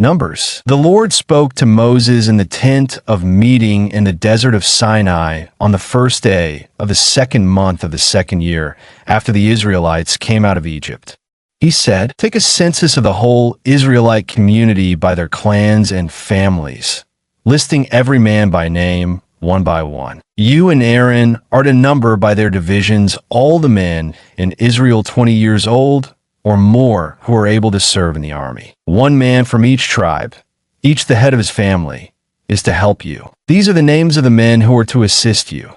Numbers. The Lord spoke to Moses in the tent of meeting in the desert of Sinai on the first day of the second month of the second year after the Israelites came out of Egypt. He said, "Take a census of the whole Israelite community by their clans and families, listing every man by name, one by one. You and Aaron are to number by their divisions all the men in Israel 20 years old or more who are able to serve in the army. One man from each tribe, each the head of his family, is to help you. These are the names of the men who are to assist you.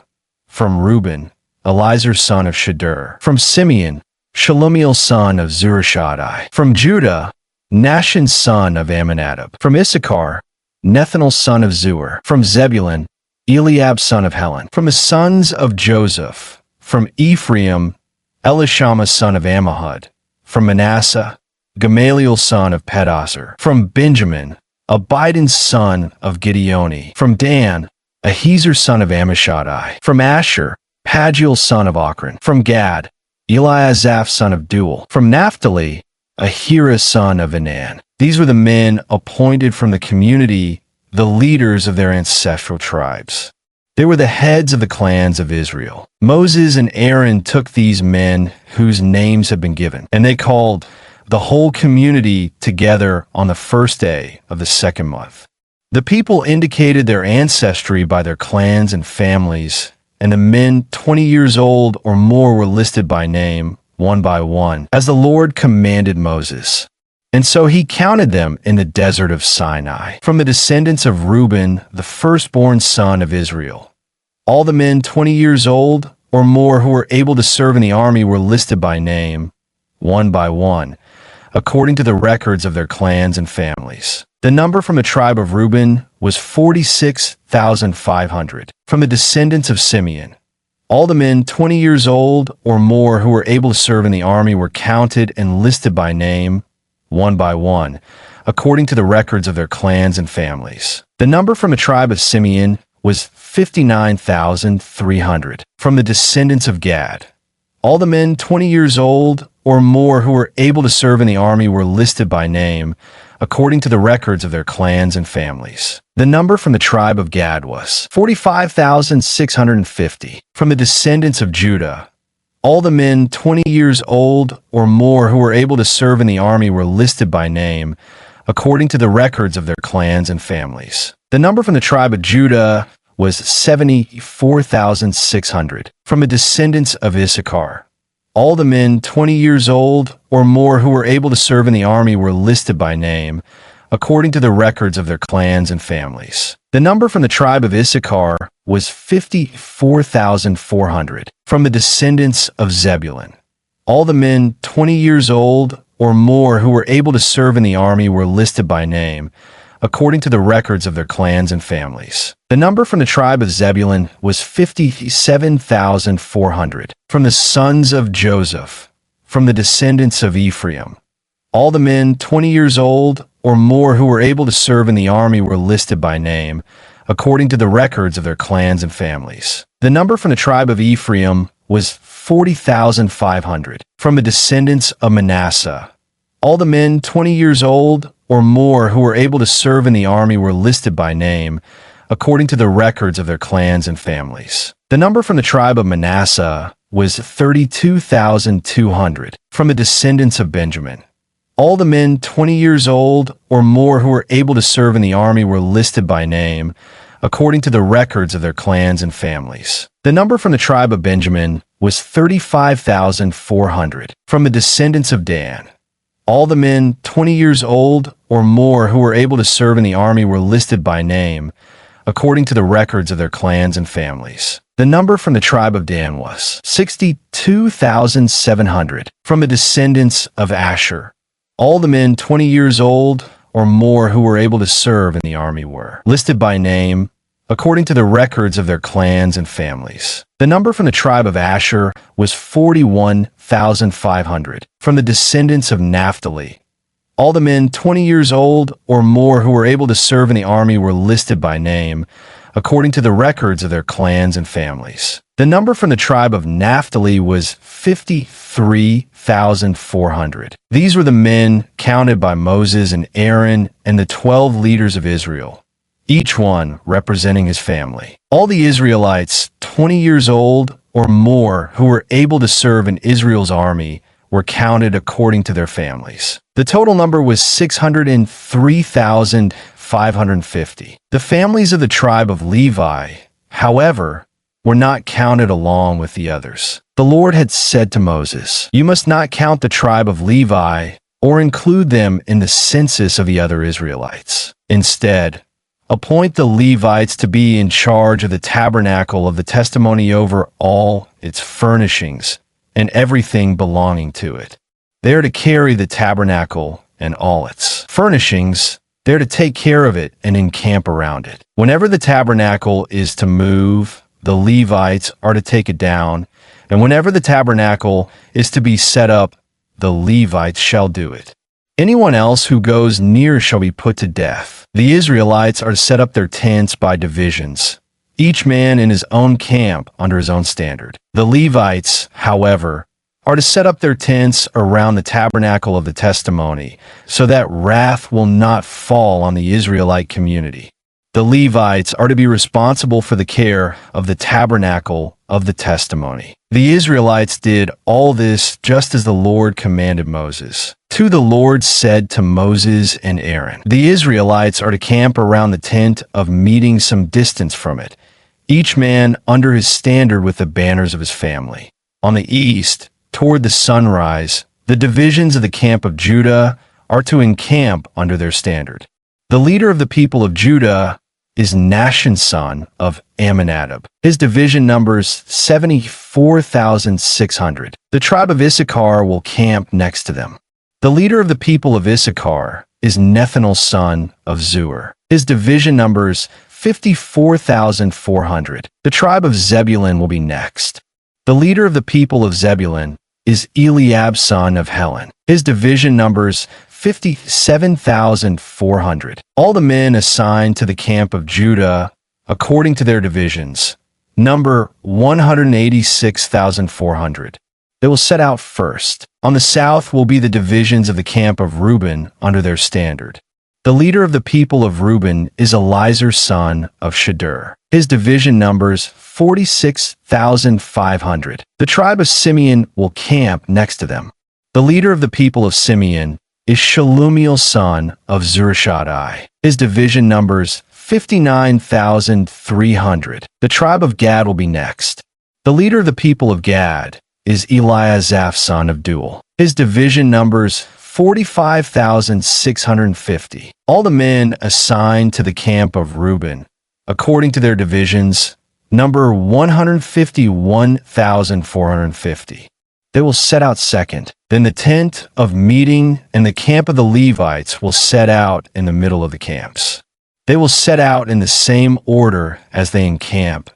From Reuben, Elizur son of Shadur. From Simeon, Shelumiel son of Zurishaddai. From Judah, Nahshon son of Amminadab. From Issachar, Nethanel son of Zur. From Zebulun, Eliab son of Helon. From the sons of Joseph. From Ephraim, Elishama son of Ammihud. From Manasseh, Gamaliel son of Pedasur. From Benjamin, Abidan son of Gideoni. From Dan, Ahiezer son of Ammishaddai. From Asher, Pagiel son of Ochran. From Gad, Eliasaph son of Duel. From Naphtali, Ahira son of Enan. These were the men appointed from the community, the leaders of their ancestral tribes. They were the heads of the clans of Israel. Moses and Aaron took these men whose names had been given, and they called the whole community together on the first day of the second month. The people indicated their ancestry by their clans and families, and the men 20 years old or more were listed by name, one by one, as the Lord commanded Moses. And so he counted them in the desert of Sinai. From the descendants of Reuben, the firstborn son of Israel, all the men 20 years old or more who were able to serve in the army were listed by name, one by one, according to the records of their clans and families. The number from the tribe of Reuben was 46,500. From the descendants of Simeon, all the men 20 years old or more who were able to serve in the army were counted and listed by name, one by one, according to the records of their clans and families. The number from the tribe of Simeon was 59,300. From the descendants of Gad, all the men 20 years old or more who were able to serve in the army were listed by name, according to the records of their clans and families. The number from the tribe of Gad was 45,650. From the descendants of Judah, all the men 20 years old or more who were able to serve in the army were listed by name, according to the records of their clans and families. The number from the tribe of Judah was 74,600. From the descendants of Issachar, all the men 20 years old or more who were able to serve in the army were listed by name, according to the records of their clans and families. The number from the tribe of Issachar was 54,400. From the descendants of Zebulun, all the men 20 years old or more who were able to serve in the army were listed by name, according to the records of their clans and families. The number from the tribe of Zebulun was 57,400. From the sons of Joseph, from the descendants of Ephraim, all the men 20 years old or more who were able to serve in the army were listed by name, according to the records of their clans and families. The number from the tribe of Ephraim was 40,500. From the descendants of Manasseh, all the men 20 years old or more who were able to serve in the army were listed by name, according to the records of their clans and families. The number from the tribe of Manasseh was 32,200. From the descendants of Benjamin, all the men 20 years old or more who were able to serve in the army were listed by name, according to the records of their clans and families. The number from the tribe of Benjamin was 35,400. From the descendants of Dan, all the men 20 years old or more who were able to serve in the army were listed by name, according to the records of their clans and families. The number from the tribe of Dan was 62,700. From the descendants of Asher, all the men 20 years old or more who were able to serve in the army were listed by name, according to the records of their clans and families. The number from the tribe of Asher was 41,500. From the descendants of Naphtali, all the men 20 years old or more who were able to serve in the army were listed by name, according to the records of their clans and families. The number from the tribe of Naphtali was 53,400. These were the men counted by Moses and Aaron and the 12 leaders of Israel, each one representing his family. All the Israelites 20 years old or more who were able to serve in Israel's army were counted according to their families. The total number was 603,550. The families of the tribe of Levi, however, were not counted along with the others. The Lord had said to Moses, "You must not count the tribe of Levi or include them in the census of the other Israelites. Instead, appoint the Levites to be in charge of the tabernacle of the testimony over all its furnishings and everything belonging to it. They are to carry the tabernacle and all its furnishings. They are to take care of it and encamp around it. Whenever the tabernacle is to move, the Levites are to take it down, and whenever the tabernacle is to be set up, the Levites shall do it. Anyone else who goes near shall be put to death. The Israelites are to set up their tents by divisions, each man in his own camp under his own standard. The Levites, however, are to set up their tents around the tabernacle of the testimony, so that wrath will not fall on the Israelite community. The Levites are to be responsible for the care of the tabernacle of the testimony. The Israelites did all this just as the Lord commanded Moses. To the Lord said to Moses and Aaron, "The Israelites are to camp around the tent of meeting some distance from it, each man under his standard with the banners of his family. On the east, toward the sunrise, the divisions of the camp of Judah are to encamp under their standard. The leader of the people of Judah is Nahshon son of Amminadab. His division numbers 74,600. The tribe of Issachar will camp next to them. The leader of the people of Issachar is Nethanel son of Zuar. His division numbers 54,400. The tribe of Zebulun will be next. The leader of the people of Zebulun is Eliab son of Helon. His division numbers 57,400. All the men assigned to the camp of Judah, according to their divisions, number 186,400. They will set out first. On the south will be the divisions of the camp of Reuben under their standard. The leader of the people of Reuben is Elizur son of Shadur. His division numbers 46,500. The tribe of Simeon will camp next to them. The leader of the people of Simeon is Shelumiel son of Zurishaddai. His division numbers 59,300. The tribe of Gad will be next. The leader of the people of Gad is Eliasaph son of Duel. His division numbers 45,650. All the men assigned to the camp of Reuben, according to their divisions, number 151,450. They will set out second. Then the tent of meeting and the camp of the Levites will set out in the middle of the camps. They will set out in the same order as they encamp,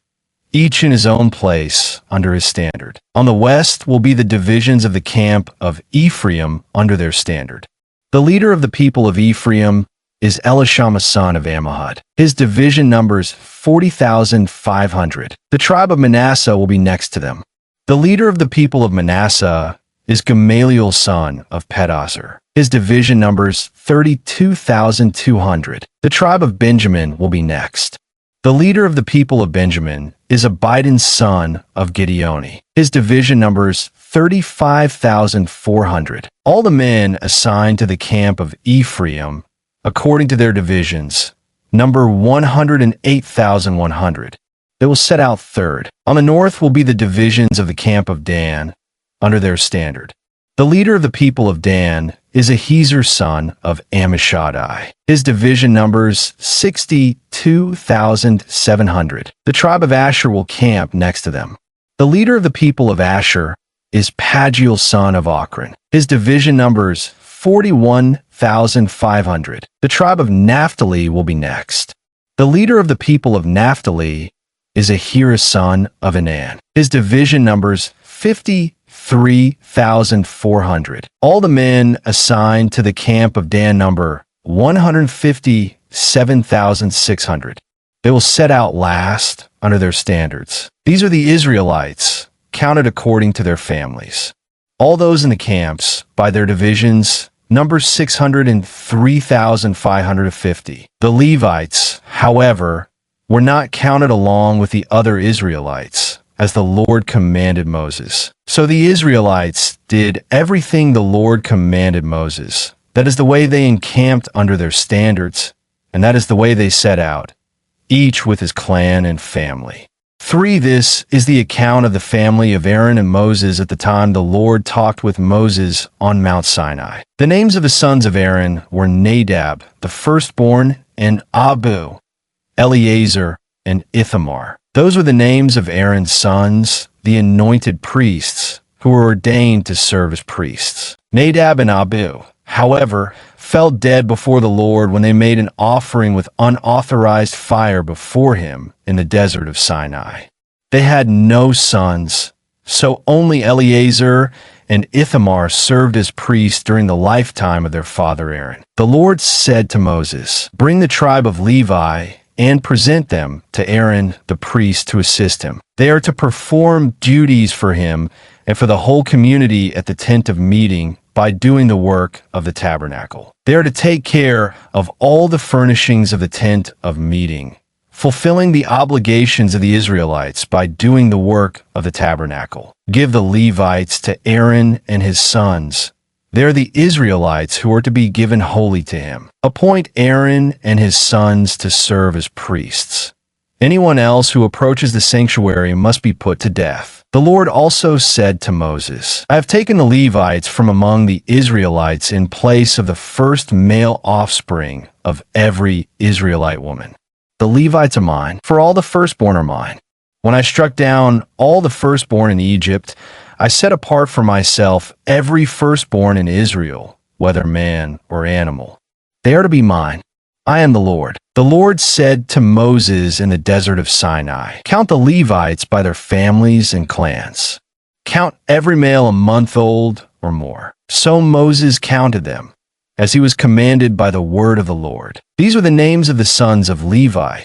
each in his own place under his standard. On the west will be the divisions of the camp of Ephraim under their standard. The leader of the people of Ephraim is Elishama son of Ammihud. His division numbers 40,500. The tribe of Manasseh will be next to them. The leader of the people of Manasseh is Gamaliel son of Pedahzur. His division numbers 32,200. The tribe of Benjamin will be next. The leader of the people of Benjamin is Abidin son of Gideoni. His division numbers 35,400. All the men assigned to the camp of Ephraim, according to their divisions, number 108,100. They will set out third. On the north will be the divisions of the camp of Dan, under their standard. The leader of the people of Dan is Ahiezer son of Ammishaddai. His division numbers 62,700. The tribe of Asher will camp next to them. The leader of the people of Asher is Pagiel son of Ochran. His division numbers 41,500. The tribe of Naphtali will be next. The leader of the people of Naphtali is Ahira son of Anan. His division numbers 53,400. All the men assigned to the camp of Dan number 157,600. They will set out last under their standards. These are the Israelites, counted according to their families. All those in the camps, by their divisions, number 603,550. The Levites, however, were not counted along with the other Israelites, as the Lord commanded Moses. So the Israelites did everything the Lord commanded Moses. That is the way they encamped under their standards, and that is the way they set out, each with his clan and family. 3. This is the account of the family of Aaron and Moses at the time the Lord talked with Moses on Mount Sinai. The names of the sons of Aaron were Nadab, the firstborn, and Abihu, Eleazar, and Ithamar. Those were the names of Aaron's sons, the anointed priests, who were ordained to serve as priests. Nadab and Abihu, however, fell dead before the Lord when they made an offering with unauthorized fire before him in the desert of Sinai. They had no sons, so only Eleazar and Ithamar served as priests during the lifetime of their father Aaron. The Lord said to Moses, "Bring the tribe of Levi and present them to Aaron the priest to assist him. They are to perform duties for him and for the whole community at the tent of meeting by doing the work of the tabernacle. They are to take care of all the furnishings of the tent of meeting, fulfilling the obligations of the Israelites by doing the work of the tabernacle. Give the Levites to Aaron and his sons. They are the Israelites who are to be given wholly to him. Appoint Aaron and his sons to serve as priests. Anyone else who approaches the sanctuary must be put to death." The Lord also said to Moses, "I have taken the Levites from among the Israelites in place of the first male offspring of every Israelite woman. The Levites are mine, for all the firstborn are mine. When I struck down all the firstborn in Egypt, I set apart for myself every firstborn in Israel, whether man or animal. They are to be mine. I am the Lord." The Lord said to Moses in the desert of Sinai, "Count the Levites by their families and clans. Count every male a month old or more." So Moses counted them, as he was commanded by the word of the Lord. These were the names of the sons of Levi: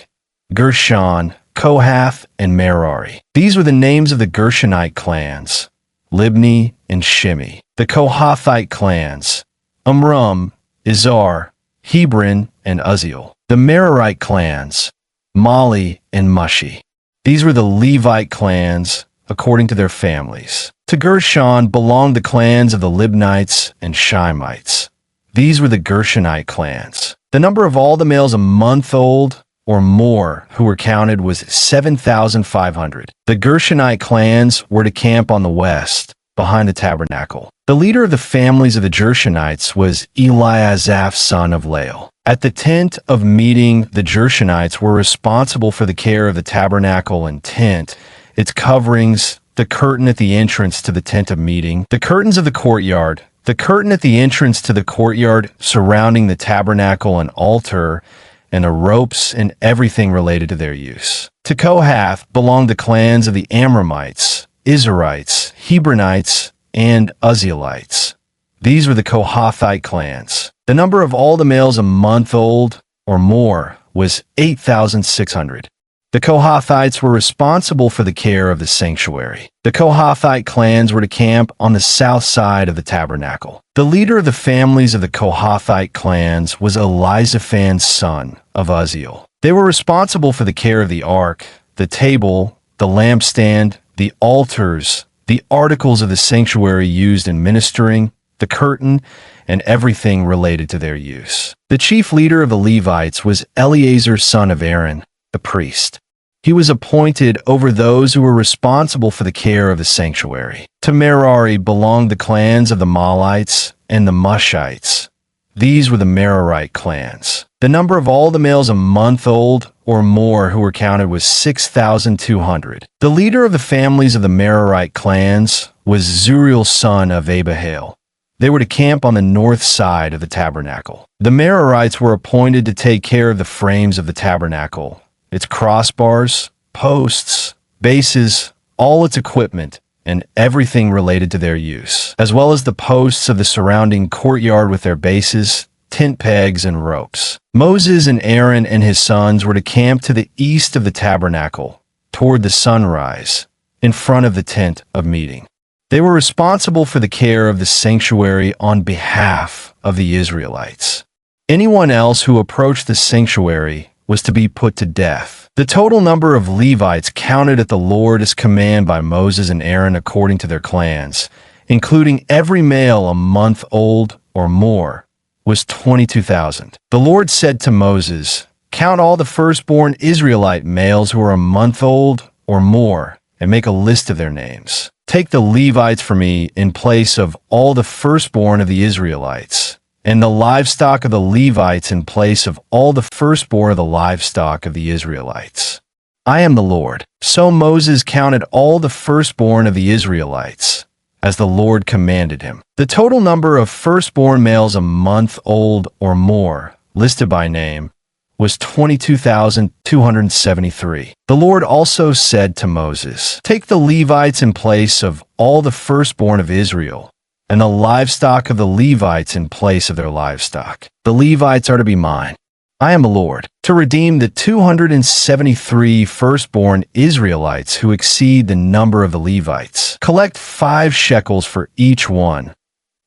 Gershon, Kohath, and Merari. These were the names of the Gershonite clans: Libni and Shimi. The Kohathite clans: Amram, Izhar, Hebron, and Uzziel. The Merarite clans: Mali and Mushi. These were the Levite clans according to their families. To Gershon belonged the clans of the Libnites and Shimites. These were the Gershonite clans. The number of all the males a month old or more who were counted was 7,500. The Gershonite clans were to camp on the west, behind the tabernacle. The leader of the families of the Gershonites was Eliasaph, son of Lael. At the tent of meeting, the Gershonites were responsible for the care of the tabernacle and tent, its coverings, the curtain at the entrance to the tent of meeting, the curtains of the courtyard, the curtain at the entrance to the courtyard surrounding the tabernacle and altar, and the ropes and everything related to their use. To Kohath belonged the clans of the Amramites, Izharites, Hebronites, and Uzzielites. These were the Kohathite clans. The number of all the males a month old or more was 8,600. The Kohathites were responsible for the care of the sanctuary. The Kohathite clans were to camp on the south side of the tabernacle. The leader of the families of the Kohathite clans was Elizaphan's son of Uzziel. They were responsible for the care of the ark, the table, the lampstand, the altars, the articles of the sanctuary used in ministering, the curtain, and everything related to their use. The chief leader of the Levites was Eleazar, son of Aaron, the priest. He was appointed over those who were responsible for the care of the sanctuary. To Merari belonged the clans of the Malites and the Mushites. These were the Merarite clans. The number of all the males a month old or more who were counted was 6,200. The leader of the families of the Merarite clans was Zuriel, son of Abihail. They were to camp on the north side of the tabernacle. The Merarites were appointed to take care of the frames of the tabernacle, its crossbars, posts, bases, all its equipment, and everything related to their use, as well as the posts of the surrounding courtyard with their bases, tent pegs, and ropes. Moses and Aaron and his sons were to camp to the east of the tabernacle, toward the sunrise, in front of the tent of meeting. They were responsible for the care of the sanctuary on behalf of the Israelites. Anyone else who approached the sanctuary was to be put to death. The total number of Levites counted at the Lord's command by Moses and Aaron according to their clans, including every male a month old or more, was 22,000. The Lord said to Moses, "Count all the firstborn Israelite males who are a month old or more, and make a list of their names. Take the Levites for me in place of all the firstborn of the Israelites, and the livestock of the Levites in place of all the firstborn of the livestock of the Israelites. I am the Lord." So Moses counted all the firstborn of the Israelites, as the Lord commanded him. The total number of firstborn males a month old or more, listed by name, was 22,273. The Lord also said to Moses, "Take the Levites in place of all the firstborn of Israel, and the livestock of the Levites in place of their livestock. The Levites are to be mine. I am the Lord, to redeem the 273 firstborn Israelites who exceed the number of the Levites. Collect 5 shekels for each one,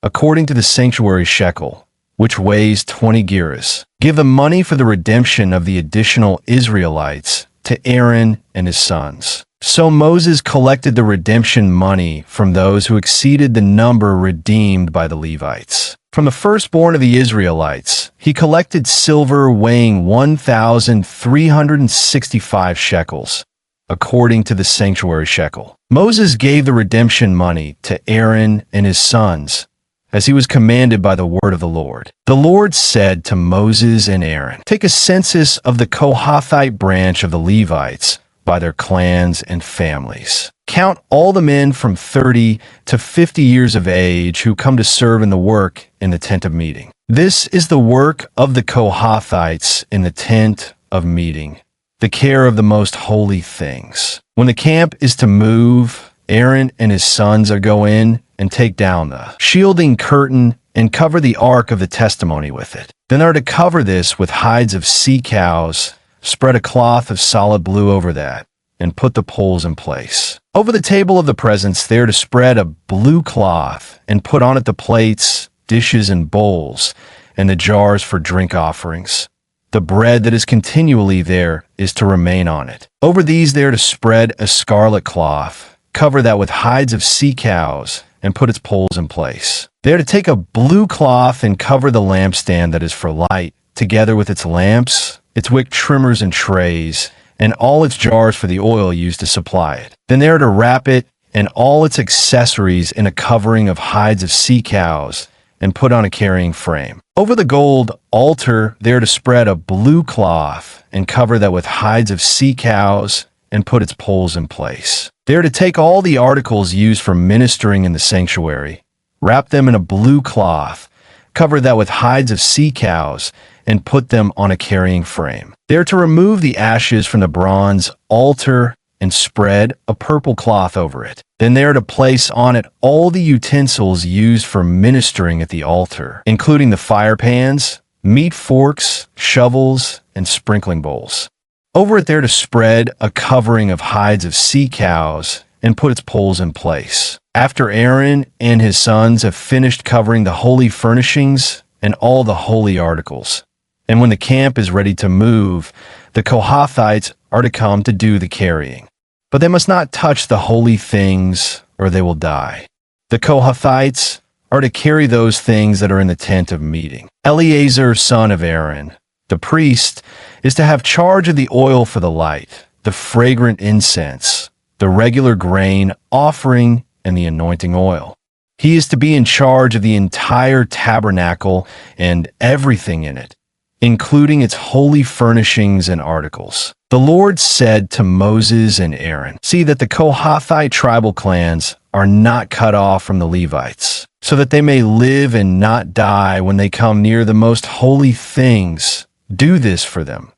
according to the sanctuary shekel, which weighs 20 gerahs. Give the money for the redemption of the additional Israelites to Aaron and his sons." So Moses collected the redemption money from those who exceeded the number redeemed by the Levites. From the firstborn of the Israelites, he collected silver weighing 1,365 shekels, according to the sanctuary shekel. Moses gave the redemption money to Aaron and his sons, as he was commanded by the word of the Lord. The Lord said to Moses and Aaron, "Take a census of the Kohathite branch of the Levites by their clans and families. Count all the men from 30 to 50 years of age who come to serve in the work in the tent of meeting. This is the work of the Kohathites in the tent of meeting, the care of the most holy things. When the camp is to move, Aaron and his sons are go in and take down the shielding curtain and cover the ark of the testimony with it. Then they are to cover this with hides of sea cows, spread a cloth of solid blue over that, and put the poles in place. Over the table of the presence they are to spread a blue cloth and put on it the plates, dishes, and bowls, and the jars for drink offerings. The bread that is continually there is to remain on it. Over these they are to spread a scarlet cloth, cover that with hides of sea cows, and put its poles in place. They are to take a blue cloth and cover the lampstand that is for light, together with its lamps, its wick trimmers and trays, and all its jars for the oil used to supply it. Then they are to wrap it and all its accessories in a covering of hides of sea cows and put on a carrying frame. Over the gold altar they are to spread a blue cloth and cover that with hides of sea cows and put its poles in place. They are to take all the articles used for ministering in the sanctuary, wrap them in a blue cloth, cover that with hides of sea cows, and put them on a carrying frame. They are to remove the ashes from the bronze altar and spread a purple cloth over it. Then they are to place on it all the utensils used for ministering at the altar, including the fire pans, meat forks, shovels, and sprinkling bowls. Over it they are to spread a covering of hides of sea cows and put its poles in place. After Aaron and his sons have finished covering the holy furnishings and all the holy articles, and when the camp is ready to move, the Kohathites are to come to do the carrying. But they must not touch the holy things, or they will die. The Kohathites are to carry those things that are in the tent of meeting. Eleazar, son of Aaron, the priest, is to have charge of the oil for the light, the fragrant incense, the regular grain offering, and the anointing oil. He is to be in charge of the entire tabernacle and everything in it, including its holy furnishings and articles. The Lord said to Moses and Aaron, "See that the Kohathite tribal clans are not cut off from the Levites, so that they may live and not die when they come near the most holy things. Do this for them.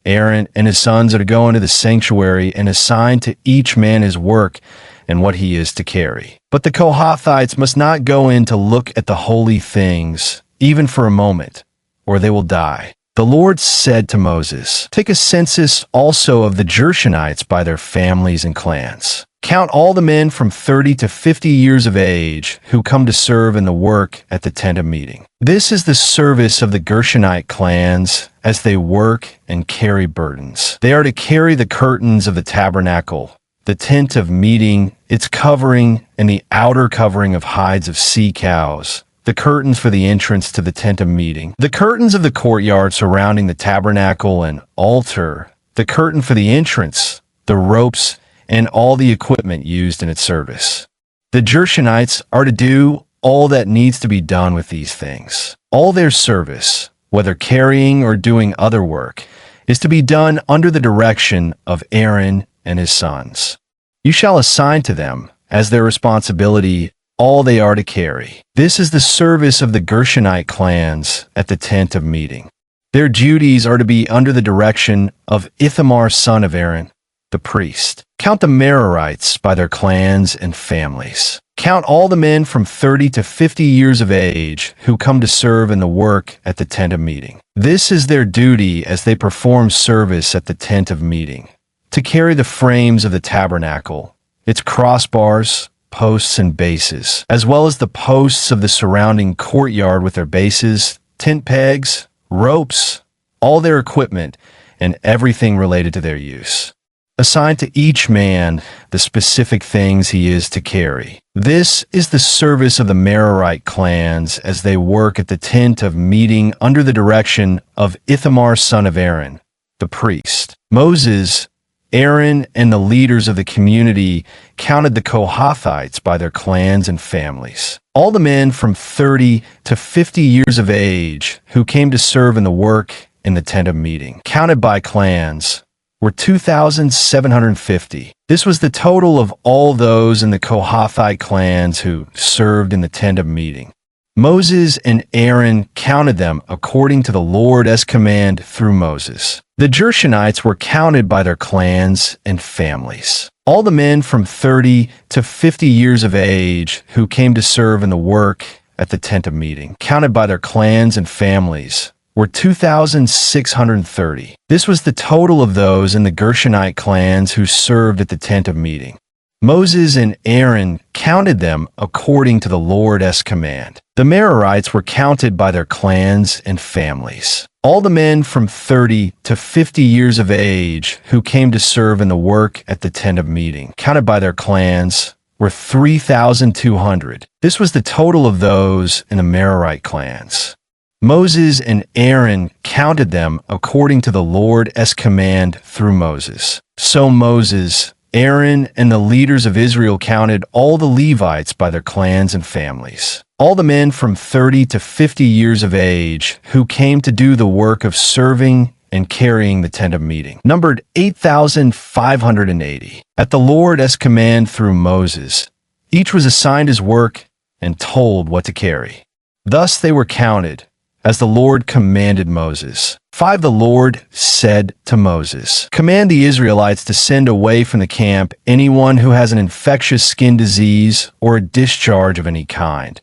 Aaron and his sons are to go into the sanctuary and assign to each man his work and what he is to carry. But the Kohathites must not go in to look at the holy things, even for a moment, or they will die. The Lord said to Moses, "Take a census also of the Gershonites by their families and clans. Count all the men from 30 to 50 years of age who come to serve in the work at the tent of meeting. This is the service of the Gershonite clans as they work and carry burdens. They are to carry the curtains of the tabernacle, the tent of meeting, its covering, and the outer covering of hides of sea cows, the curtains for the entrance to the tent of meeting, the curtains of the courtyard surrounding the tabernacle and altar, the curtain for the entrance, the ropes, and all the equipment used in its service. The Gershonites are to do all that needs to be done with these things. All their service, whether carrying or doing other work, is to be done under the direction of Aaron and his sons. You shall assign to them, as their responsibility, all they are to carry. This is the service of the Gershonite clans at the tent of meeting. Their duties are to be under the direction of Ithamar son of Aaron, the priest. Count the Merarites by their clans and families. Count all the men from 30 to 50 years of age who come to serve in the work at the tent of meeting. This is their duty as they perform service at the tent of meeting, to carry the frames of the tabernacle, its crossbars, posts, and bases, as well as the posts of the surrounding courtyard with their bases, tent pegs, ropes, all their equipment, and everything related to their use. Assign to each man the specific things he is to carry. This is the service of the Merarite clans as they work at the tent of meeting under the direction of Ithamar son of Aaron, the priest. Moses, Aaron, and the leaders of the community counted the Kohathites by their clans and families. All the men from 30 to 50 years of age who came to serve in the work in the tent of meeting, counted by clans, were 2,750. This was the total of all those in the Kohathite clans who served in the tent of meeting. Moses and Aaron counted them according to the Lord as commanded through Moses. The Gershonites were counted by their clans and families. All the men from 30 to 50 years of age who came to serve in the work at the tent of meeting, counted by their clans and families, were 2,630. This was the total of those in the Gershonite clans who served at the tent of meeting. Moses and Aaron counted them according to the Lord as command. The Merarites were counted by their clans and families. All the men from 30 to 50 years of age who came to serve in the work at the tent of meeting, counted by their clans, were 3,200. This was the total of those in the Merarite clans. Moses and Aaron counted them according to the Lord as commanded through Moses. So Moses, Aaron, and the leaders of Israel counted all the Levites by their clans and families. All the men from 30 to 50 years of age who came to do the work of serving and carrying the tent of meeting numbered 8,580. At the Lord as commanded through Moses, each was assigned his work and told what to carry. Thus they were counted, as the Lord commanded Moses. 5. The Lord said to Moses, "Command the Israelites to send away from the camp anyone who has an infectious skin disease or a discharge of any kind,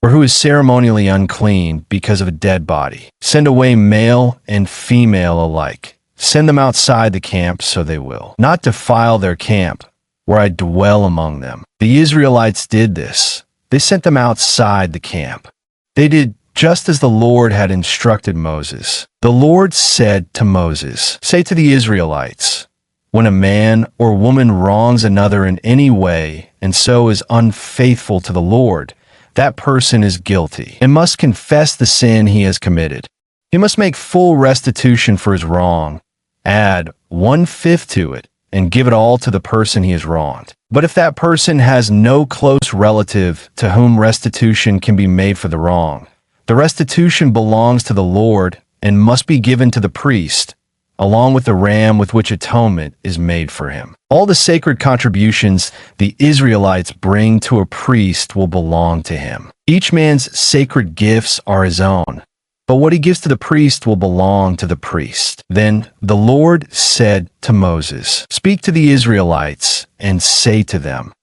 or who is ceremonially unclean because of a dead body. Send away male and female alike. Send them outside the camp so they will not defile their camp, where I dwell among them." The Israelites did this. They sent them outside the camp. They did just as the Lord had instructed Moses. The Lord said to Moses, "Say to the Israelites, when a man or woman wrongs another in any way and so is unfaithful to the Lord, that person is guilty and must confess the sin he has committed. He must make full restitution for his wrong, add 1/5 to it, and give it all to the person he has wronged. But if that person has no close relative to whom restitution can be made for the wrong, the restitution belongs to the Lord and must be given to the priest, along with the ram with which atonement is made for him. All the sacred contributions the Israelites bring to a priest will belong to him. Each man's sacred gifts are his own, but what he gives to the priest will belong to the priest." Then the Lord said to Moses, "Speak to the Israelites and say to them,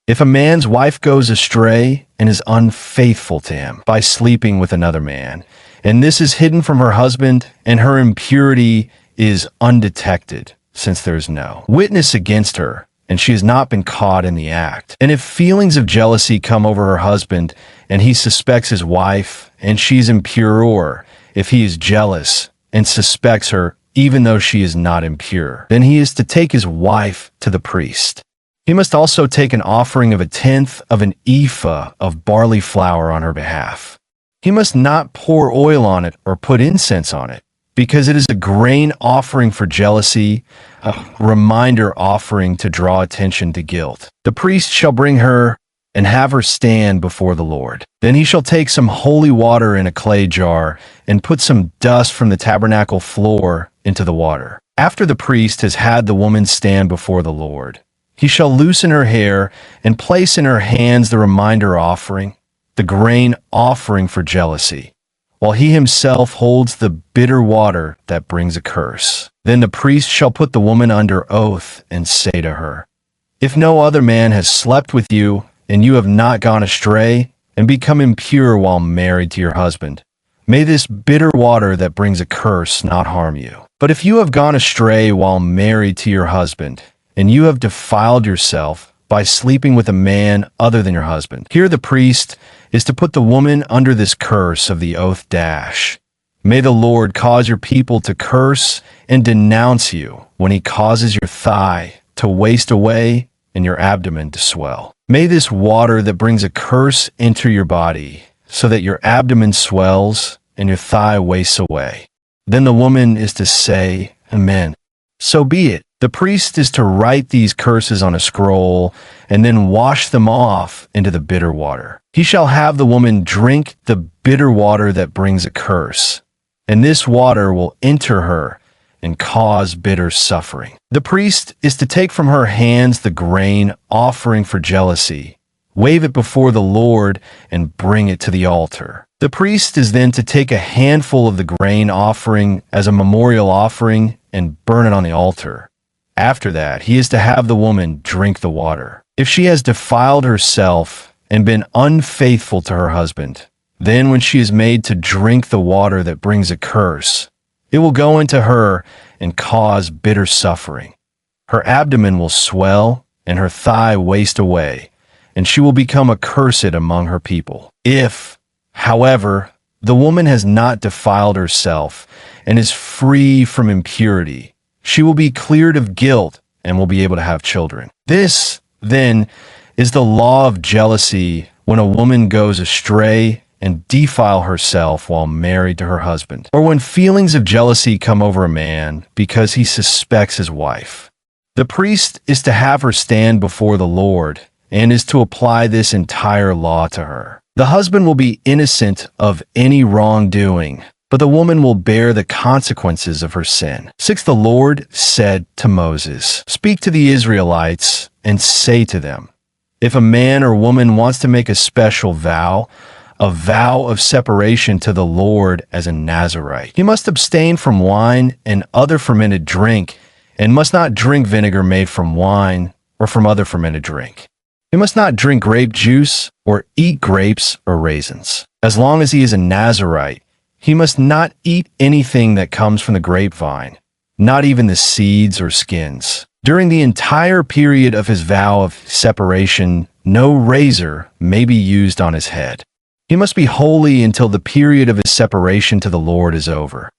if a man's wife goes astray and is unfaithful to him by sleeping with another man, and this is hidden from her husband, and her impurity is undetected, since there is no witness against her, and she has not been caught in the act. And if feelings of jealousy come over her husband, and he suspects his wife, and she's impure, or if he is jealous and suspects her, even though she is not impure, then he is to take his wife to the priest. He must also take an offering of 1/10 of an ephah of barley flour on her behalf. He must not pour oil on it or put incense on it, because it is a grain offering for jealousy, a reminder offering to draw attention to guilt. The priest shall bring her and have her stand before the Lord. Then he shall take some holy water in a clay jar and put some dust from the tabernacle floor into the water. After the priest has had the woman stand before the Lord, he shall loosen her hair and place in her hands the reminder offering, the grain offering for jealousy, while he himself holds the bitter water that brings a curse. Then the priest shall put the woman under oath and say to her, "If no other man has slept with you, and you have not gone astray and become impure while married to your husband, may this bitter water that brings a curse not harm you. But if you have gone astray while married to your husband, and you have defiled yourself by sleeping with a man other than your husband, here the priest is to put the woman under this curse of the oath dash. May the Lord cause your people to curse and denounce you when he causes your thigh to waste away and your abdomen to swell. May this water that brings a curse enter your body, so that your abdomen swells and your thigh wastes away." Then the woman is to say, "Amen. So be it." The priest is to write these curses on a scroll and then wash them off into the bitter water. He shall have the woman drink the bitter water that brings a curse, and this water will enter her and cause bitter suffering. The priest is to take from her hands the grain offering for jealousy, wave it before the Lord, and bring it to the altar. The priest is then to take a handful of the grain offering as a memorial offering and burn it on the altar. After that, he is to have the woman drink the water. If she has defiled herself and been unfaithful to her husband, then when she is made to drink the water that brings a curse, it will go into her and cause bitter suffering. Her abdomen will swell and her thigh waste away, and she will become accursed among her people. If, however, the woman has not defiled herself and is free from impurity, she will be cleared of guilt and will be able to have children. This, then, is the law of jealousy when a woman goes astray and defile herself while married to her husband, or when feelings of jealousy come over a man because he suspects his wife. The priest is to have her stand before the Lord and is to apply this entire law to her. The husband will be innocent of any wrongdoing, but the woman will bear the consequences of her sin. 6. The Lord said to Moses, "Speak to the Israelites and say to them, if a man or woman wants to make a special vow, a vow of separation to the Lord as a Nazirite, he must abstain from wine and other fermented drink, and must not drink vinegar made from wine or from other fermented drink. He must not drink grape juice or eat grapes or raisins. As long as he is a Nazirite, he must not eat anything that comes from the grapevine, not even the seeds or skins. During the entire period of his vow of separation, no razor may be used on his head. He must be holy until the period of his separation to the Lord is over.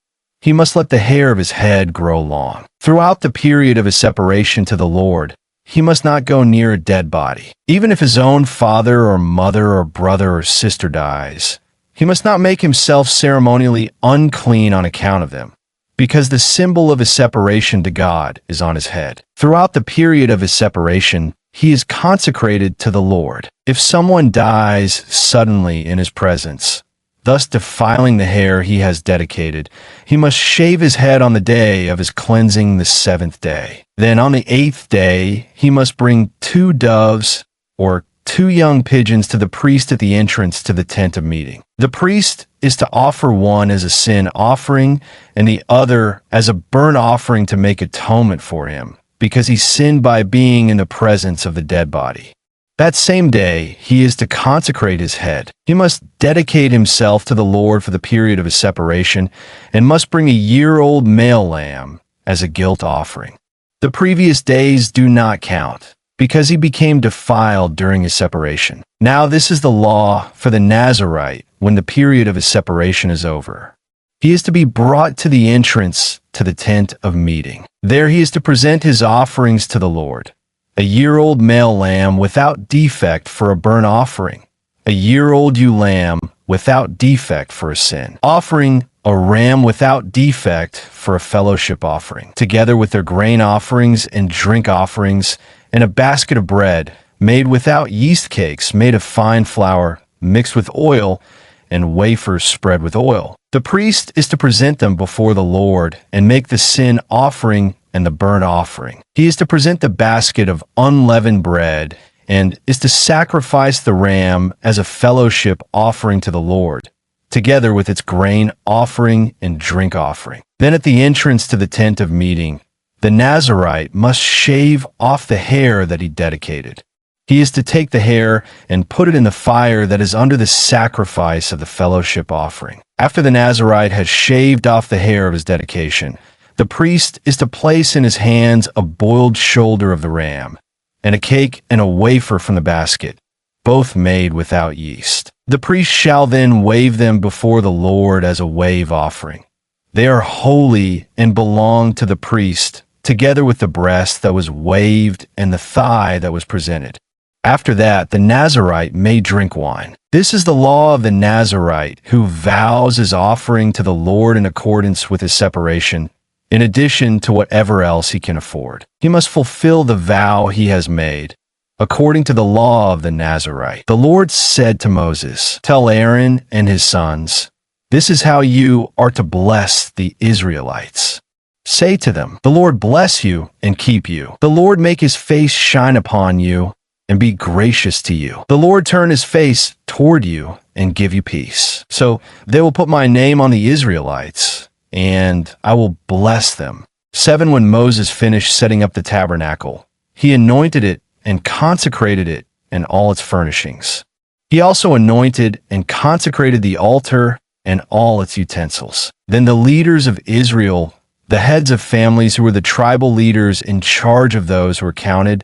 He must let the hair of his head grow long. Throughout the period of his separation to the Lord, he must not go near a dead body. Even if his own father or mother or brother or sister dies, he must not make himself ceremonially unclean on account of them, because the symbol of his separation to God is on his head. Throughout the period of his separation, he is consecrated to the Lord. If someone dies suddenly in his presence, thus defiling the hair he has dedicated, he must shave his head on the day of his cleansing, the 7th day. Then on the 8th day, he must bring 2 doves or 2 young pigeons to the priest at the entrance to the tent of meeting. The priest is to offer one as a sin offering and the other as a burnt offering to make atonement for him, because he sinned by being in the presence of the dead body. That same day, he is to consecrate his head. He must dedicate himself to the Lord for the period of his separation and must bring a year-old male lamb as a guilt offering. The previous days do not count, because he became defiled during his separation. Now this is the law for the Nazirite when the period of his separation is over. He is to be brought to the entrance to the tent of meeting. There he is to present his offerings to the Lord: a year-old male lamb without defect for a burnt offering, a year-old ewe lamb without defect for a sin offering, a ram without defect for a fellowship offering, together with their grain offerings and drink offerings, and a basket of bread made without yeast, cakes made of fine flour mixed with oil, and wafers spread with oil. The priest is to present them before the Lord and make the sin offering and the burnt offering. He is to present the basket of unleavened bread and is to sacrifice the ram as a fellowship offering to the Lord, together with its grain offering and drink offering. Then at the entrance to the tent of meeting, the Nazirite must shave off the hair that he dedicated. He is to take the hair and put it in the fire that is under the sacrifice of the fellowship offering. After the Nazirite has shaved off the hair of his dedication, the priest is to place in his hands a boiled shoulder of the ram, and a cake and a wafer from the basket, both made without yeast. The priest shall then wave them before the Lord as a wave offering. They are holy and belong to the priest, together with the breast that was waved and the thigh that was presented. After that, the Nazirite may drink wine. This is the law of the Nazirite who vows his offering to the Lord in accordance with his separation, in addition to whatever else he can afford. He must fulfill the vow he has made, according to the law of the Nazirite. The Lord said to Moses, "Tell Aaron and his sons, this is how you are to bless the Israelites. Say to them, the Lord bless you and keep you. The Lord make his face shine upon you and be gracious to you. The Lord turn his face toward you and give you peace. So they will put my name on the Israelites, and I will bless them." 7. When Moses finished setting up the tabernacle, he anointed it and consecrated it and all its furnishings. He also anointed and consecrated the altar and all its utensils. Then the leaders of Israel, the heads of families who were the tribal leaders in charge of those who were counted,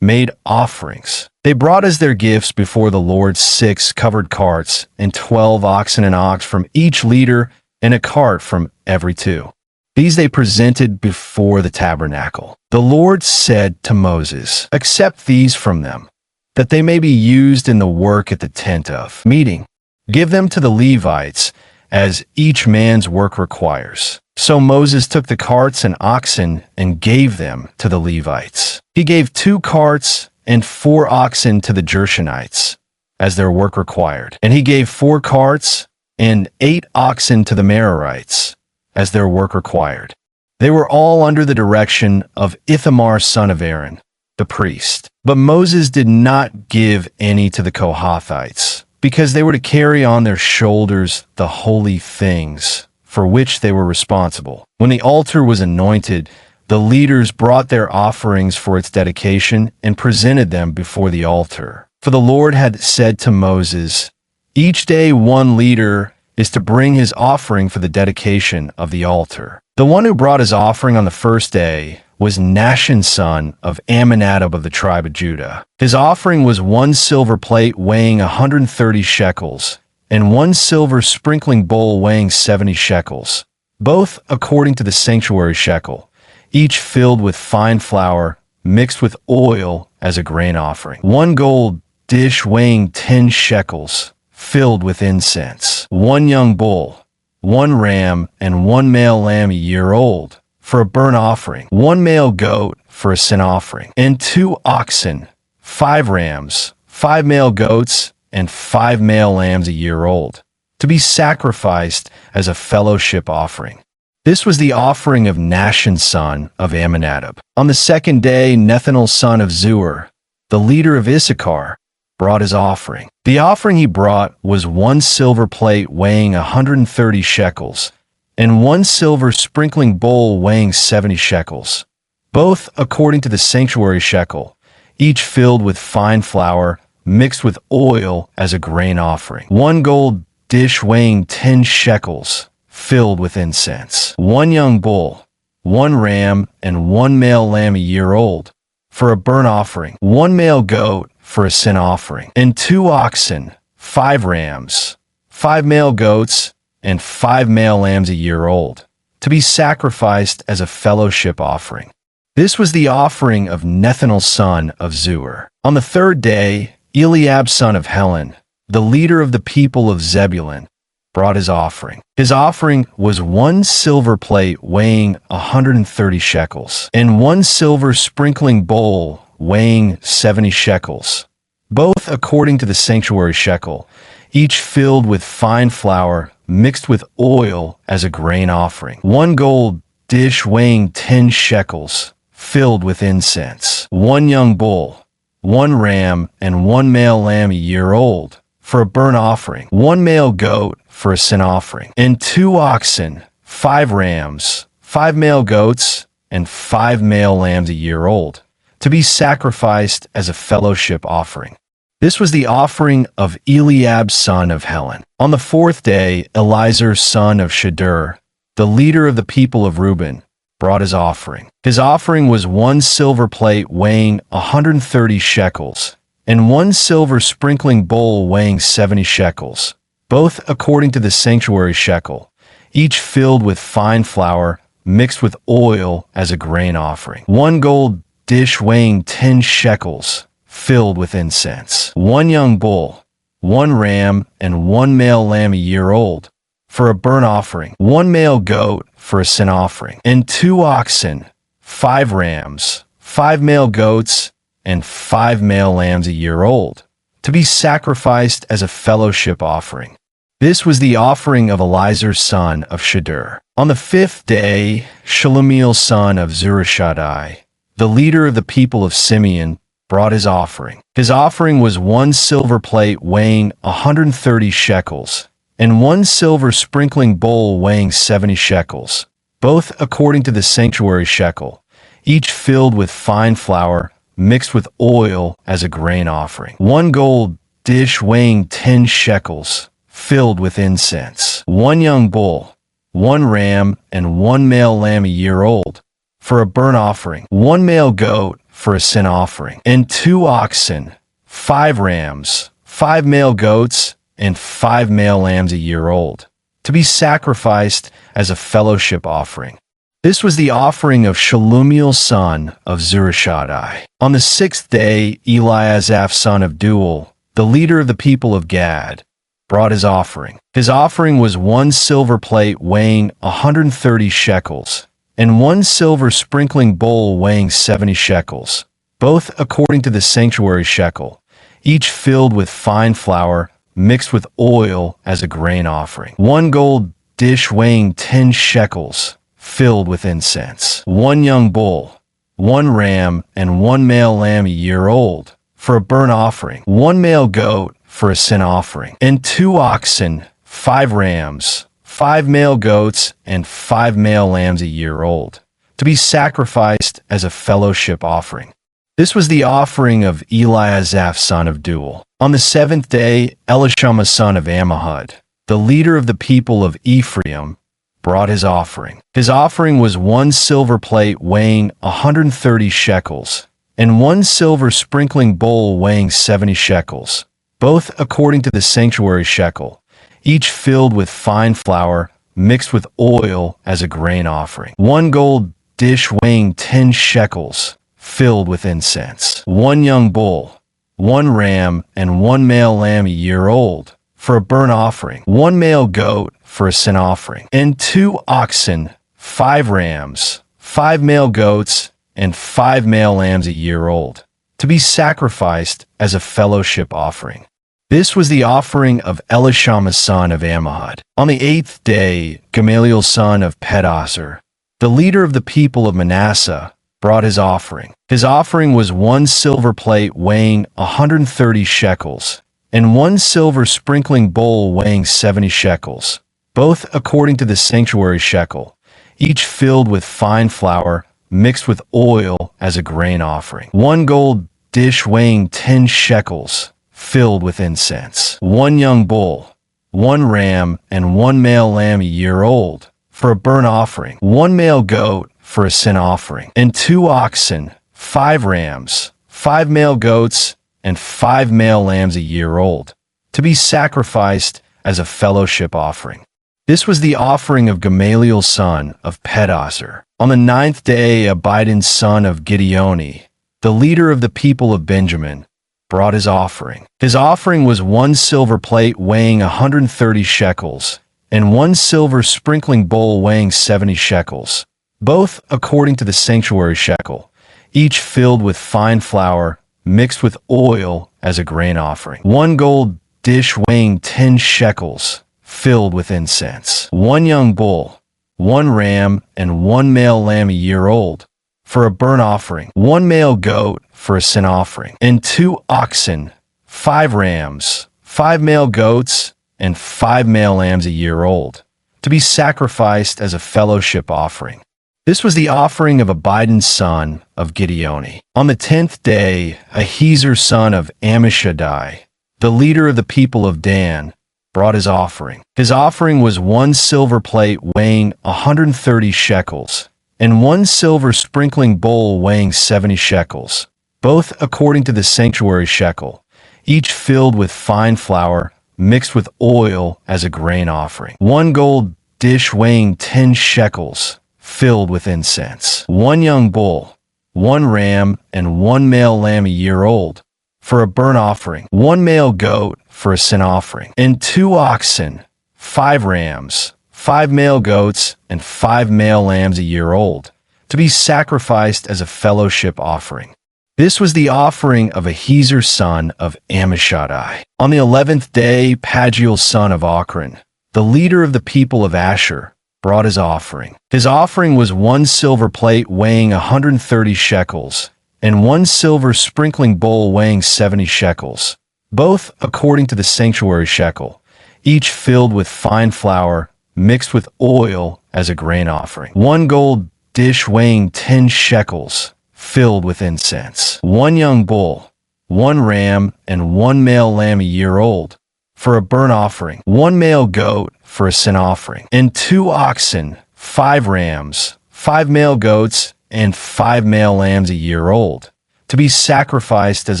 made offerings. They brought as their gifts before the Lord 6 covered carts and 12 oxen and ox from each leader and a cart from every 2. These they presented before the tabernacle. The Lord said to Moses, "Accept these from them, that they may be used in the work at the tent of meeting. Give them to the Levites, as each man's work requires." So Moses took the carts and oxen and gave them to the Levites. He gave 2 carts and 4 oxen to the Gershonites, as their work required. And he gave 4 carts and 8 oxen to the Merarites, as their work required. They were all under the direction of Ithamar son of Aaron, the priest. But Moses did not give any to the Kohathites, because they were to carry on their shoulders the holy things for which they were responsible. When the altar was anointed, the leaders brought their offerings for its dedication and presented them before the altar. For the Lord had said to Moses, "Each day one leader is to bring his offering for the dedication of the altar." The one who brought his offering on the first day was Nahshon son of Amminadab of the tribe of Judah. His offering was 1 silver plate weighing 130 shekels, and 1 silver sprinkling bowl weighing 70 shekels, both according to the sanctuary shekel, each filled with fine flour mixed with oil as a grain offering. 1 gold dish weighing 10 shekels, filled with incense. 1 young bull, 1 ram, and 1 male lamb a year old, for a burnt offering. 1 male goat for a sin offering. And 2 oxen, 5 rams, 5 male goats, and 5 male lambs a year old, to be sacrificed as a fellowship offering. This was the offering of Nahshon son of Amminadab. On the second day, Nethanel son of Zuar, the leader of Issachar, brought his offering. The offering he brought was 1 silver plate weighing 130 shekels, and 1 silver sprinkling bowl weighing 70 shekels, both according to the sanctuary shekel, each filled with fine flour mixed with oil as a grain offering. 1 gold dish weighing 10 shekels, filled with incense. 1 young bull, 1 ram, and 1 male lamb a year old, for a burnt offering. 1 male goat for a sin offering. And 2 oxen, 5 rams, 5 male goats, and 5 male lambs a year old, to be sacrificed as a fellowship offering. This was the offering of Nethanel son of Zuar. On the 3rd day, Eliab son of Helon, the leader of the people of Zebulun, brought his offering. His offering was 1 silver plate weighing 130 shekels, and 1 silver sprinkling bowl weighing 70 shekels, both according to the sanctuary shekel, each filled with fine flour mixed with oil as a grain offering. 1 gold dish weighing 10 shekels, filled with incense. 1 young bull, 1 ram, and 1 male lamb a year old, for a burnt offering. 1 male goat for a sin offering. And 2 oxen, 5 rams, 5 male goats, and 5 male lambs a year old, to be sacrificed as a fellowship offering. This was the offering of Eliab son of Helon. On the 4th day, Elizur son of Shadur, the leader of the people of Reuben, brought his offering. His offering was 1 silver plate weighing 130 shekels, and 1 silver sprinkling bowl weighing 70 shekels, both according to the sanctuary shekel, each filled with fine flour mixed with oil as a grain offering. 1 gold dish weighing 10 shekels, filled with incense. 1 young bull, 1 ram, and 1 male lamb a year old, for a burnt offering. 1 male goat for a sin offering. And 2 oxen, 5 rams, 5 male goats, and 5 male lambs a year old, to be sacrificed as a fellowship offering. This was the offering of Elizur son of Shadur. On the 5th day, Shelumiel son of Zurishaddai, the leader of the people of Simeon, brought his offering. His offering was 1 silver plate weighing 130 shekels, and 1 silver sprinkling bowl weighing 70 shekels, both according to the sanctuary shekel, each filled with fine flour mixed with oil as a grain offering. 1 gold dish weighing 10 shekels, filled with incense. 1 young bull, 1 ram, and 1 male lamb a year old, for a burnt offering. 1 male goat for a sin offering. And 2 oxen, 5 rams, 5 male goats, and 5 male lambs a year old, to be sacrificed as a fellowship offering. This was the offering of Shelumiel son of Zurishaddai. On the 6th day, Eliasaph son of Deuel, the leader of the people of Gad, brought his offering. His offering was 1 silver plate weighing 130 shekels, and 1 silver sprinkling bowl weighing 70 shekels, both according to the sanctuary shekel, each filled with fine flour mixed with oil as a grain offering. 1 gold dish weighing 10 shekels, filled with incense. 1 young bull, 1 ram, and 1 male lamb a year old, for a burnt offering. 1 male goat for a sin offering. And 2 oxen, 5 rams, 5 male goats, and 5 male lambs a year old, to be sacrificed as a fellowship offering. This was the offering of Eliasaph son of Deuel. On the 7th day, Elishama son of Ammihud, the leader of the people of Ephraim, brought his offering. His offering was 1 silver plate weighing 130 shekels, and 1 silver sprinkling bowl weighing 70 shekels, both according to the sanctuary shekel, each filled with fine flour mixed with oil as a grain offering. 1 gold dish weighing 10 shekels, filled with incense. 1 young bull, 1 ram, and 1 male lamb a year old, for a burnt offering. 1 male goat for a sin offering. And 2 oxen, 5 rams, 5 male goats, and 5 male lambs a year old, to be sacrificed as a fellowship offering. This was the offering of Elishama son of Ammihud. On the 8th day, Gamaliel son of Pedasur, the leader of the people of Manasseh, brought his offering. His offering was 1 silver plate weighing 130 shekels, and 1 silver sprinkling bowl weighing 70 shekels, both according to the sanctuary shekel, each filled with fine flour mixed with oil as a grain offering. 1 gold dish weighing 10 shekels, filled with incense, 1 young bull, 1 ram, and 1 male lamb a year old, for a burnt offering, 1 male goat for a sin offering, and 2 oxen, 5 rams, 5 male goats, and 5 male lambs a year old, to be sacrificed as a fellowship offering. This was the offering of Gamaliel son of Pedahzur. On the 9th day, Abidin's son of Gideoni, the leader of the people of Benjamin, brought his offering. His offering was 1 silver plate weighing 130 shekels, and 1 silver sprinkling bowl weighing 70 shekels, both according to the sanctuary shekel, each filled with fine flour mixed with oil as a grain offering. 1 gold dish weighing 10 shekels, filled with incense. 1 young bull, 1 ram, and 1 male lamb a year old, for a burnt offering. 1 male goat for a sin offering, and 2 oxen, 5 rams, 5 male goats, and 5 male lambs a year old, to be sacrificed as a fellowship offering. This was the offering of Abidin's son of Gideoni. On the 10th day, Ahiezer son of Ammishaddai, the leader of the people of Dan, brought his offering. His offering was 1 silver plate weighing 130 shekels, and 1 silver sprinkling bowl weighing 70 shekels, both according to the sanctuary shekel, each filled with fine flour mixed with oil as a grain offering. 1 gold dish weighing 10 shekels, filled with incense. 1 young bull, 1 ram, and 1 male lamb a year old, for a burnt offering. 1 male goat for a sin offering, and 2 oxen, 5 rams, 5 male goats, and 5 male lambs a year old, to be sacrificed as a fellowship offering. This was the offering of Ahiezer son of Ammishaddai. On the 11th day, Pagiel son of Ochran, the leader of the people of Asher, brought his offering. His offering was 1 silver plate weighing 130 shekels, and 1 silver sprinkling bowl weighing 70 shekels, both according to the sanctuary shekel, each filled with fine flour mixed with oil as a grain offering. 1 gold dish weighing 10 shekels, filled with incense. 1 young bull, 1 ram, and 1 male lamb a year old, for a burnt offering. 1 male goat for a sin offering, and 2 oxen, 5 rams, 5 male goats, and 5 male lambs a year old, to be sacrificed as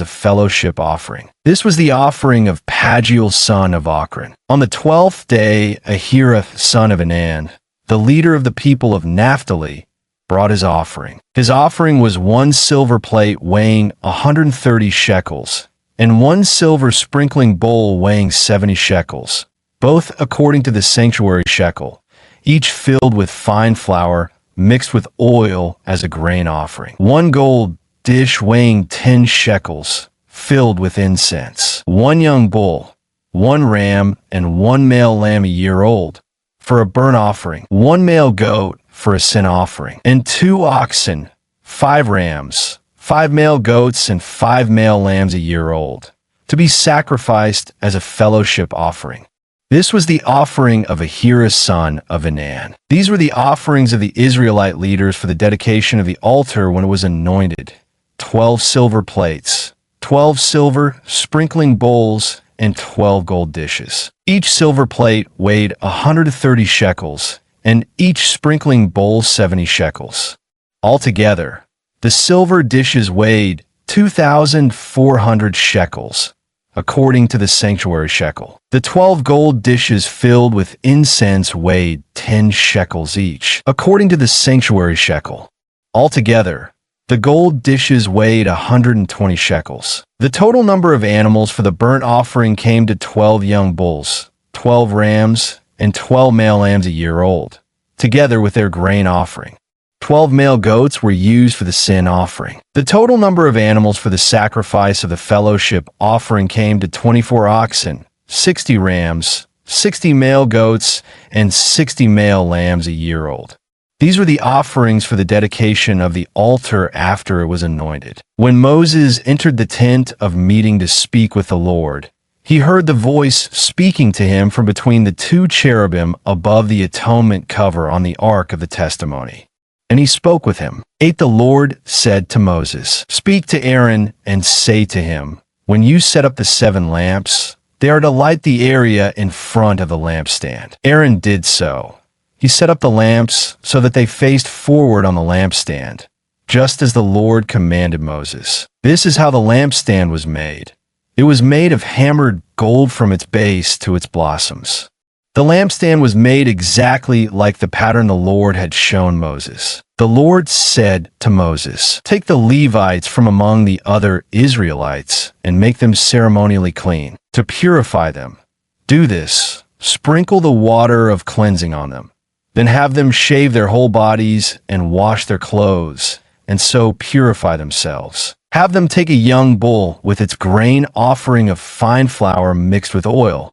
a fellowship offering. This was the offering of Pagiel son of Ochran. On the 12th day, Ahira son of Anan, the leader of the people of Naphtali, brought his offering. His offering was 1 silver plate weighing 130 shekels, and 1 silver sprinkling bowl weighing 70 shekels, both according to the sanctuary shekel, each filled with fine flour mixed with oil as a grain offering. 1 gold dish weighing 10 shekels, filled with incense. 1 young bull, 1 ram, and 1 male lamb a year old, for a burnt offering. 1 male goat for a sin offering, and 2 oxen, 5 rams, 5 male goats, and 5 male lambs a year old, to be sacrificed as a fellowship offering. This was the offering of Ahira son of Anan. These were the offerings of the Israelite leaders for the dedication of the altar when it was anointed: 12 silver plates, 12 silver sprinkling bowls, and 12 gold dishes. Each silver plate weighed 130 shekels, and each sprinkling bowl 70 shekels. Altogether, the silver dishes weighed 2,400 shekels, according to the sanctuary shekel. The 12 gold dishes filled with incense weighed 10 shekels each, according to the sanctuary shekel. Altogether, the gold dishes weighed 120 shekels. The total number of animals for the burnt offering came to 12 young bulls, 12 rams, and 12 male lambs a year old, together with their grain offering. 12 male goats were used for the sin offering. The total number of animals for the sacrifice of the fellowship offering came to 24 oxen, 60 rams, 60 male goats, and 60 male lambs a year old. These were the offerings for the dedication of the altar after it was anointed. When Moses entered the tent of meeting to speak with the Lord, he heard the voice speaking to him from between the 2 cherubim above the atonement cover on the ark of the testimony. And he spoke with him. 8 The Lord said to Moses, "Speak to Aaron and say to him, when you set up the 7 lamps, they are to light the area in front of the lampstand." Aaron did so. He set up the lamps so that they faced forward on the lampstand, just as the Lord commanded Moses. This is how the lampstand was made. It was made of hammered gold from its base to its blossoms. The lampstand was made exactly like the pattern the Lord had shown Moses. The Lord said to Moses, "Take the Levites from among the other Israelites and make them ceremonially clean, to purify them. Do this, sprinkle the water of cleansing on them. Then have them shave their whole bodies and wash their clothes, and so purify themselves. Have them take a young bull with its grain offering of fine flour mixed with oil.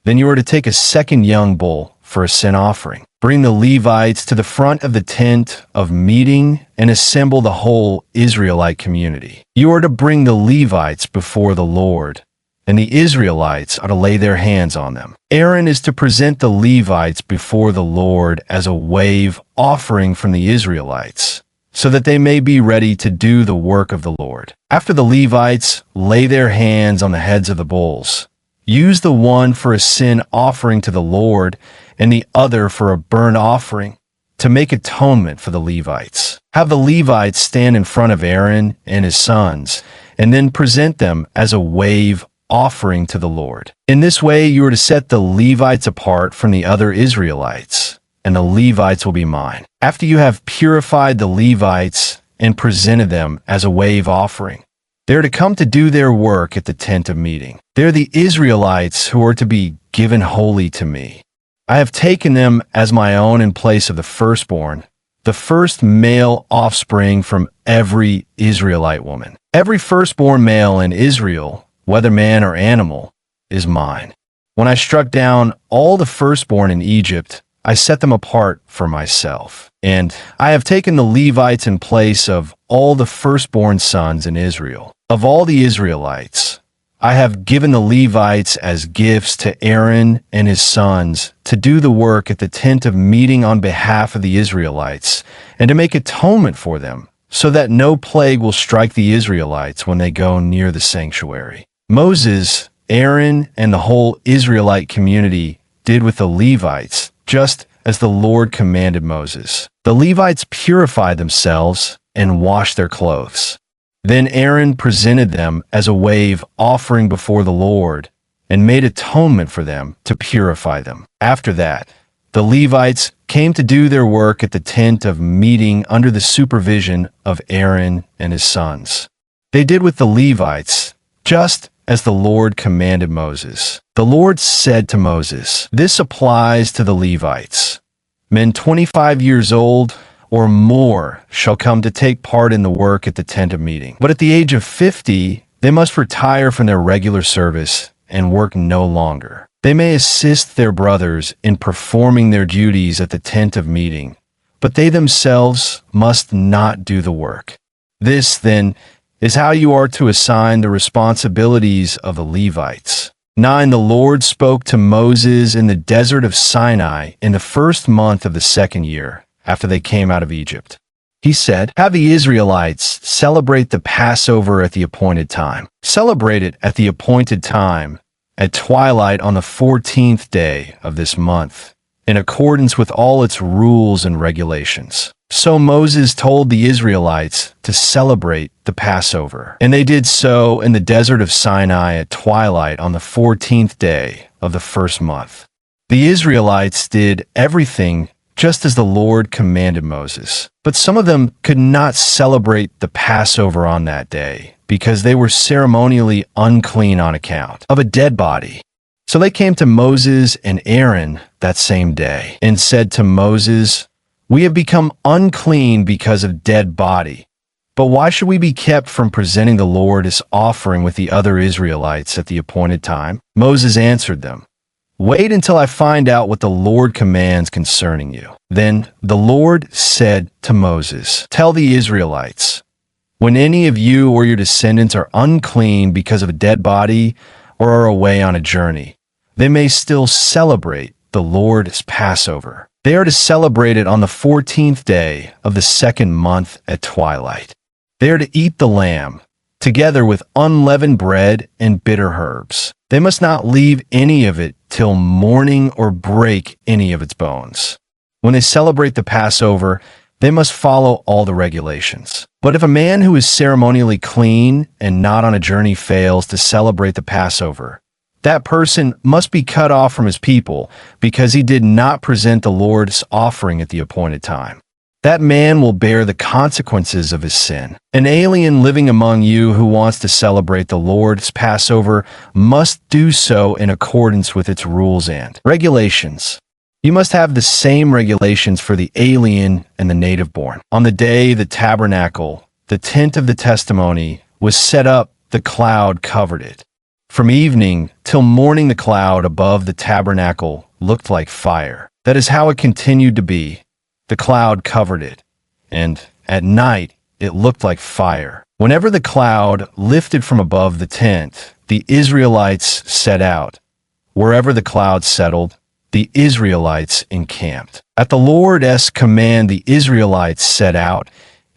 Then you are to take a second young bull for a sin offering. Bring the Levites to the front of the tent of meeting and assemble the whole Israelite community. You are to bring the Levites before the Lord, and the Israelites are to lay their hands on them. Aaron is to present the Levites before the Lord as a wave offering from the Israelites, so that they may be ready to do the work of the Lord. After the Levites lay their hands on the heads of the bulls, use the one for a sin offering to the Lord and the other for a burnt offering to make atonement for the Levites. Have the Levites stand in front of Aaron and his sons, and then present them as a wave offering to the Lord. In this way, you are to set the Levites apart from the other Israelites, and the Levites will be mine. After you have purified the Levites and presented them as a wave offering, they are to come to do their work at the tent of meeting. They are the Israelites who are to be given wholly to me. I have taken them as my own in place of the firstborn, the first male offspring from every Israelite woman. Every firstborn male in Israel, whether man or animal, is mine. When I struck down all the firstborn in Egypt, I set them apart for myself. And I have taken the Levites in place of all the firstborn sons in Israel. Of all the Israelites, I have given the Levites as gifts to Aaron and his sons to do the work at the tent of meeting on behalf of the Israelites and to make atonement for them, so that no plague will strike the Israelites when they go near the sanctuary. Moses, Aaron, and the whole Israelite community did with the Levites, just as the Lord commanded Moses. The Levites purified themselves and washed their clothes. Then Aaron presented them as a wave offering before the Lord and made atonement for them to purify them. After that, the Levites came to do their work at the tent of meeting under the supervision of Aaron and his sons. They did with the Levites just as the Lord commanded Moses. The Lord said to Moses, "This applies to the Levites. Men 25 years old or more shall come to take part in the work at the tent of meeting. But at the age of 50, they must retire from their regular service and work no longer. They may assist their brothers in performing their duties at the tent of meeting, but they themselves must not do the work. This, then, is how you are to assign the responsibilities of the Levites." 9 The Lord spoke to Moses in the desert of Sinai in the first month of the 2nd year, after they came out of Egypt. He said, "Have the Israelites celebrate the Passover at the appointed time. Celebrate it at the appointed time, at twilight on the 14th day of this month, in accordance with all its rules and regulations." So Moses told the Israelites to celebrate the Passover, and they did so in the desert of Sinai at twilight on the 14th day of the first month. The Israelites did everything just as the Lord commanded Moses. But some of them could not celebrate the Passover on that day, because they were ceremonially unclean on account of a dead body. So they came to Moses and Aaron that same day and said to Moses, "We have become unclean because of dead body. But why should we be kept from presenting the Lord as offering with the other Israelites at the appointed time?" Moses answered them, "Wait until I find out what the Lord commands concerning you." Then the Lord said to Moses, "Tell the Israelites, when any of you or your descendants are unclean because of a dead body or are away on a journey, they may still celebrate the Lord's Passover. They are to celebrate it on the 14th day of the second month at twilight. They are to eat the lamb, together with unleavened bread and bitter herbs. They must not leave any of it till morning or break any of its bones. When they celebrate the Passover, they must follow all the regulations. But if a man who is ceremonially clean and not on a journey fails to celebrate the Passover, that person must be cut off from his people because he did not present the Lord's offering at the appointed time. That man will bear the consequences of his sin. An alien living among you who wants to celebrate the Lord's Passover must do so in accordance with its rules and regulations. You must have the same regulations for the alien and the native-born. On the day the tabernacle, the tent of the testimony, was set up, the cloud covered it. From evening till morning the cloud above the tabernacle looked like fire. That is how it continued to be. The cloud covered it, and at night it looked like fire. Whenever the cloud lifted from above the tent, the Israelites set out. Wherever the cloud settled, the Israelites encamped. At the Lord's command, the Israelites set out,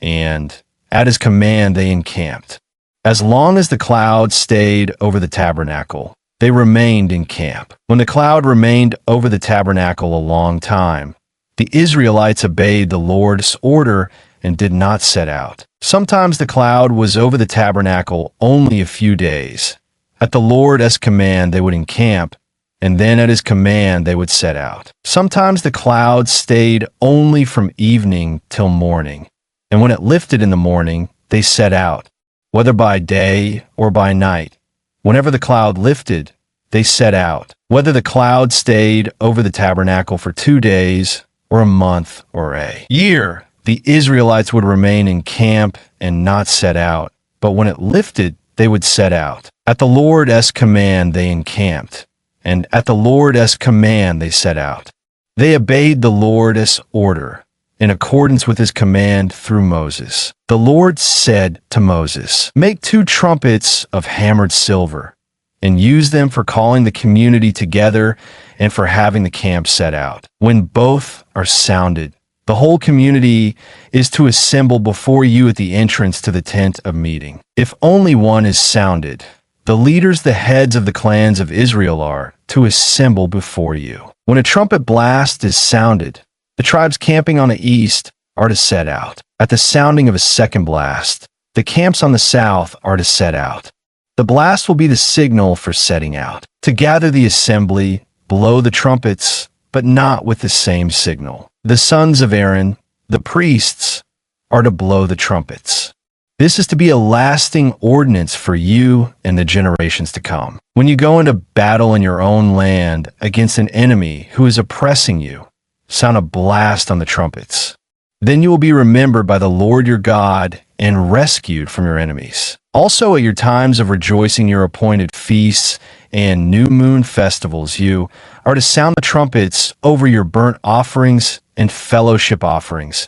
and at his command they encamped. As long as the cloud stayed over the tabernacle, they remained in camp. When the cloud remained over the tabernacle a long time, the Israelites obeyed the Lord's order and did not set out. Sometimes the cloud was over the tabernacle only a few days. At the Lord's command they would encamp, and then at his command they would set out. Sometimes the cloud stayed only from evening till morning, and when it lifted in the morning, they set out, whether by day or by night. Whenever the cloud lifted, they set out. Whether the cloud stayed over the tabernacle for 2 days, or a month, or a year, the Israelites would remain in camp and not set out. But when it lifted, they would set out. At the Lord's command they encamped, and at the Lord's command they set out. They obeyed the Lord's order, in accordance with his command through Moses. The Lord said to Moses, "Make 2 trumpets of hammered silver, and use them for calling the community together and for having the camp set out. When both are sounded, the whole community is to assemble before you at the entrance to the tent of meeting. If only one is sounded, the leaders, the heads of the clans of Israel, are to assemble before you. When a trumpet blast is sounded, the tribes camping on the east are to set out. At the sounding of a second blast, the camps on the south are to set out. The blast will be the signal for setting out. To gather the assembly, blow the trumpets, but not with the same signal. The sons of Aaron, the priests, are to blow the trumpets. This is to be a lasting ordinance for you and the generations to come. When you go into battle in your own land against an enemy who is oppressing you, sound a blast on the trumpets. Then you will be remembered by the Lord your God and rescued from your enemies. Also, at your times of rejoicing, your appointed feasts and new moon festivals, you are to sound the trumpets over your burnt offerings and fellowship offerings,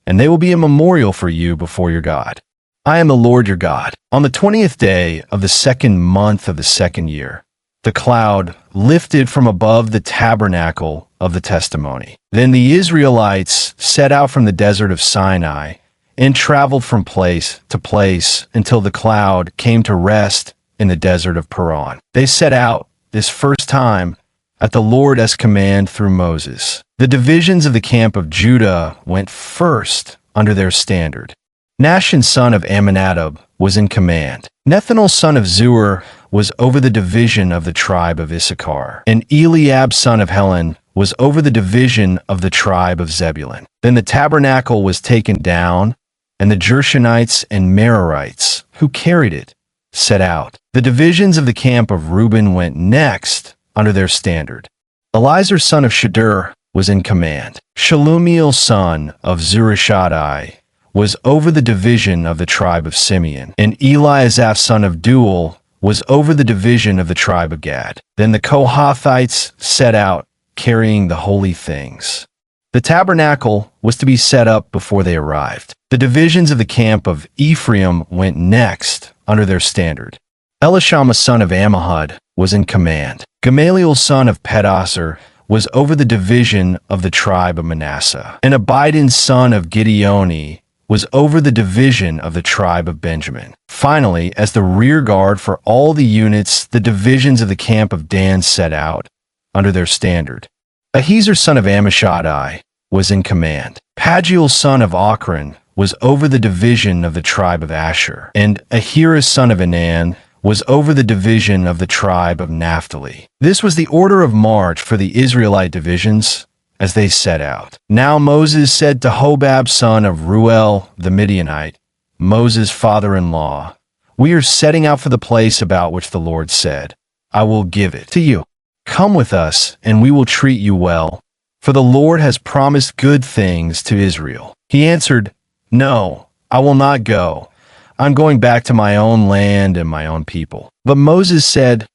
and they will be a memorial for you before your God. I am the Lord your God. On the 20th day of the second month of the second year, the cloud lifted from above the tabernacle of the testimony. Then the Israelites set out from the desert of Sinai and traveled from place to place until the cloud came to rest in the desert of Paran. They set out this first time at the Lord's command through Moses. The divisions of the camp of Judah went first under their standard. Nahshon son of Amminadab was in command. Nethanel son of Zuar was over the division of the tribe of Issachar, and Eliab son of Helon was over the division of the tribe of Zebulun. Then the tabernacle was taken down, and the Gershonites and Merarites, who carried it, set out. The divisions of the camp of Reuben went next under their standard. Elizur son of Shedeur was in command. Shelumiel son of Zurishaddai was over the division of the tribe of Simeon, and Eliasaph son of Deuel was over the division of the tribe of Gad. Then the Kohathites set out, carrying the holy things. The tabernacle was to be set up before they arrived. The divisions of the camp of Ephraim went next under their standard. Elishama son of Ammihud was in command. Gamaliel son of Pedasur was over the division of the tribe of Manasseh, and Abidin son of Gideoni was over the division of the tribe of Benjamin. Finally, as the rear guard for all the units, the divisions of the camp of Dan set out under their standard. Ahiezer son of Ammishaddai was in command. Pagiel son of Ochran was over the division of the tribe of Asher, and Ahira son of Enan was over the division of the tribe of Naphtali. This was the order of march for the Israelite divisions as they set out. Now Moses said to Hobab son of Ruel the Midianite, Moses' father-in-law, "We are setting out for the place about which the Lord said, 'I will give it to you.' Come with us, and we will treat you well, for the Lord has promised good things to Israel." He answered, "No, I will not go. I'm going back to my own land and my own people." But Moses said,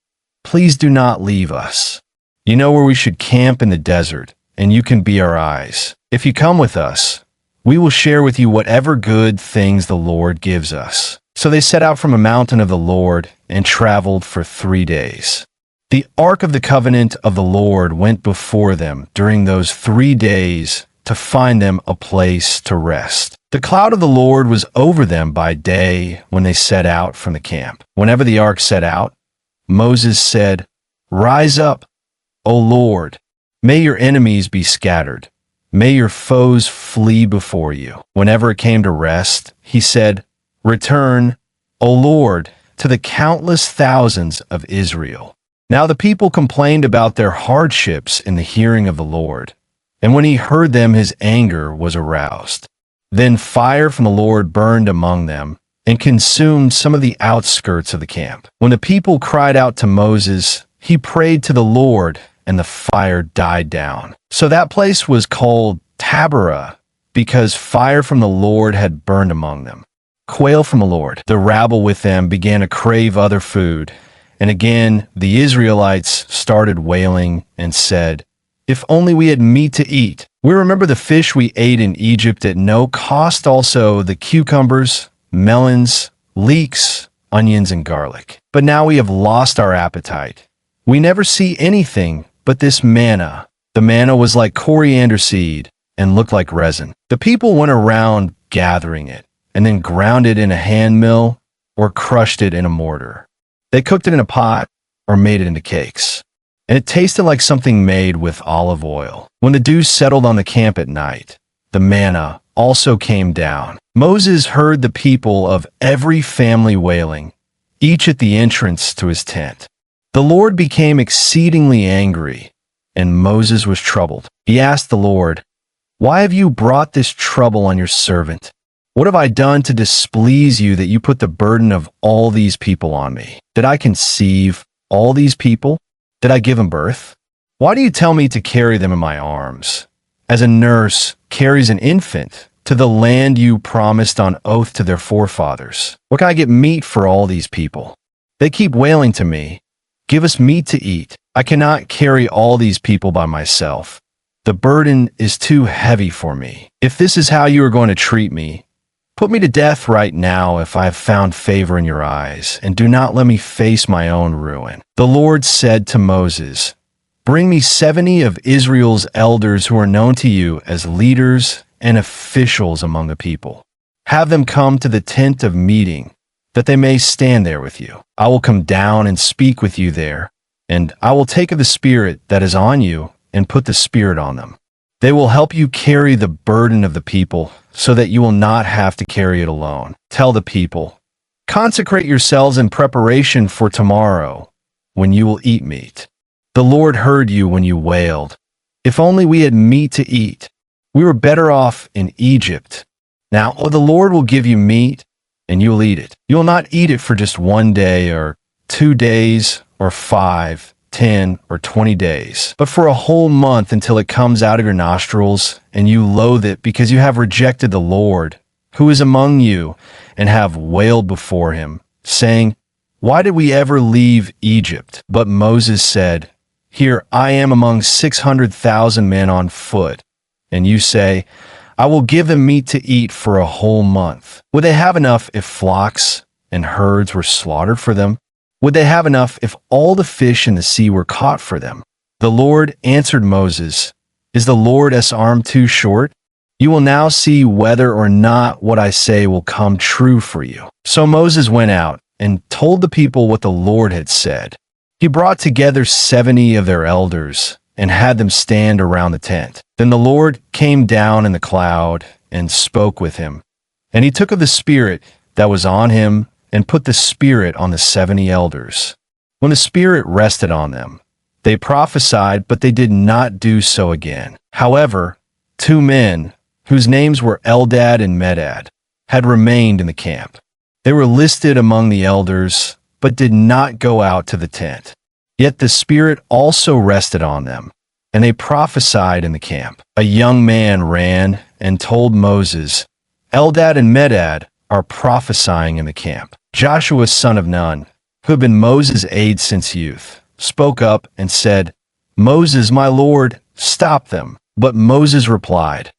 "Please do not leave us. You know where we should camp in the desert, and you can be our eyes. If you come with us, we will share with you whatever good things the Lord gives us." So they set out from a mountain of the Lord and traveled for 3 days. The ark of the covenant of the Lord went before them during those 3 days to find them a place to rest. The cloud of the Lord was over them by day when they set out from the camp. Whenever the ark set out, Moses said, "Rise up, O Lord. May your enemies be scattered. May your foes flee before you." Whenever it came to rest, he said, "Return, O Lord, to the countless thousands of Israel." Now the people complained about their hardships in the hearing of the Lord, and when he heard them, his anger was aroused. Then fire from the Lord burned among them and consumed some of the outskirts of the camp. When the people cried out to Moses, he prayed to the Lord, and the fire died down. So that place was called Taberah, because fire from the Lord had burned among them. Quail from the Lord. The rabble with them began to crave other food. And again, the Israelites started wailing and said, "If only we had meat to eat. We remember the fish we ate in Egypt at no cost, also the cucumbers, melons, leeks, onions, and garlic. But now we have lost our appetite. We never see anything but this manna." The manna was like coriander seed and looked like resin. The people went around gathering it and then ground it in a hand mill or crushed it in a mortar. They cooked it in a pot or made it into cakes, and it tasted like something made with olive oil. When the dew settled on the camp at night, the manna also came down. Moses heard the people of every family wailing, each at the entrance to his tent. The Lord became exceedingly angry, and Moses was troubled. He asked the Lord, "Why have you brought this trouble on your servant? What have I done to displease you that you put the burden of all these people on me? Did I conceive all these people? Did I give them birth? Why do you tell me to carry them in my arms, as a nurse carries an infant to the land you promised on oath to their forefathers? Where can I get meat for all these people? They keep wailing to me, 'Give us meat to eat.' I cannot carry all these people by myself. The burden is too heavy for me. If this is how you are going to treat me, put me to death right now if I have found favor in your eyes, and do not let me face my own ruin." The Lord said to Moses, "Bring me 70 of Israel's elders who are known to you as leaders and officials among the people. Have them come to the tent of meeting, that they may stand there with you. I will come down and speak with you there, and I will take of the Spirit that is on you and put the Spirit on them. They will help you carry the burden of the people, so that you will not have to carry it alone. Tell the people, 'Consecrate yourselves in preparation for tomorrow, when you will eat meat.' The Lord heard you when you wailed, 'If only we had meat to eat. We were better off in Egypt.' Now the Lord will give you meat, and you will eat it. You will not eat it for just 1 day or 2 days or 5, 10, or 20 days, but for a whole month, until it comes out of your nostrils, and you loathe it because you have rejected the Lord, who is among you, and have wailed before him, saying, 'Why did we ever leave Egypt?' But Moses said, 'Here I am among 600,000 men on foot, and you say, I will give them meat to eat for a whole month. Would they have enough if flocks and herds were slaughtered for them? Would they have enough if all the fish in the sea were caught for them? The Lord answered Moses, "Is the Lord's arm too short? You will now see whether or not what I say will come true for you." So Moses went out and told the people what the Lord had said. He brought together 70 of their elders and had them stand around the tent. Then the Lord came down in the cloud and spoke with him. And he took of the Spirit that was on him and put the Spirit on the 70 elders. When the Spirit rested on them, they prophesied, but they did not do so again. However, 2 men, whose names were Eldad and Medad, had remained in the camp. They were listed among the elders, but did not go out to the tent. Yet the Spirit also rested on them, and they prophesied in the camp. A young man ran and told Moses, "Eldad and Medad are prophesying in the camp." Joshua, son of Nun, who had been Moses' aide since youth, spoke up and said, "Moses, my lord, stop them." But Moses replied,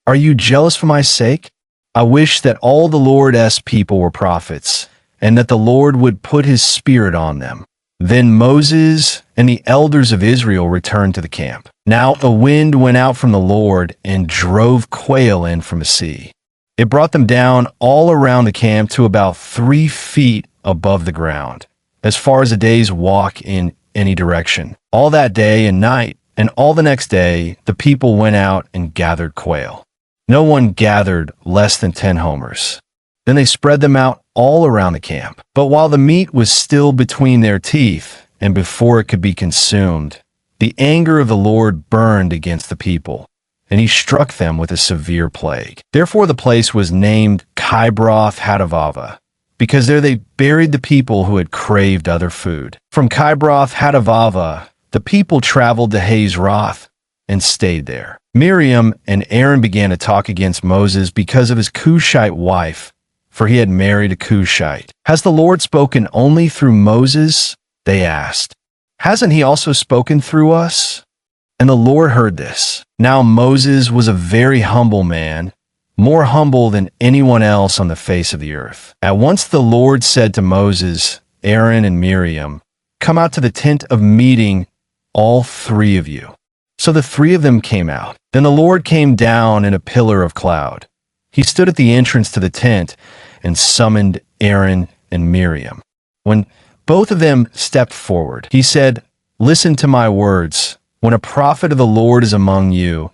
"Are you jealous for my sake? I wish that all the Lord's people were prophets, and that the Lord would put his Spirit on them." Then Moses and the elders of Israel returned to the camp. Now a wind went out from the Lord and drove quail in from the sea. It brought them down all around the camp to about 3 feet above the ground, as far as a day's walk in any direction. All that day and night, and all the next day, the people went out and gathered quail. No one gathered less than 10 homers. Then they spread them out all around the camp. But while the meat was still between their teeth, and before it could be consumed, the anger of the Lord burned against the people, and he struck them with a severe plague. Therefore the place was named Kibroth Hattaavah, because there they buried the people who had craved other food. From Kibroth Hattaavah, the people traveled to Hazeroth and stayed there. Miriam and Aaron began to talk against Moses because of his Cushite wife, for he had married a Cushite. "Has the Lord spoken only through Moses?" they asked. "Hasn't he also spoken through us?" And the Lord heard this. Now Moses was a very humble man, more humble than anyone else on the face of the earth. At once the Lord said to Moses, Aaron, and Miriam, "Come out to the tent of meeting, all 3 of you." So the 3 of them came out. Then the Lord came down in a pillar of cloud. He stood at the entrance to the tent and summoned Aaron and Miriam. When both of them stepped forward, he said, "Listen to my words. When a prophet of the Lord is among you,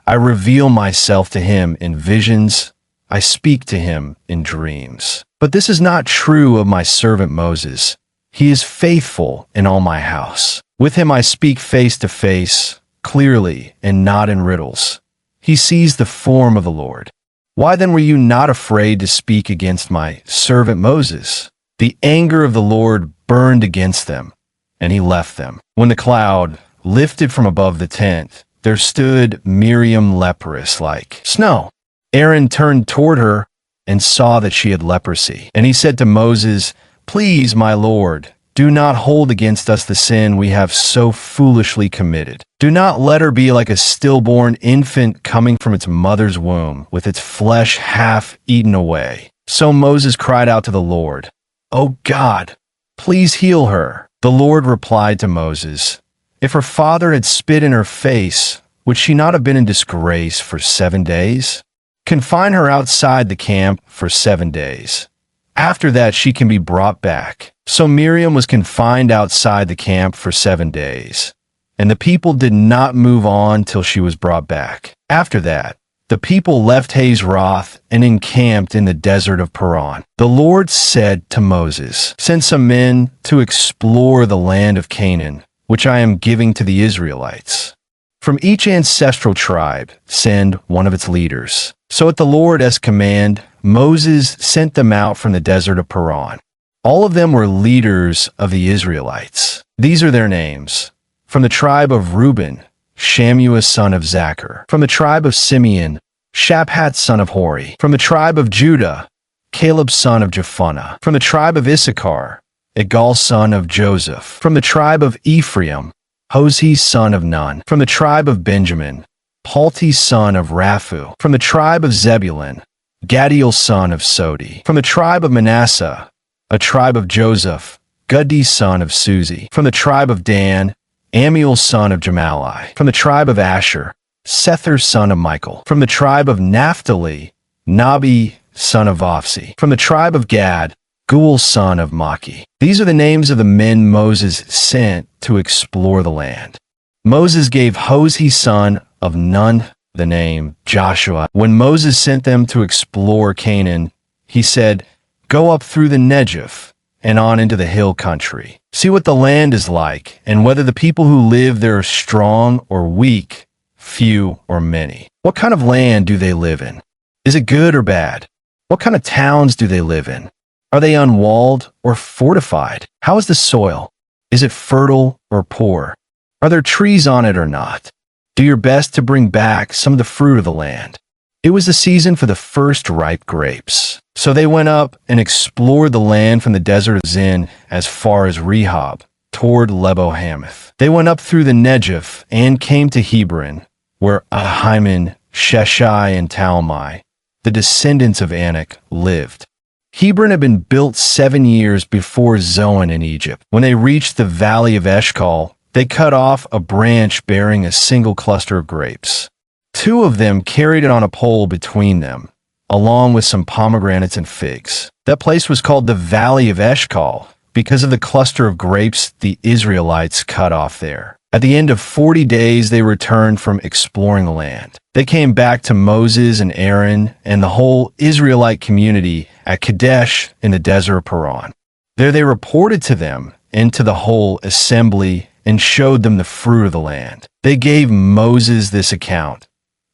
I reveal myself to him in visions. I speak to him in dreams. But this is not true of my servant Moses. He is faithful in all my house. With him I speak face to face, clearly and not in riddles. He sees the form of the Lord. Why then were you not afraid to speak against my servant Moses?" The anger of the Lord burned against them, and he left them. When the cloud lifted from above the tent, there stood Miriam leprous like snow. Aaron turned toward her and saw that she had leprosy. And he said to Moses, "Please, my Lord, do not hold against us the sin we have so foolishly committed. Do not let her be like a stillborn infant coming from its mother's womb, with its flesh half eaten away." So Moses cried out to the Lord, "O God, please heal her." The Lord replied to Moses, "If her father had spit in her face, would she not have been in disgrace for 7 days? Confine her outside the camp for 7 days. After that she can be brought back." So Miriam was confined outside the camp for 7 days, and the people did not move on till she was brought back. After that, the people left Hazeroth and encamped in the desert of Paran. The Lord said to Moses, "Send some men to explore the land of Canaan, which I am giving to the Israelites. From each ancestral tribe, send one of its leaders." So at the Lord's command, Moses sent them out from the desert of Paran. All of them were leaders of the Israelites. These are their names. From the tribe of Reuben, Shammua son of Zachar. From the tribe of Simeon, Shaphat son of Hori. From the tribe of Judah, Caleb son of Jephunneh. From the tribe of Issachar, Igal son of Joseph. From the tribe of Ephraim, Hosea son of Nun. From the tribe of Benjamin, Palti son of Raphu. From the tribe of Zebulun, Gadiel son of Sodi. From the tribe of Manasseh, a tribe of Joseph, Gadi son of Suzi. From the tribe of Dan, Amiel son of Jamalai. From the tribe of Asher, Sether son of Michael. From the tribe of Naphtali, Nabi son of Vophsi. From the tribe of Gad, Gul son of Maki. These are the names of the men Moses sent to explore the land. Moses gave Hosea son of Nun the name Joshua. When Moses sent them to explore Canaan, he said, "Go up through the Negev and on into the hill country. See what the land is like, and whether the people who live there are strong or weak, few or many. What kind of land do they live in? Is it good or bad? What kind of towns do they live in? Are they unwalled or fortified? How is the soil? Is it fertile or poor? Are there trees on it or not? Do your best to bring back some of the fruit of the land." It was the season for the first ripe grapes. So they went up and explored the land from the desert of Zin as far as Rehob, toward Lebo-Hamath. They went up through the Negev and came to Hebron, where Ahiman, Sheshai, and Talmai, the descendants of Anak, lived. Hebron had been built 7 years before Zoan in Egypt. When they reached the valley of Eshcol, they cut off a branch bearing a single cluster of grapes. 2 of them carried it on a pole between them, along with some pomegranates and figs. That place was called the Valley of Eshcol because of the cluster of grapes the Israelites cut off there. At the end of 40 days, they returned from exploring the land. They came back to Moses and Aaron and the whole Israelite community at Kadesh in the desert of Paran. There they reported to them and to the whole assembly and showed them the fruit of the land. They gave Moses this account.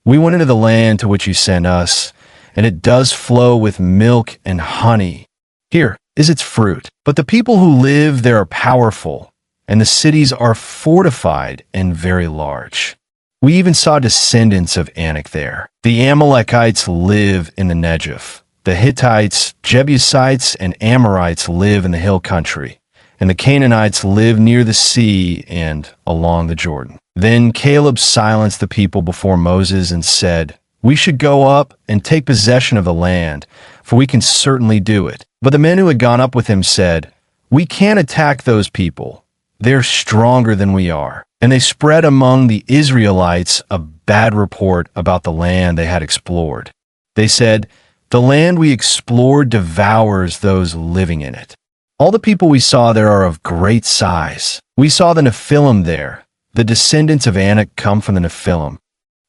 "We went into the land to which you sent us, and it does flow with milk and honey. Here is its fruit. But the people who live there are powerful, and the cities are fortified and very large. We even saw descendants of Anak there. The Amalekites live in the Negev. The Hittites, Jebusites, and Amorites live in the hill country, and the Canaanites live near the sea and along the Jordan." Then Caleb silenced the people before Moses and said, "We should go up and take possession of the land, for we can certainly do it." But the men who had gone up with him said, "We can't attack those people. They're stronger than we are." And they spread among the Israelites a bad report about the land they had explored. They said, "The land we explored devours those living in it. All the people we saw there are of great size. We saw the Nephilim there. The descendants of Anak come from the Nephilim.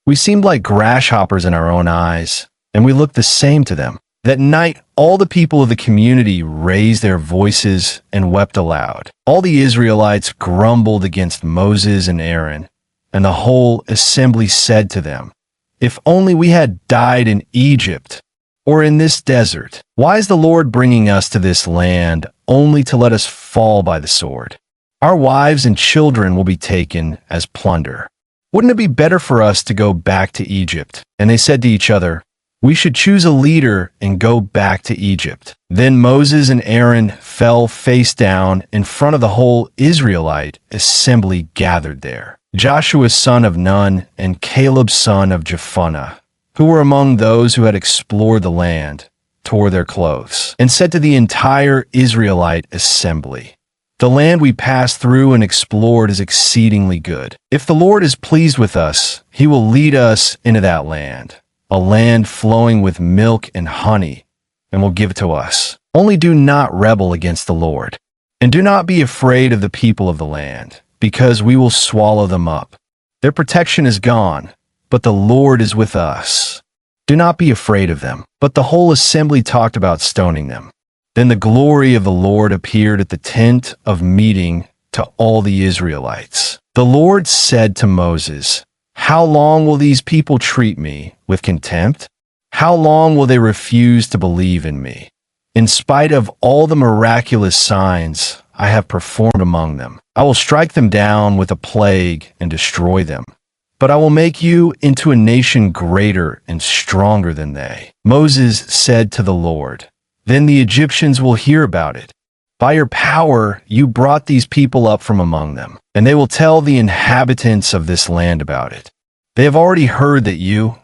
We seemed like grasshoppers in our own eyes, and we looked the same to them." That night, all the people of the community raised their voices and wept aloud. All the Israelites grumbled against Moses and Aaron, and the whole assembly said to them, "If only we had died in Egypt or in this desert. Why is the Lord bringing us to this land only to let us fall by the sword? Our wives and children will be taken as plunder. Wouldn't it be better for us to go back to Egypt?" And they said to each other, "We should choose a leader and go back to Egypt." Then Moses and Aaron fell face down in front of the whole Israelite assembly gathered there. Joshua son of Nun and Caleb son of Jephunneh, who were among those who had explored the land, tore their clothes and said to the entire Israelite assembly, "The land we passed through and explored is exceedingly good. If the Lord is pleased with us, he will lead us into that land, a land flowing with milk and honey, and will give it to us. Only do not rebel against the Lord, and do not be afraid of the people of the land, because we will swallow them up. Their protection is gone, but the Lord is with us. Do not be afraid of them." But the whole assembly talked about stoning them. Then the glory of the Lord appeared at the tent of meeting to all the Israelites. The Lord said to Moses, "How long will these people treat me with contempt? How long will they refuse to believe in me? In spite of all the miraculous signs I have performed among them, I will strike them down with a plague and destroy them. But I will make you into a nation greater and stronger than they." Moses said to the Lord, "Then the Egyptians will hear about it. By your power you brought these people up from among them, and they will tell the inhabitants of this land about it. They have already heard that you,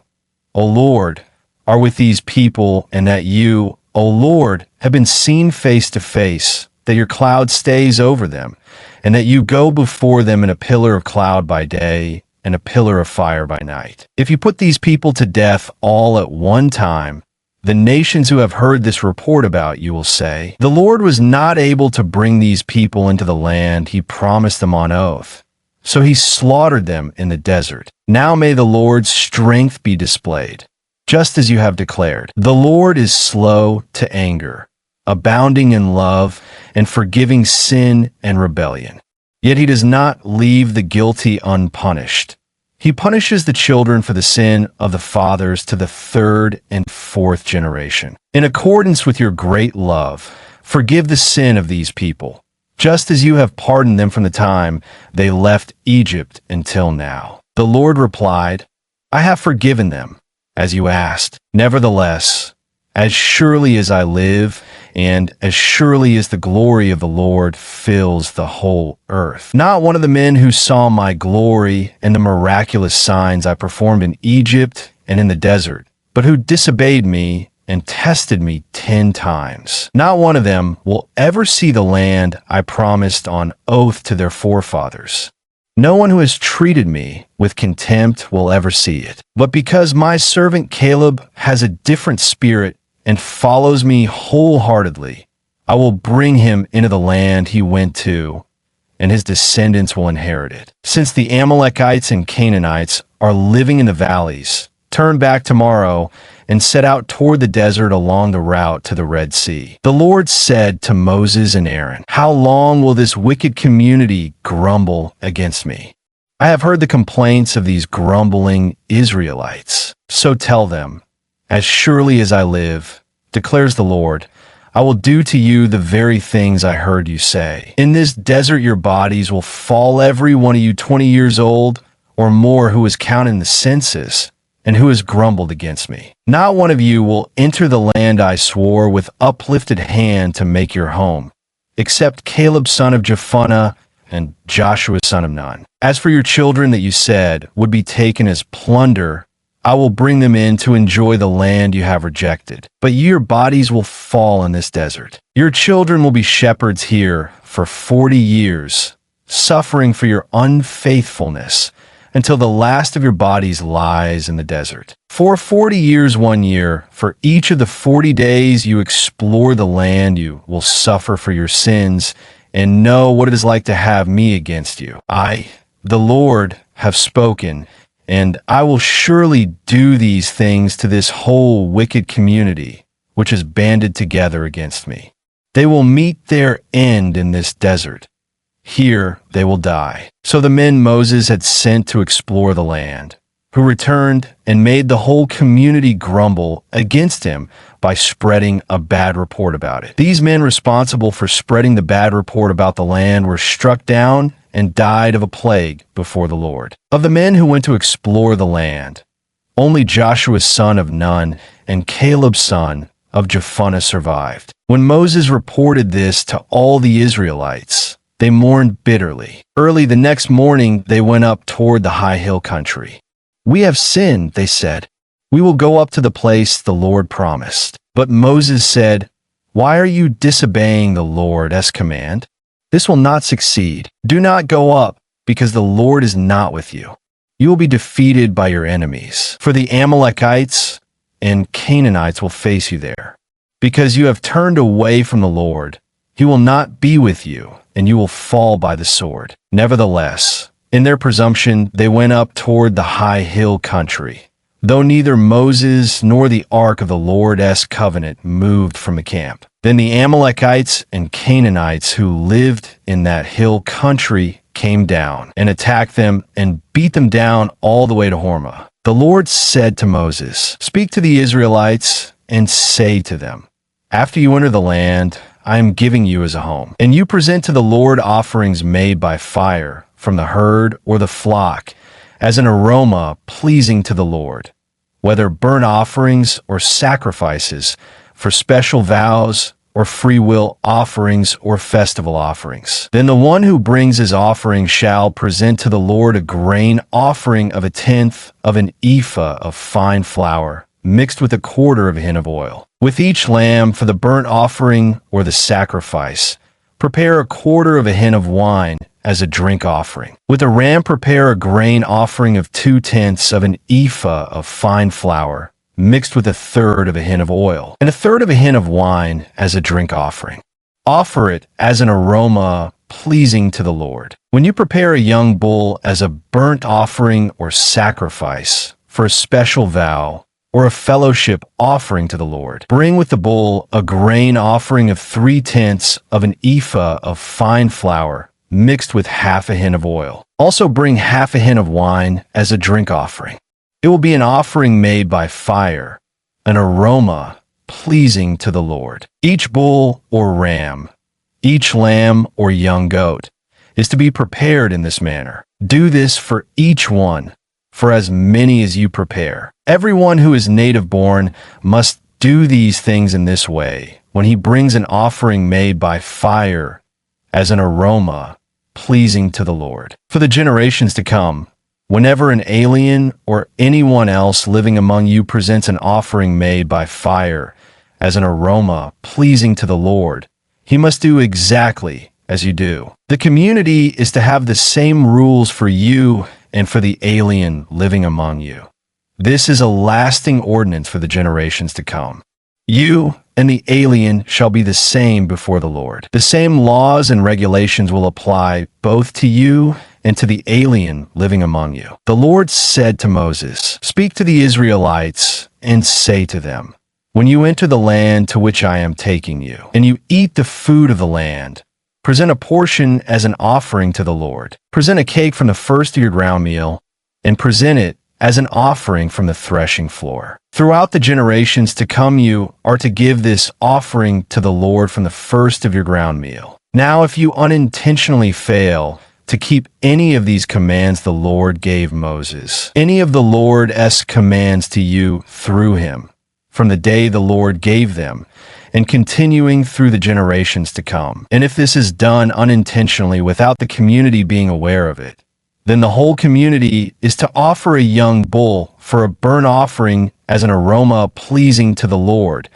O Lord, are with these people, and that you, O Lord, have been seen face to face, that your cloud stays over them, and that you go before them in a pillar of cloud by day and a pillar of fire by night. If you put these people to death all at one time, the nations who have heard this report about you will say, 'The Lord was not able to bring these people into the land he promised them on oath, so he slaughtered them in the desert. Now may the Lord's strength be displayed, just as you have declared. The Lord is slow to anger, abounding in love, and forgiving sin and rebellion. Yet he does not leave the guilty unpunished. He punishes the children for the sin of the fathers to the third and fourth generation. In accordance with your great love, forgive the sin of these people, just as you have pardoned them from the time they left Egypt until now.' The Lord replied, 'I have forgiven them, as you asked. Nevertheless, as surely as I live, and as surely as the glory of the Lord fills the whole earth, not one of the men who saw my glory and the miraculous signs I performed in Egypt and in the desert, but who disobeyed me and tested me 10 times, not one of them will ever see the land I promised on oath to their forefathers. No one who has treated me with contempt will ever see it. But because my servant Caleb has a different spirit and follows me wholeheartedly, I will bring him into the land he went to, and his descendants will inherit it. Since the Amalekites and Canaanites are living in the valleys, turn back tomorrow and set out toward the desert along the route to the Red Sea.' The Lord said to Moses and Aaron, 'How long will this wicked community grumble against me? I have heard the complaints of these grumbling Israelites. So tell them, as surely as I live, declares the Lord, I will do to you the very things I heard you say. In this desert your bodies will fall, every one of you 20 years old or more who is counted in the census and who has grumbled against me. Not one of you will enter the land I swore with uplifted hand to make your home, except Caleb son of Jephunneh and Joshua son of Nun. As for your children that you said would be taken as plunder, I will bring them in to enjoy the land you have rejected. But your bodies will fall in this desert. Your children will be shepherds here for 40 years, suffering for your unfaithfulness, until the last of your bodies lies in the desert. For 40 years 1 year, for each of the 40 days you explore the land, you will suffer for your sins and know what it is like to have me against you. I, the Lord, have spoken, and I will surely do these things to this whole wicked community, which is banded together against me. They will meet their end in this desert. Here they will die. So the men Moses had sent to explore the land, who returned and made the whole community grumble against him by spreading a bad report about it. These men responsible for spreading the bad report about the land were struck down and died of a plague before the Lord. Of the men who went to explore the land, only Joshua son of Nun and Caleb son of Jephunneh survived. When Moses reported this to all the Israelites, they mourned bitterly. Early the next morning they went up toward the high hill country. "We have sinned," they said. "We will go up to the place the Lord promised." But Moses said, "Why are you disobeying the Lord's command? This will not succeed. Do not go up, because the Lord is not with you. You will be defeated by your enemies. For the Amalekites and Canaanites will face you there. Because you have turned away from the Lord, he will not be with you, and you will fall by the sword." Nevertheless, in their presumption, they went up toward the high hill country, though neither Moses nor the ark of the Lord's covenant moved from the camp. Then the Amalekites and Canaanites who lived in that hill country came down and attacked them and beat them down all the way to Hormah. The Lord said to Moses, "Speak to the Israelites and say to them, after you enter the land I am giving you as a home, and you present to the Lord offerings made by fire from the herd or the flock as an aroma pleasing to the Lord, whether burnt offerings or sacrifices for special vows or free will offerings or festival offerings. Then the one who brings his offering shall present to the Lord a grain offering of 1/10 of an ephah of fine flour, mixed with 1/4 of a hin of oil. With each lamb for the burnt offering or the sacrifice, prepare 1/4 of a hin of wine as a drink offering. With a ram prepare a grain offering of 2/10 of an ephah of fine flour, mixed with 1/3 of a hin of oil, and 1/3 of a hin of wine as a drink offering. Offer it as an aroma pleasing to the Lord. When you prepare a young bull as a burnt offering or sacrifice for a special vow, or a fellowship offering to the Lord, bring with the bull a grain offering of 3/10 of an ephah of fine flour, mixed with half a hin of oil. Also bring half a hin of wine as a drink offering. It will be an offering made by fire, an aroma pleasing to the Lord. Each bull or ram, each lamb or young goat, is to be prepared in this manner. Do this for each one, for as many as you prepare. Everyone who is native-born must do these things in this way when he brings an offering made by fire as an aroma pleasing to the Lord. For the generations to come, whenever an alien or anyone else living among you presents an offering made by fire as an aroma pleasing to the Lord, he must do exactly as you do. The community is to have the same rules for you and for the alien living among you. This is a lasting ordinance for the generations to come. You and the alien shall be the same before the Lord. The same laws and regulations will apply both to you and to the alien living among you. The Lord said to Moses, "Speak to the Israelites and say to them, when you enter the land to which I am taking you, and you eat the food of the land, present a portion as an offering to the Lord. Present a cake from the first of your ground meal, and present it as an offering from the threshing floor. Throughout the generations to come you are to give this offering to the Lord from the first of your ground meal. Now if you unintentionally fail to keep any of these commands the Lord gave Moses, any of the Lord's commands to you through him, from the day the Lord gave them, and continuing through the generations to come. And if this is done unintentionally without the community being aware of it, then the whole community is to offer a young bull for a burnt offering as an aroma pleasing to the Lord,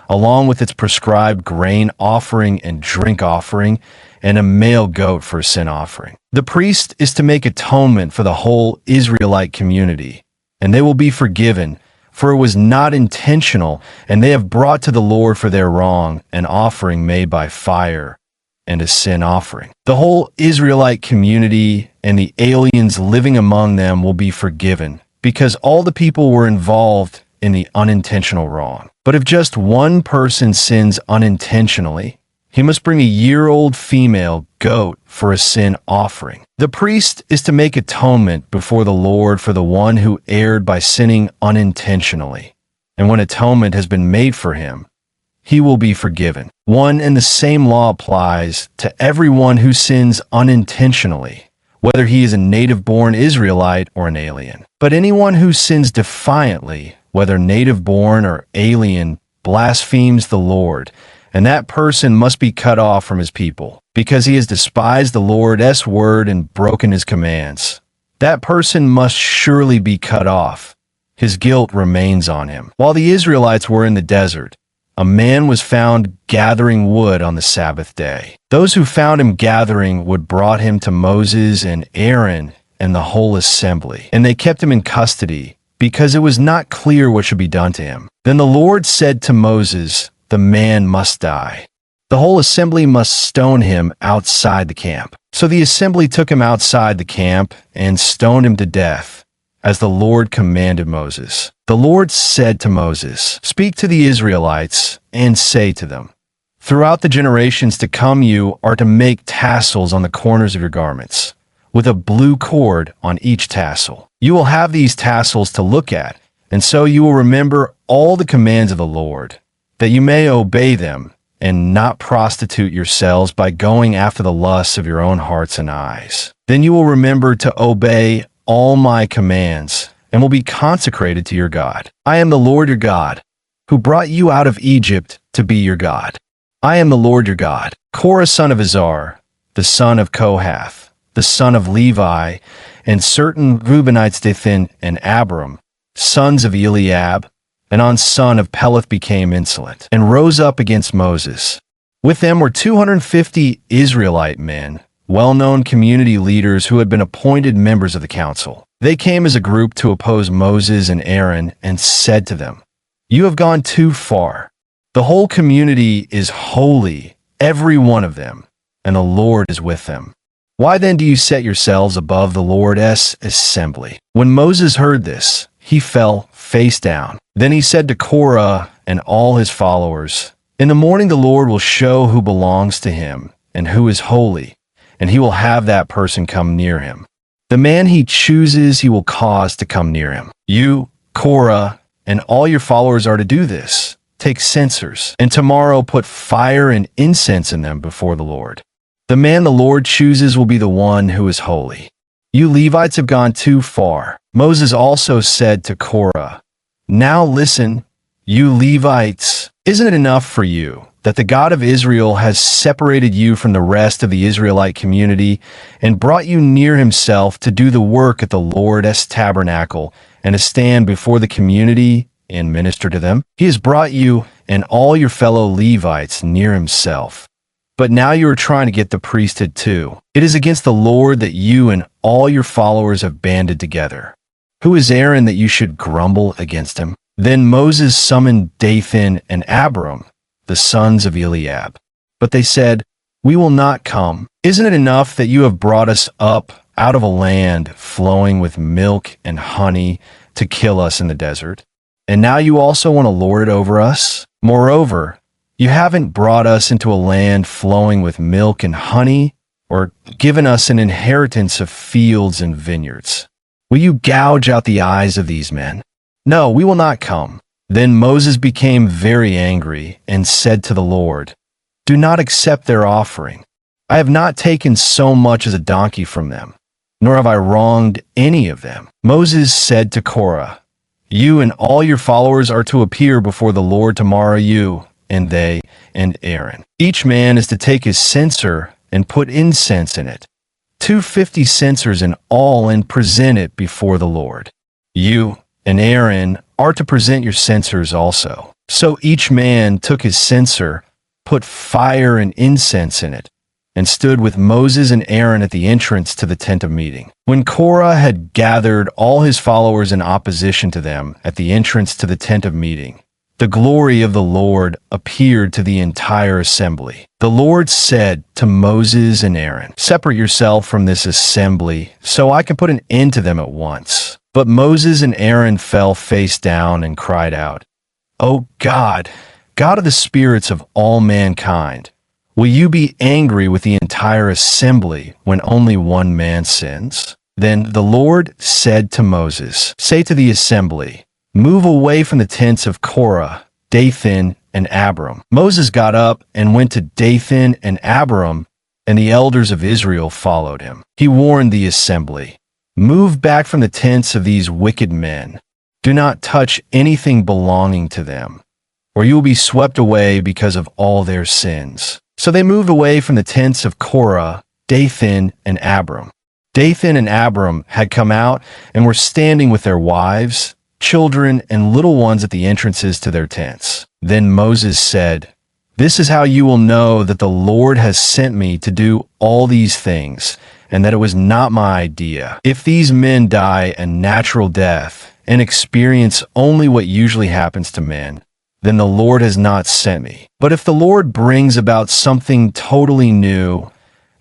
along with its prescribed grain offering and drink offering, and a male goat for a sin offering. The priest is to make atonement for the whole Israelite community, and they will be forgiven, for it was not intentional, and they have brought to the Lord for their wrong an offering made by fire and a sin offering. The whole Israelite community and the aliens living among them will be forgiven, because all the people were involved in the unintentional wrong. But if just one person sins unintentionally, he must bring a year-old female goat for a sin offering. The priest is to make atonement before the Lord for the one who erred by sinning unintentionally, and when atonement has been made for him, he will be forgiven. One and the same law applies to everyone who sins unintentionally, whether he is a native-born Israelite or an alien. But anyone who sins defiantly, whether native-born or alien, blasphemes the Lord, and that person must be cut off from his people, because he has despised the Lord's word and broken his commands. That person must surely be cut off. His guilt remains on him. While the Israelites were in the desert, a man was found gathering wood on the Sabbath day. Those who found him gathering wood brought him to Moses and Aaron and the whole assembly, and they kept him in custody, because it was not clear what should be done to him. Then the Lord said to Moses, "The man must die. The whole assembly must stone him outside the camp." So the assembly took him outside the camp and stoned him to death, as the Lord commanded Moses. The Lord said to Moses, "Speak to the Israelites and say to them, throughout the generations to come you are to make tassels on the corners of your garments, with a blue cord on each tassel. You will have these tassels to look at, and so you will remember all the commands of the Lord, that you may obey them and not prostitute yourselves by going after the lusts of your own hearts and eyes. Then you will remember to obey all my commands and will be consecrated to your God. I am the Lord your God, who brought you out of Egypt to be your God. I am the Lord your God." Korah son of Izhar, the son of Kohath, the son of Levi, and certain Reubenites Dathan and Abiram, sons of Eliab, and on son of Peleth became insolent, and rose up against Moses. With them were 250 Israelite men, well-known community leaders who had been appointed members of the council. They came as a group to oppose Moses and Aaron and said to them, "You have gone too far. The whole community is holy, every one of them, and the Lord is with them. Why then do you set yourselves above the Lord's assembly?" When Moses heard this, he fell face down. Then he said to Korah and all his followers, "In the morning the Lord will show who belongs to him and who is holy, and he will have that person come near him. The man he chooses he will cause to come near him. You, Korah, and all your followers are to do this. Take censers, and tomorrow put fire and incense in them before the Lord. The man the Lord chooses will be the one who is holy. You Levites have gone too far." Moses also said to Korah, "Now listen, you Levites, isn't it enough for you that the God of Israel has separated you from the rest of the Israelite community and brought you near himself to do the work at the Lord's tabernacle and to stand before the community and minister to them? He has brought you and all your fellow Levites near himself. But now you are trying to get the priesthood too. It is against the Lord that you and all your followers have banded together. Who is Aaron that you should grumble against him?" Then Moses summoned Dathan and Abiram, the sons of Eliab. But they said, "We will not come. Isn't it enough that you have brought us up out of a land flowing with milk and honey to kill us in the desert? And now you also want to lord it over us? Moreover, you haven't brought us into a land flowing with milk and honey, or given us an inheritance of fields and vineyards. Will you gouge out the eyes of these men? No, we will not come." Then Moses became very angry and said to the Lord, "Do not accept their offering. I have not taken so much as a donkey from them, nor have I wronged any of them." Moses said to Korah, "You and all your followers are to appear before the Lord tomorrow, you and they and Aaron. Each man is to take his censer and put incense in it, 250 censers in all, and present it before the Lord. You and Aaron are to present your censers also." So each man took his censer, put fire and incense in it, and stood with Moses and Aaron at the entrance to the tent of meeting. When Korah had gathered all his followers in opposition to them at the entrance to the tent of meeting, the glory of the Lord appeared to the entire assembly. The Lord said to Moses and Aaron, "Separate yourself from this assembly, so I can put an end to them at once." But Moses and Aaron fell face down and cried out, "O God, God of the spirits of all mankind, will you be angry with the entire assembly when only one man sins?" Then the Lord said to Moses, "Say to the assembly, move away from the tents of Korah, Dathan, and Abiram." Moses got up and went to Dathan and Abiram, and the elders of Israel followed him. He warned the assembly, "Move back from the tents of these wicked men. Do not touch anything belonging to them, or you will be swept away because of all their sins." So they moved away from the tents of Korah, Dathan, and Abiram. Dathan and Abiram had come out and were standing with their wives, children, and little ones at the entrances to their tents. Then Moses said, "This is how you will know that the Lord has sent me to do all these things, and that it was not my idea. If these men die a natural death and experience only what usually happens to men, then the Lord has not sent me. But if the Lord brings about something totally new,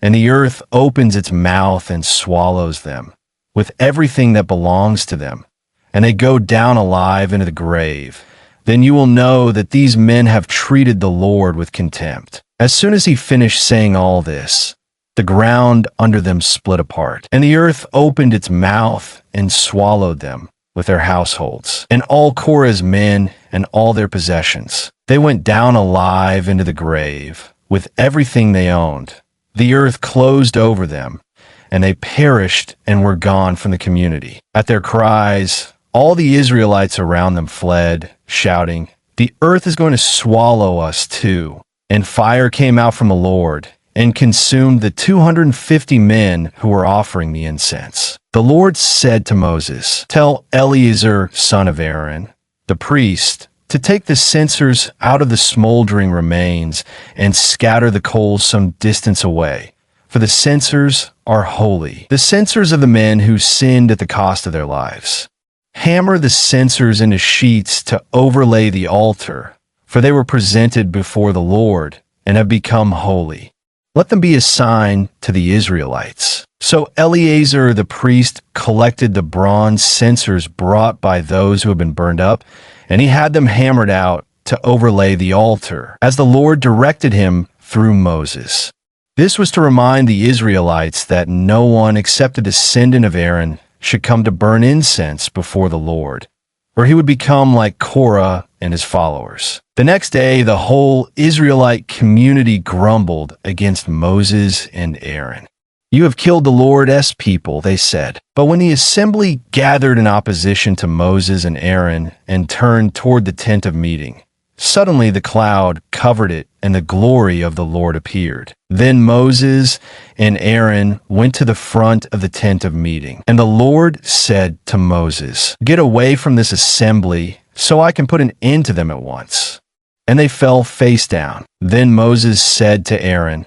and the earth opens its mouth and swallows them, with everything that belongs to them, and they go down alive into the grave, then you will know that these men have treated the Lord with contempt." As soon as he finished saying all this, the ground under them split apart, and the earth opened its mouth and swallowed them with their households, and all Korah's men and all their possessions. They went down alive into the grave, with everything they owned. The earth closed over them, and they perished and were gone from the community. At their cries, all the Israelites around them fled, shouting, "The earth is going to swallow us too." And fire came out from the Lord and consumed the 250 men who were offering the incense. The Lord said to Moses, "Tell Eleazar, son of Aaron, the priest, to take the censers out of the smoldering remains and scatter the coals some distance away, for the censers are holy, the censers of the men who sinned at the cost of their lives. Hammer the censers into sheets to overlay the altar, for they were presented before the Lord and have become holy. Let them be a sign to the Israelites. So Eleazar the priest collected the bronze censers brought by those who had been burned up, and he had them hammered out to overlay the altar, as the Lord directed him through Moses. This was to remind the Israelites that no one except a descendant of Aaron should come to burn incense before the Lord, or he would become like Korah and his followers. The next day, the whole Israelite community grumbled against Moses and Aaron. "You have killed the Lord's people," they said. But when the assembly gathered in opposition to Moses and Aaron and turned toward the tent of meeting, suddenly the cloud covered it, and the glory of the Lord appeared. Then Moses and Aaron went to the front of the tent of meeting. And the Lord said to Moses, "Get away from this assembly, so I can put an end to them at once." And they fell face down. Then Moses said to Aaron,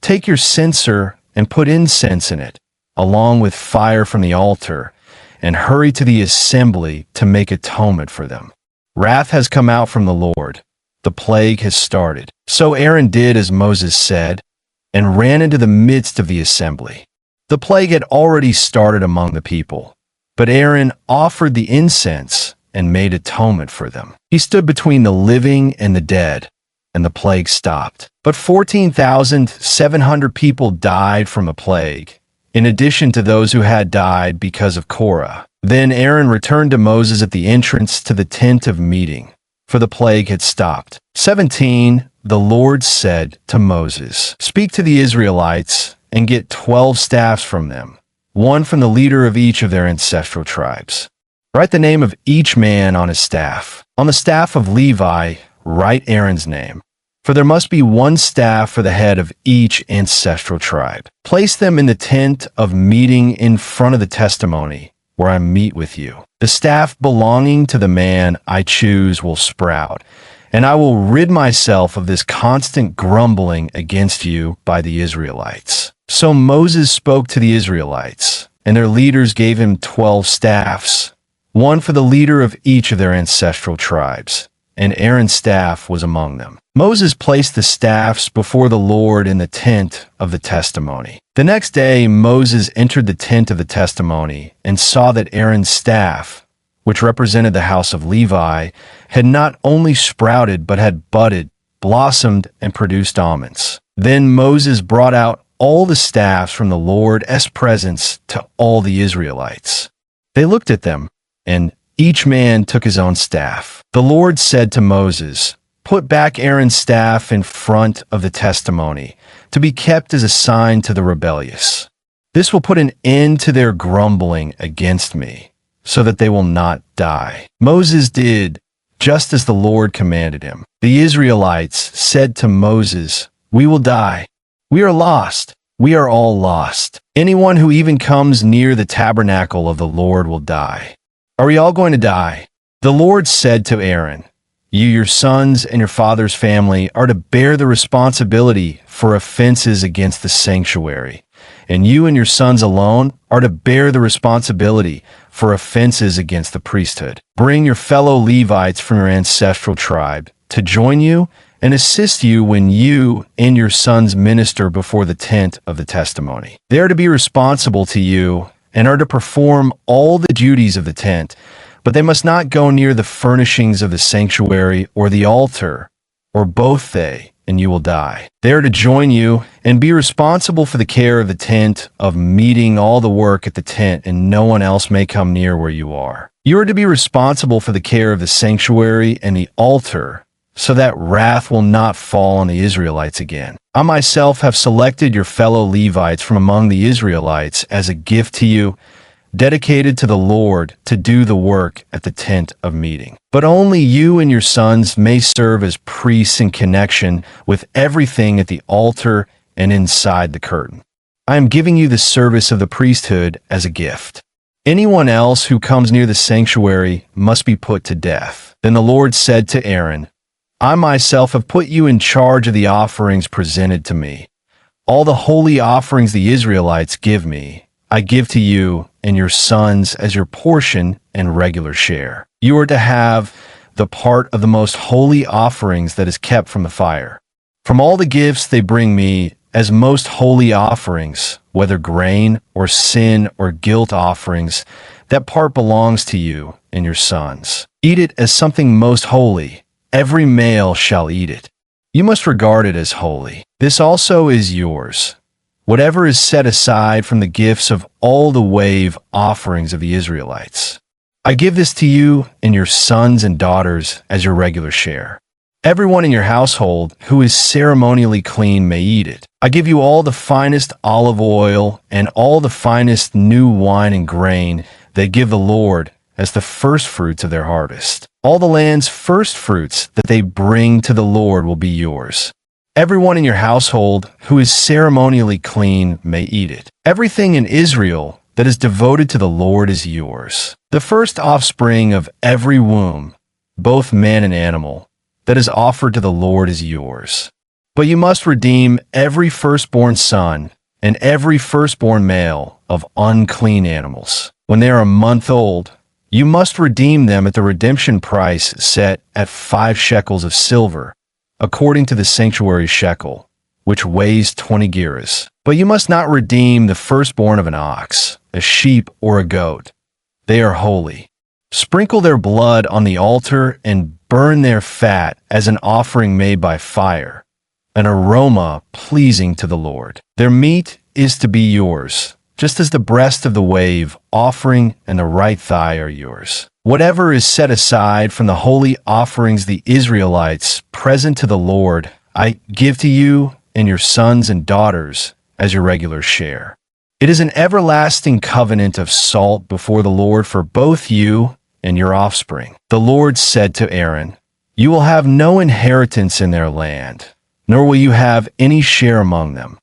"Take your censer and put incense in it, along with fire from the altar, and hurry to the assembly to make atonement for them. Wrath has come out from the Lord. The plague has started." So Aaron did as Moses said, and ran into the midst of the assembly. The plague had already started among the people, but Aaron offered the incense and made atonement for them. He stood between the living and the dead, and the plague stopped. But 14,700 people died from the plague, in addition to those who had died because of Korah. Then Aaron returned to Moses at the entrance to the tent of meeting, for the plague had stopped. 17. The Lord said to Moses, "Speak to the Israelites and get 12 staffs from them, one from the leader of each of their ancestral tribes. Write the name of each man on his staff. On the staff of Levi, write Aaron's name, for there must be one staff for the head of each ancestral tribe. Place them in the tent of meeting in front of the testimony, where I meet with you. The staff belonging to the man I choose will sprout, and I will rid myself of this constant grumbling against you by the Israelites." So Moses spoke to the Israelites, and their leaders gave him 12 staffs, one for the leader of each of their ancestral tribes, and Aaron's staff was among them. Moses placed the staffs before the Lord in the tent of the testimony. The next day Moses entered the tent of the testimony and saw that Aaron's staff, which represented the house of Levi, had not only sprouted but had budded, blossomed, and produced almonds. Then Moses brought out all the staffs from the Lord's presence to all the Israelites. They looked at them, and each man took his own staff. The Lord said to Moses, "Put back Aaron's staff in front of the testimony, to be kept as a sign to the rebellious. This will put an end to their grumbling against me, so that they will not die." Moses did just as the Lord commanded him. The Israelites said to Moses, "We will die. We are lost. We are all lost. Anyone who even comes near the tabernacle of the Lord will die. Are we all going to die?" The Lord said to Aaron, "You, your sons, and your father's family are to bear the responsibility for offenses against the sanctuary, and you and your sons alone are to bear the responsibility for offenses against the priesthood. Bring your fellow Levites from your ancestral tribe to join you and assist you when you and your sons minister before the tent of the testimony. They are to be responsible to you and are to perform all the duties of the tent, but they must not go near the furnishings of the sanctuary or the altar, or both they and you will die. They are to join you and be responsible for the care of the tent of meeting, all the work at the tent, and no one else may come near where you are. You are to be responsible for the care of the sanctuary and the altar, so that wrath will not fall on the Israelites again. I myself have selected your fellow Levites from among the Israelites as a gift to you, dedicated to the Lord to do the work at the tent of meeting. But only you and your sons may serve as priests in connection with everything at the altar and inside the curtain. I am giving you the service of the priesthood as a gift. Anyone else who comes near the sanctuary must be put to death." Then the Lord said to Aaron, "I myself have put you in charge of the offerings presented to me. All the holy offerings the Israelites give me, I give to you and your sons as your portion and regular share. You are to have the part of the most holy offerings that is kept from the fire. From all the gifts they bring me as most holy offerings, whether grain or sin or guilt offerings, that part belongs to you and your sons. Eat it as something most holy. Every male shall eat it. You must regard it as holy. This also is yours. Whatever is set aside from the gifts of all the wave offerings of the Israelites. I give this to you and your sons and daughters as your regular share. Everyone in your household who is ceremonially clean may eat it. I give you all the finest olive oil and all the finest new wine and grain they give the Lord as the first fruits of their harvest. All the land's first fruits that they bring to the Lord will be yours. Everyone in your household who is ceremonially clean may eat it. Everything in Israel that is devoted to the Lord is yours. The first offspring of every womb, both man and animal, that is offered to the Lord is yours. But you must redeem every firstborn son and every firstborn male of unclean animals. When they are a month old, you must redeem them at the redemption price set at 5 shekels of silver, according to the sanctuary shekel, which weighs 20 gerahs. But you must not redeem the firstborn of an ox, a sheep, or a goat. They are holy. Sprinkle their blood on the altar and burn their fat as an offering made by fire, an aroma pleasing to the Lord. Their meat is to be yours, just as the breast of the wave offering and the right thigh are yours. Whatever is set aside from the holy offerings the Israelites present to the Lord, I give to you and your sons and daughters as your regular share. It is an everlasting covenant of salt before the Lord for both you and your offspring. The Lord said to Aaron, "You will have no inheritance in their land, nor will you have any share among them.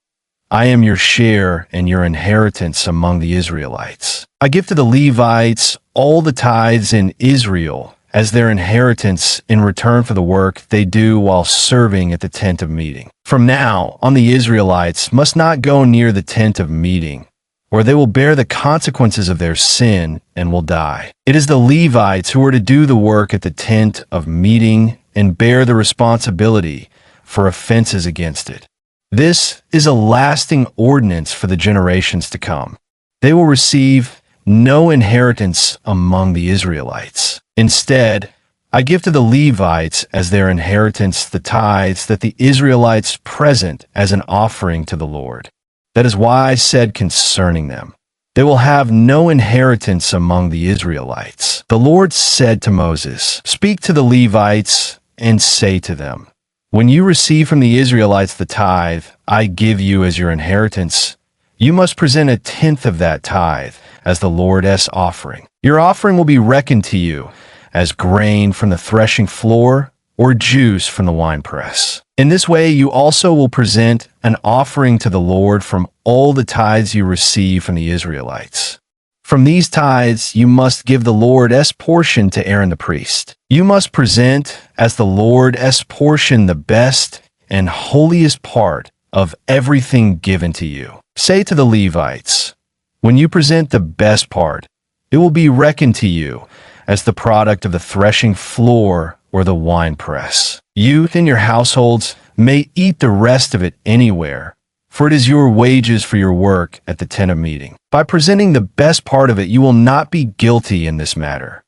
I am your share and your inheritance among the Israelites. I give to the Levites all the tithes in Israel as their inheritance in return for the work they do while serving at the tent of meeting. From now on, the Israelites must not go near the tent of meeting, or they will bear the consequences of their sin and will die. It is the Levites who are to do the work at the tent of meeting and bear the responsibility for offenses against it. This is a lasting ordinance for the generations to come. They will receive no inheritance among the Israelites. Instead, I give to the Levites as their inheritance the tithes that the Israelites present as an offering to the Lord. That is why I said concerning them, they will have no inheritance among the Israelites. The Lord said to Moses, "Speak to the Levites and say to them, when you receive from the Israelites the tithe I give you as your inheritance, you must present 1/10 of that tithe as the Lord's offering. Your offering will be reckoned to you as grain from the threshing floor or juice from the winepress. In this way you also will present an offering to the Lord from all the tithes you receive from the Israelites. From these tithes you must give the Lord's portion to Aaron the priest. You must present as the Lord's portion the best and holiest part of everything given to you. Say to the Levites, when you present the best part, it will be reckoned to you as the product of the threshing floor or the winepress. You and your households may eat the rest of it anywhere, for it is your wages for your work at the tent of meeting. By presenting the best part of it, you will not be guilty in this matter.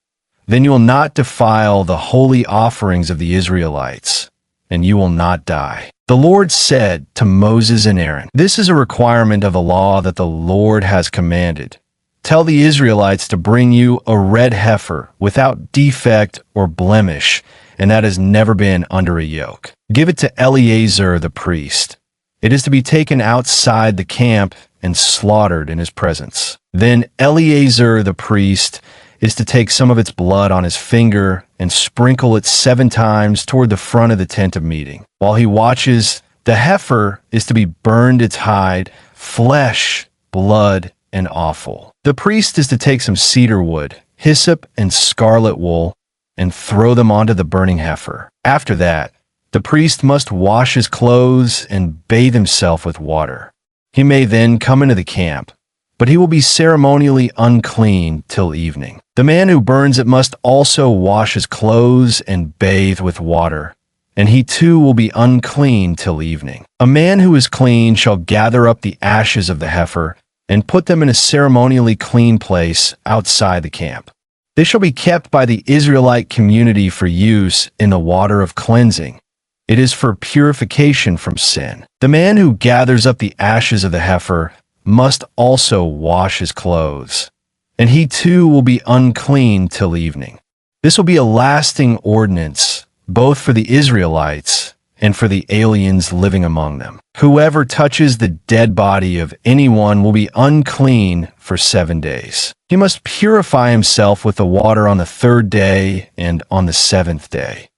Then you will not defile the holy offerings of the Israelites, and you will not die." The Lord said to Moses and Aaron, "This is a requirement of the law that the Lord has commanded. Tell the Israelites to bring you a red heifer without defect or blemish, and that has never been under a yoke. Give it to Eleazar the priest. It is to be taken outside the camp and slaughtered in his presence. Then Eleazar the priest is to take some of its blood on his finger and sprinkle it 7 times toward the front of the tent of meeting. While he watches, the heifer is to be burned its hide, flesh, blood, and offal. The priest is to take some cedar wood, hyssop, and scarlet wool and throw them onto the burning heifer. After that, The priest must wash his clothes and bathe himself with water. He may then come into the camp, but he will be ceremonially unclean till evening. The man who burns it must also wash his clothes and bathe with water, and he too will be unclean till evening. A man who is clean shall gather up the ashes of the heifer and put them in a ceremonially clean place outside the camp. They shall be kept by the Israelite community for use in the water of cleansing. It is for purification from sin. The man who gathers up the ashes of the heifer must also wash his clothes, and he too will be unclean till evening. This will be a lasting ordinance, both for the Israelites and for the aliens living among them. Whoever touches the dead body of anyone will be unclean for 7 days. He must purify himself with the water on the 3rd day and on the 7th day.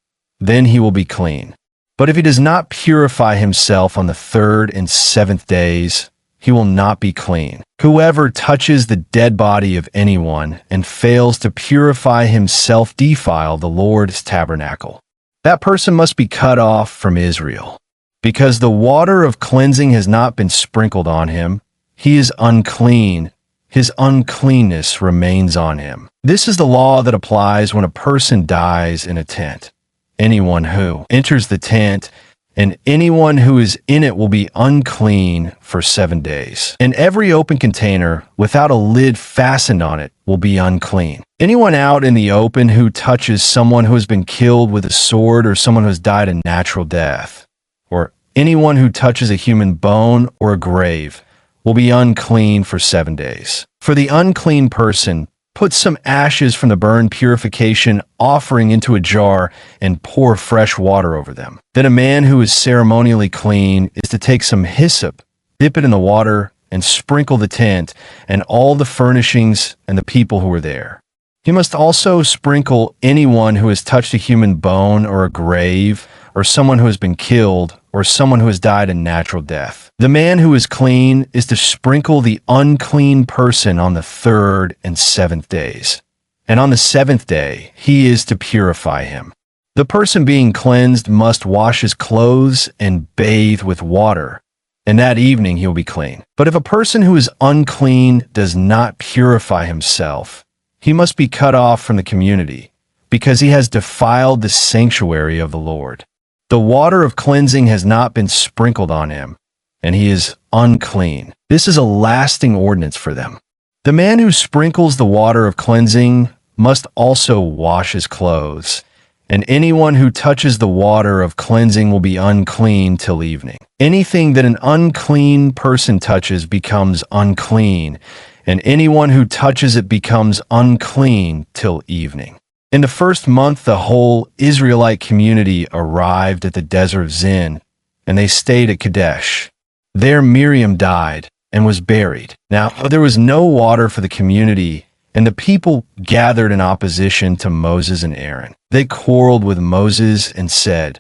Then he will be clean. But if he does not purify himself on the 3rd and 7th days, he will not be clean. Whoever touches the dead body of anyone and fails to purify himself defile the Lord's tabernacle. That person must be cut off from Israel. Because the water of cleansing has not been sprinkled on him, he is unclean. His uncleanness remains on him. This is the law that applies when a person dies in a tent. Anyone who enters the tent and anyone who is in it will be unclean for 7 days. And every open container without a lid fastened on it will be unclean. Anyone out in the open who touches someone who has been killed with a sword or someone who has died a natural death, or anyone who touches a human bone or a grave, will be unclean for 7 days. For the unclean person, put some ashes from the burn purification offering into a jar and pour fresh water over them. Then a man who is ceremonially clean is to take some hyssop, dip it in the water, and sprinkle the tent and all the furnishings and the people who are there. He must also sprinkle anyone who has touched a human bone or a grave, or someone who has been killed, or someone who has died a natural death. The man who is clean is to sprinkle the unclean person on the 3rd and 7th days. And on the 7th day, he is to purify him. The person being cleansed must wash his clothes and bathe with water, and that evening he will be clean. But if a person who is unclean does not purify himself, he must be cut off from the community, because he has defiled the sanctuary of the Lord. The water of cleansing has not been sprinkled on him, and he is unclean. This is a lasting ordinance for them. The man who sprinkles the water of cleansing must also wash his clothes, and anyone who touches the water of cleansing will be unclean till evening. Anything that an unclean person touches becomes unclean, and anyone who touches it becomes unclean till evening. In the 1st month, the whole Israelite community arrived at the desert of Zin, and they stayed at Kadesh. There Miriam died and was buried. Now there was no water for the community, and the people gathered in opposition to Moses and Aaron. They quarreled with Moses and said,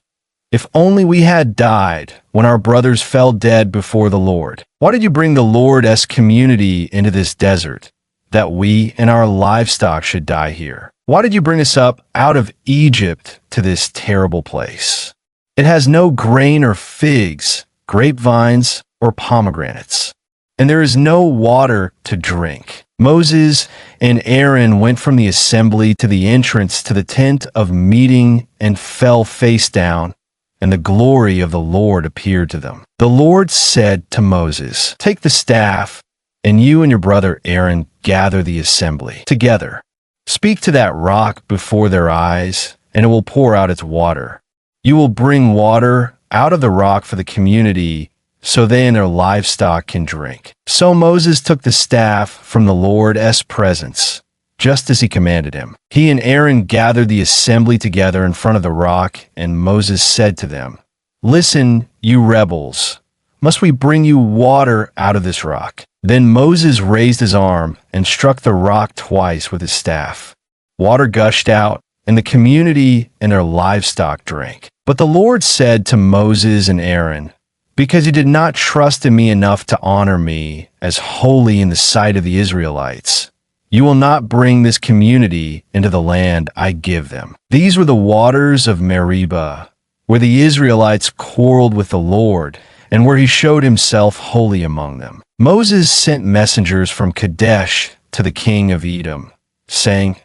"If only we had died when our brothers fell dead before the Lord. Why did you bring the Lord's community into this desert, that we and our livestock should die here? Why did you bring us up out of Egypt to this terrible place? It has no grain or figs, grapevines or pomegranates, and there is no water to drink." Moses and Aaron went from the assembly to the entrance to the tent of meeting and fell face down, and the glory of the Lord appeared to them. The Lord said to Moses, "Take the staff, and you and your brother Aaron gather the assembly together. Speak to that rock before their eyes, and it will pour out its water. You will bring water out of the rock for the community, so they and their livestock can drink." So Moses took the staff from the Lord's presence, just as he commanded him. He and Aaron gathered the assembly together in front of the rock, and Moses said to them, "Listen, you rebels, must we bring you water out of this rock?" Then Moses raised his arm and struck the rock twice with his staff. Water gushed out, and the community and their livestock drank. But the Lord said to Moses and Aaron, "Because you did not trust in me enough to honor me as holy in the sight of the Israelites, you will not bring this community into the land I give them." These were the waters of Meribah, where the Israelites quarreled with the Lord, and where he showed himself holy among them. Moses sent messengers from Kadesh to the king of Edom, saying,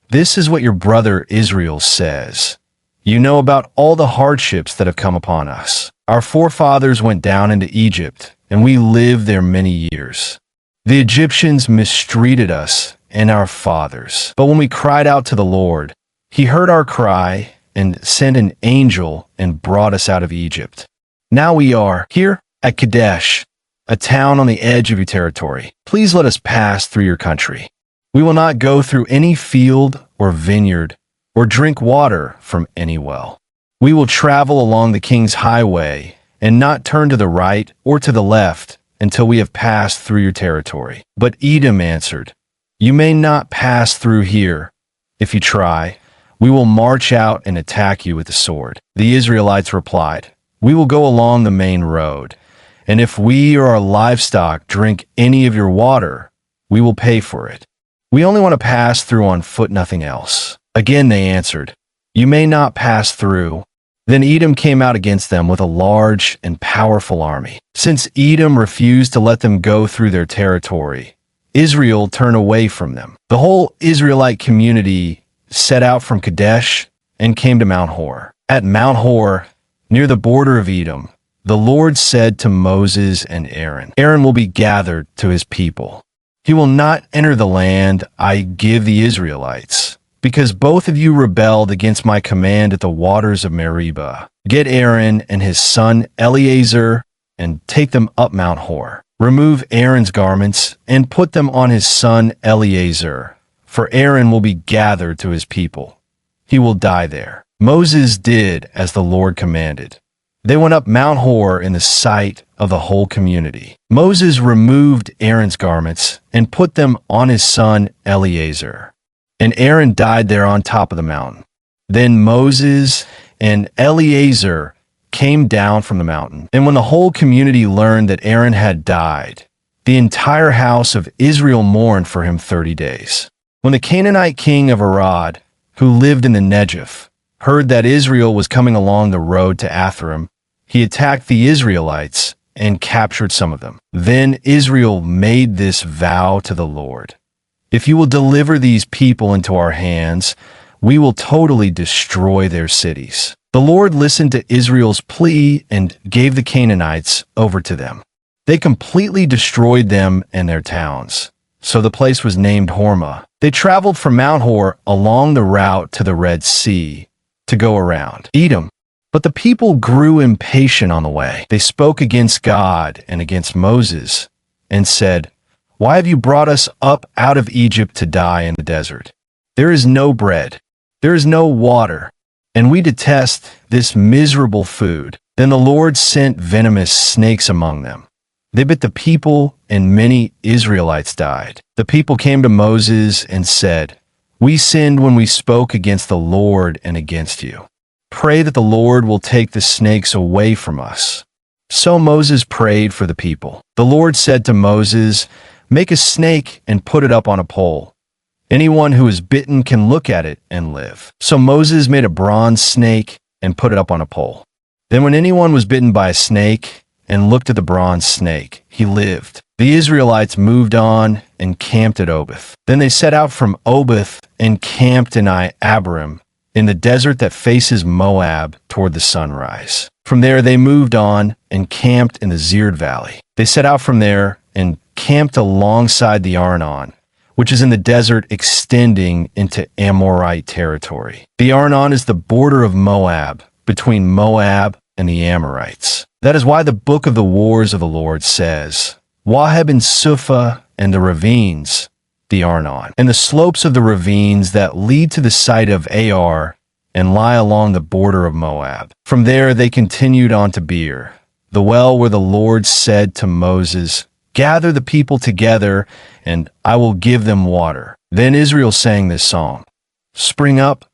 "This is what your brother Israel says. You know about all the hardships that have come upon us. Our forefathers went down into Egypt, and we lived there many years. The Egyptians mistreated us and our fathers. But when we cried out to the Lord, he heard our cry and sent an angel and brought us out of Egypt. Now we are here at Kadesh, a town on the edge of your territory. Please let us pass through your country. We will not go through any field or vineyard or drink water from any well. We will travel along the king's highway and not turn to the right or to the left until we have passed through your territory." But Edom answered, "You may not pass through here. If you try, we will march out and attack you with the sword." The Israelites replied, "We will go along the main road, and if we or our livestock drink any of your water, we will pay for it. We only want to pass through on foot, nothing else." Again they answered, "You may not pass through." Then Edom came out against them with a large and powerful army. Since Edom refused to let them go through their territory, Israel turned away from them. The whole Israelite community set out from Kadesh and came to Mount Hor. At Mount Hor, near the border of Edom, the Lord said to Moses and Aaron, "Aaron will be gathered to his people. He will not enter the land I give the Israelites, because both of you rebelled against my command at the waters of Meribah. Get Aaron and his son Eleazar and take them up Mount Hor. Remove Aaron's garments and put them on his son Eleazar, for Aaron will be gathered to his people. He will die there." Moses did as the Lord commanded. They went up Mount Hor in the sight of the whole community. Moses removed Aaron's garments and put them on his son Eleazar, and Aaron died there on top of the mountain. Then Moses and Eleazar came down from the mountain. And when the whole community learned that Aaron had died, the entire house of Israel mourned for him 30 days. When the Canaanite king of Arad, who lived in the Negev, heard that Israel was coming along the road to Atharim, he attacked the Israelites and captured some of them. Then Israel made this vow to the Lord: "If you will deliver these people into our hands, we will totally destroy their cities." The Lord listened to Israel's plea and gave the Canaanites over to them. They completely destroyed them and their towns. So the place was named Hormah. They traveled from Mount Hor along the route to the Red Sea to go around Edom. But the people grew impatient on the way. They spoke against God and against Moses and said, "Why have you brought us up out of Egypt to die in the desert? There is no bread, there is no water, and we detest this miserable food." Then the Lord sent venomous snakes among them. They bit the people, and many Israelites died. The people came to Moses and said, "We sinned when we spoke against the Lord and against you. Pray that the Lord will take the snakes away from us." So Moses prayed for the people. The Lord said to Moses, "Make a snake and put it up on a pole. Anyone who is bitten can look at it and live." So Moses made a bronze snake and put it up on a pole. Then when anyone was bitten by a snake and looked at the bronze snake, he lived. The Israelites moved on and camped at Oboth. Then they set out from Oboth and camped in Abarim, in the desert that faces Moab toward the sunrise. From there they moved on and camped in the Zered Valley. They set out from there and camped alongside the Arnon, which is in the desert extending into Amorite territory. The Arnon is the border of Moab, between Moab and the Amorites. That is why the book of the wars of the Lord says, "Waheb and Suphah and the ravines, the Arnon, and the slopes of the ravines that lead to the site of Ar and lie along the border of Moab." From there they continued on to Beer, the well where the Lord said to Moses, "Gather the people together, and I will give them water." Then Israel sang this song: "Spring up,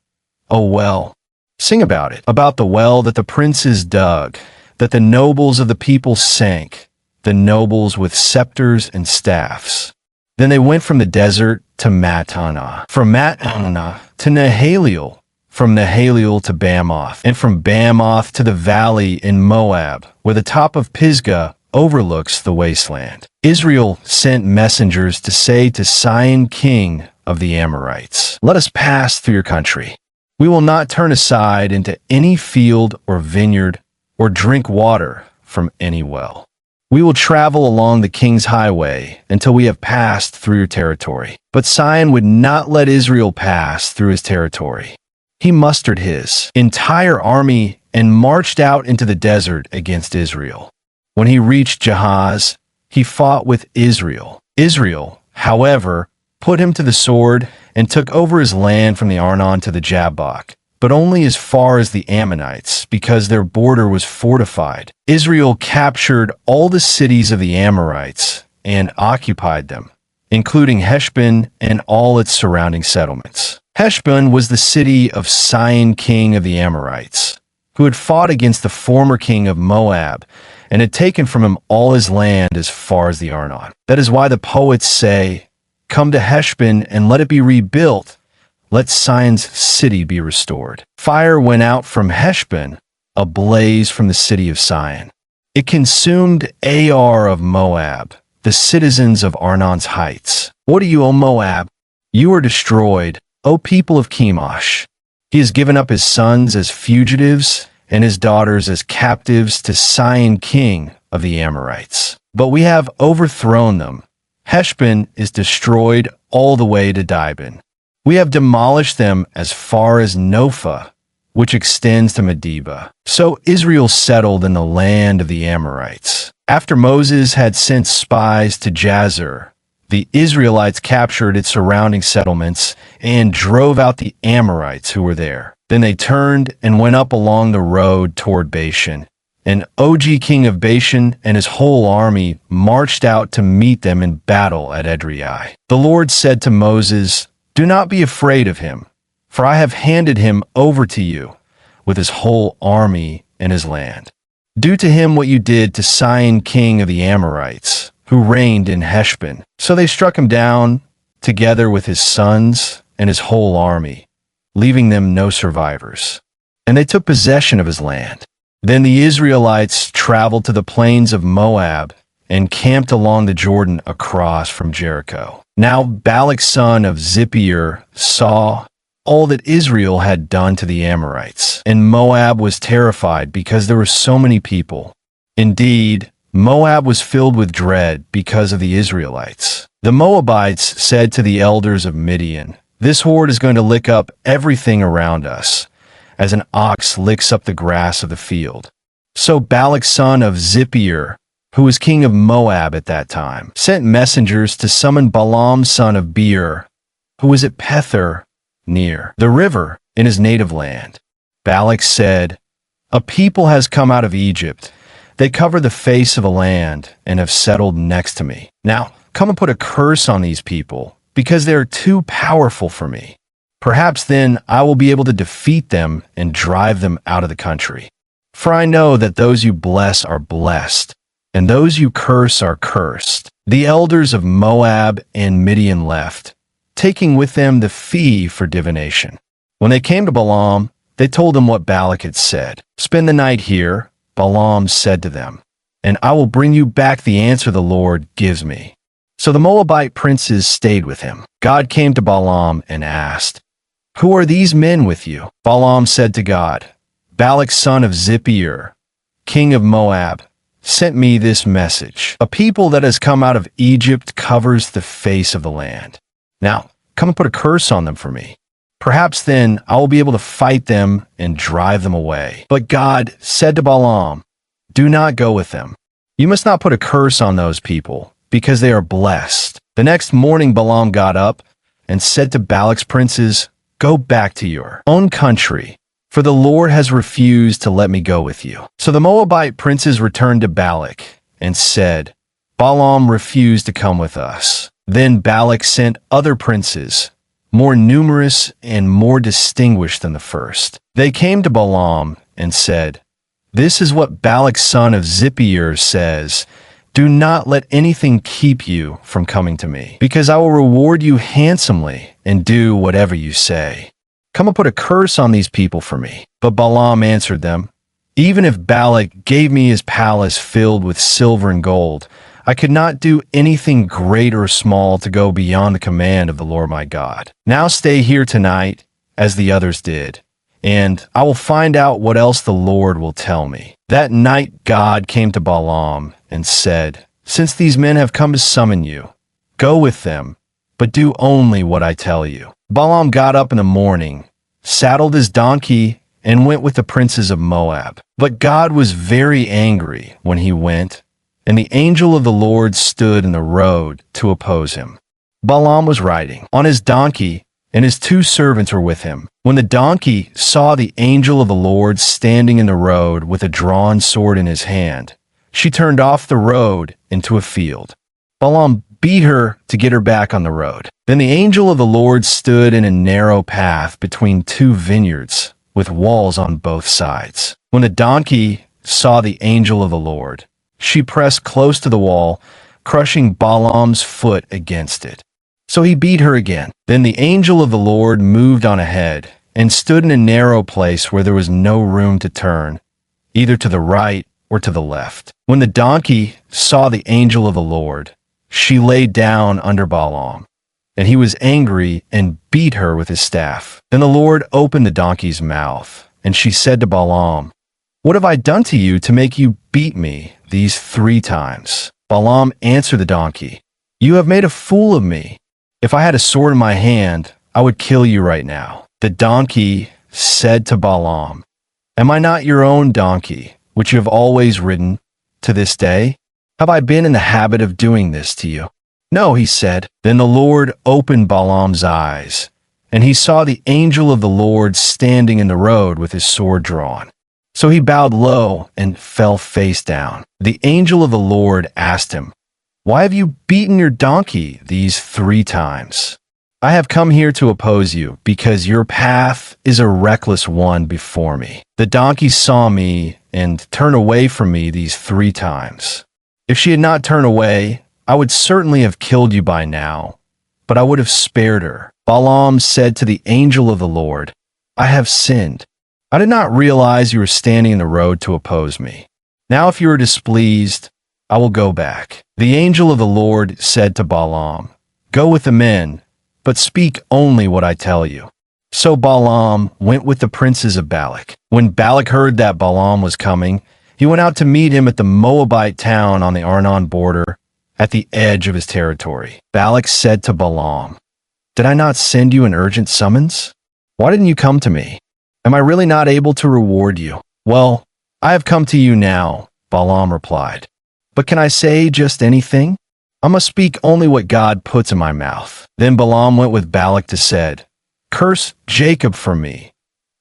O well. Sing about it, about the well that the princes dug, that the nobles of the people sank, the nobles with scepters and staffs." Then they went from the desert to Mattanah, from Mattanah to Nahaliel, from Nahaliel to Bamoth, and from Bamoth to the valley in Moab, where the top of Pisgah overlooks the wasteland. Israel sent messengers to say to Sihon, king of the Amorites, "Let us pass through your country. We will not turn aside into any field or vineyard or drink water from any well. We will travel along the king's highway until we have passed through your territory." But Sihon would not let Israel pass through his territory. He mustered his entire army and marched out into the desert against Israel. When he reached Jahaz, he fought with Israel. Israel, however, put him to the sword and took over his land from the Arnon to the Jabbok, but only as far as the Ammonites, because their border was fortified. Israel captured all the cities of the Amorites and occupied them, including Heshbon and all its surrounding settlements. Heshbon was the city of Sihon, king of the Amorites, who had fought against the former king of Moab and had taken from him all his land as far as the Arnon. That is why the poets say, "Come to Heshbon and let it be rebuilt. Let Sihon's city be restored." Fire went out from Heshbon, a blaze from the city of Sihon. It consumed Ar of Moab, the citizens of Arnon's heights. What are you, O Moab? You are destroyed, O people of Chemosh. He has given up his sons as fugitives and his daughters as captives to Sihon, king of the Amorites. But we have overthrown them. Heshbon is destroyed all the way to Dibon. We have demolished them as far as Nophah, which extends to Medeba. So Israel settled in the land of the Amorites. After Moses had sent spies to Jazer, the Israelites captured its surrounding settlements and drove out the Amorites who were there. Then they turned and went up along the road toward Bashan. And Og, king of Bashan, and his whole army marched out to meet them in battle at Edrei. The Lord said to Moses, "Do not be afraid of him, for I have handed him over to you with his whole army and his land. Do to him what you did to Sihon, king of the Amorites, who reigned in Heshbon." So they struck him down together with his sons and his whole army, leaving them no survivors. And they took possession of his land. Then the Israelites traveled to the plains of Moab and camped along the Jordan across from Jericho. Now Balak son of Zippor saw all that Israel had done to the Amorites, and Moab was terrified because there were so many people. Indeed, Moab was filled with dread because of the Israelites. The Moabites said to the elders of Midian, "This horde is going to lick up everything around us, as an ox licks up the grass of the field." So Balak son of Zippor, who was king of Moab at that time, sent messengers to summon Balaam son of Beor, who was at Pethor near the river in his native land. Balak said, "A people has come out of Egypt. They cover the face of the land and have settled next to me. Now come and put a curse on these people, because they are too powerful for me. Perhaps then I will be able to defeat them and drive them out of the country. For I know that those you bless are blessed, and those you curse are cursed." The elders of Moab and Midian left, taking with them the fee for divination. When they came to Balaam, they told him what Balak had said. "Spend the night here," Balaam said to them, "and I will bring you back the answer the Lord gives me." So the Moabite princes stayed with him. God came to Balaam and asked, "Who are these men with you?" Balaam said to God, "Balak son of Zippor, king of Moab, sent me this message. A people that has come out of Egypt covers the face of the land. Now, come and put a curse on them for me. Perhaps then I will be able to fight them and drive them away." But God said to Balaam, "Do not go with them. You must not put a curse on those people, because they are blessed." The next morning Balaam got up and said to Balak's princes, "Go back to your own country, for the Lord has refused to let me go with you." So the Moabite princes returned to Balak and said, "Balaam refused to come with us." Then Balak sent other princes, more numerous and more distinguished than the first. They came to Balaam and said, "This is what Balak son of Zippor says. Do not let anything keep you from coming to me, because I will reward you handsomely and do whatever you say. Come and put a curse on these people for me." But Balaam answered them, "Even if Balak gave me his palace filled with silver and gold, I could not do anything great or small to go beyond the command of the Lord my God. Now stay here tonight, as the others did, and I will find out what else the Lord will tell me." That night God came to Balaam and said, "Since these men have come to summon you, go with them, but do only what I tell you." Balaam got up in the morning, saddled his donkey, and went with the princes of Moab. But God was very angry when he went, and the angel of the Lord stood in the road to oppose him. Balaam was riding on his donkey, and his 2 servants were with him. When the donkey saw the angel of the Lord standing in the road with a drawn sword in his hand, she turned off the road into a field. Balaam beat her to get her back on the road. Then the angel of the Lord stood in a narrow path between 2 vineyards with walls on both sides. When the donkey saw the angel of the Lord, she pressed close to the wall, crushing Balaam's foot against it. So he beat her again. Then the angel of the Lord moved on ahead and stood in a narrow place where there was no room to turn, either to the right or to the left. When the donkey saw the angel of the Lord, she lay down under Balaam, and he was angry and beat her with his staff. Then the Lord opened the donkey's mouth, and she said to Balaam, "What have I done to you to make you beat me these 3 times?" Balaam answered the donkey, "You have made a fool of me. If I had a sword in my hand, I would kill you right now." The donkey said to Balaam, "Am I not your own donkey, which you have always ridden to this day? Have I been in the habit of doing this to you?" "No," he said. Then the Lord opened Balaam's eyes, and he saw the angel of the Lord standing in the road with his sword drawn. So he bowed low and fell face down. The angel of the Lord asked him, "Why have you beaten your donkey these 3 times?" "I have come here to oppose you, because your path is a reckless one before me. The donkey saw me and turned away from me these 3 times. If she had not turned away, I would certainly have killed you by now, but I would have spared her." Balaam said to the angel of the Lord, "I have sinned. I did not realize you were standing in the road to oppose me. Now if you are displeased, I will go back." The angel of the Lord said to Balaam, "Go with the men, but speak only what I tell you." So Balaam went with the princes of Balak. When Balak heard that Balaam was coming, he went out to meet him at the Moabite town on the Arnon border, at the edge of his territory. Balak said to Balaam, "Did I not send you an urgent summons? Why didn't you come to me? Am I really not able to reward you?" "Well, I have come to you now," Balaam replied. "But can I say just anything? I must speak only what God puts in my mouth." Then Balaam went with Balak to said, "Curse Jacob for me.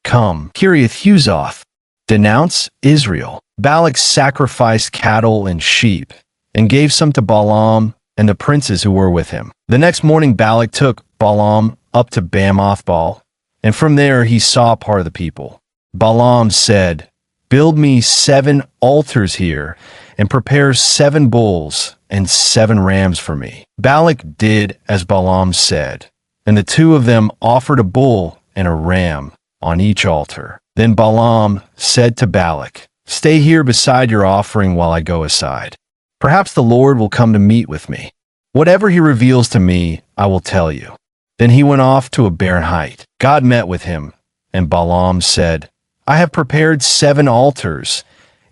Come, Kiriath-Huzoth, denounce Israel." Balak sacrificed cattle and sheep, and gave some to Balaam and the princes who were with him. The next morning Balak took Balaam up to Bamoth-baal, and from there he saw part of the people. Balaam said, "Build me 7 altars here, and prepare 7 bulls and 7 rams for me." Balak did as Balaam said, and the 2 of them offered a bull and a ram on each altar. Then Balaam said to Balak, "Stay here beside your offering while I go aside. Perhaps the Lord will come to meet with me. Whatever he reveals to me, I will tell you." Then he went off to a barren height. God met with him, and Balaam said, "I have prepared 7 altars,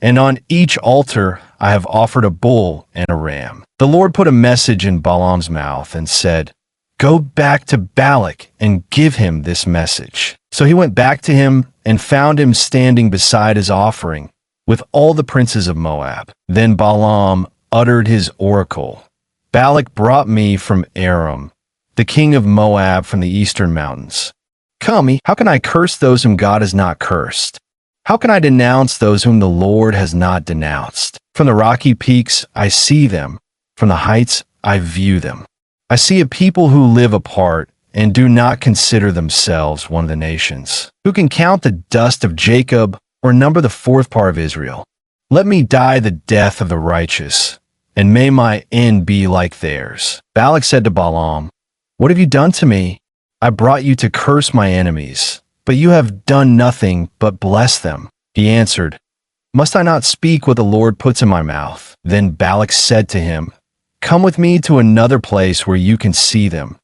and on each altar I have offered a bull and a ram." The Lord put a message in Balaam's mouth and said, "Go back to Balak and give him this message." So he went back to him and found him standing beside his offering with all the princes of Moab. Then Balaam uttered his oracle. "Balak brought me from Aram, the king of Moab from the eastern mountains. Come, how can I curse those whom God has not cursed? How can I denounce those whom the Lord has not denounced? From the rocky peaks I see them, from the heights I view them. I see a people who live apart and do not consider themselves one of the nations. Who can count the dust of Jacob or number the 4th part of Israel? Let me die the death of the righteous, and may my end be like theirs." Balak said to Balaam, "What have you done to me? I brought you to curse my enemies, but you have done nothing but bless them." He answered, "Must I not speak what the Lord puts in my mouth?" Then Balak said to him, "Come with me to another place where you can see them.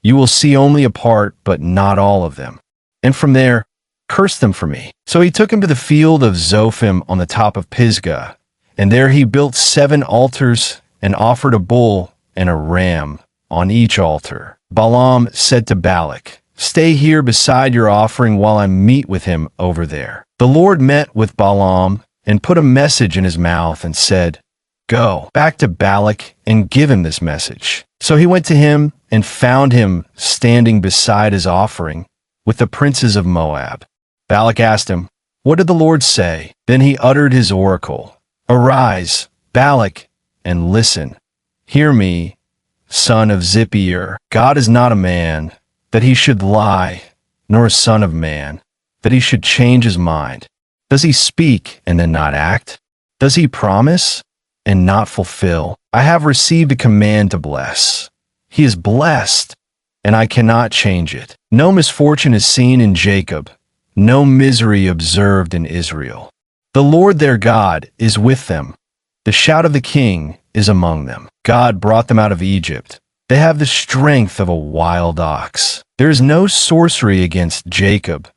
You will see only a part, but not all of them. And from there, curse them for me." So he took him to the field of Zophim on the top of Pisgah, and there he built 7 altars and offered a bull and a ram on each altar. Balaam said to Balak, "Stay here beside your offering while I meet with him over there." The Lord met with Balaam and put a message in his mouth and said, "Go back to Balak and give him this message." So he went to him and found him standing beside his offering with the princes of Moab. Balak asked him, "What did the Lord say?" Then he uttered his oracle, "Arise, Balak, and listen. Hear me, son of Zippeir. God is not a man, that he should lie, nor a son of man, that he should change his mind. Does he speak and then not act? Does he promise and not fulfill? I have received a command to bless. He is blessed, and I cannot change it. No misfortune is seen in Jacob, no misery observed in Israel. The Lord their God is with them. The shout of the king is among them. God brought them out of Egypt. They have the strength of a wild ox. There is no sorcery against Jacob,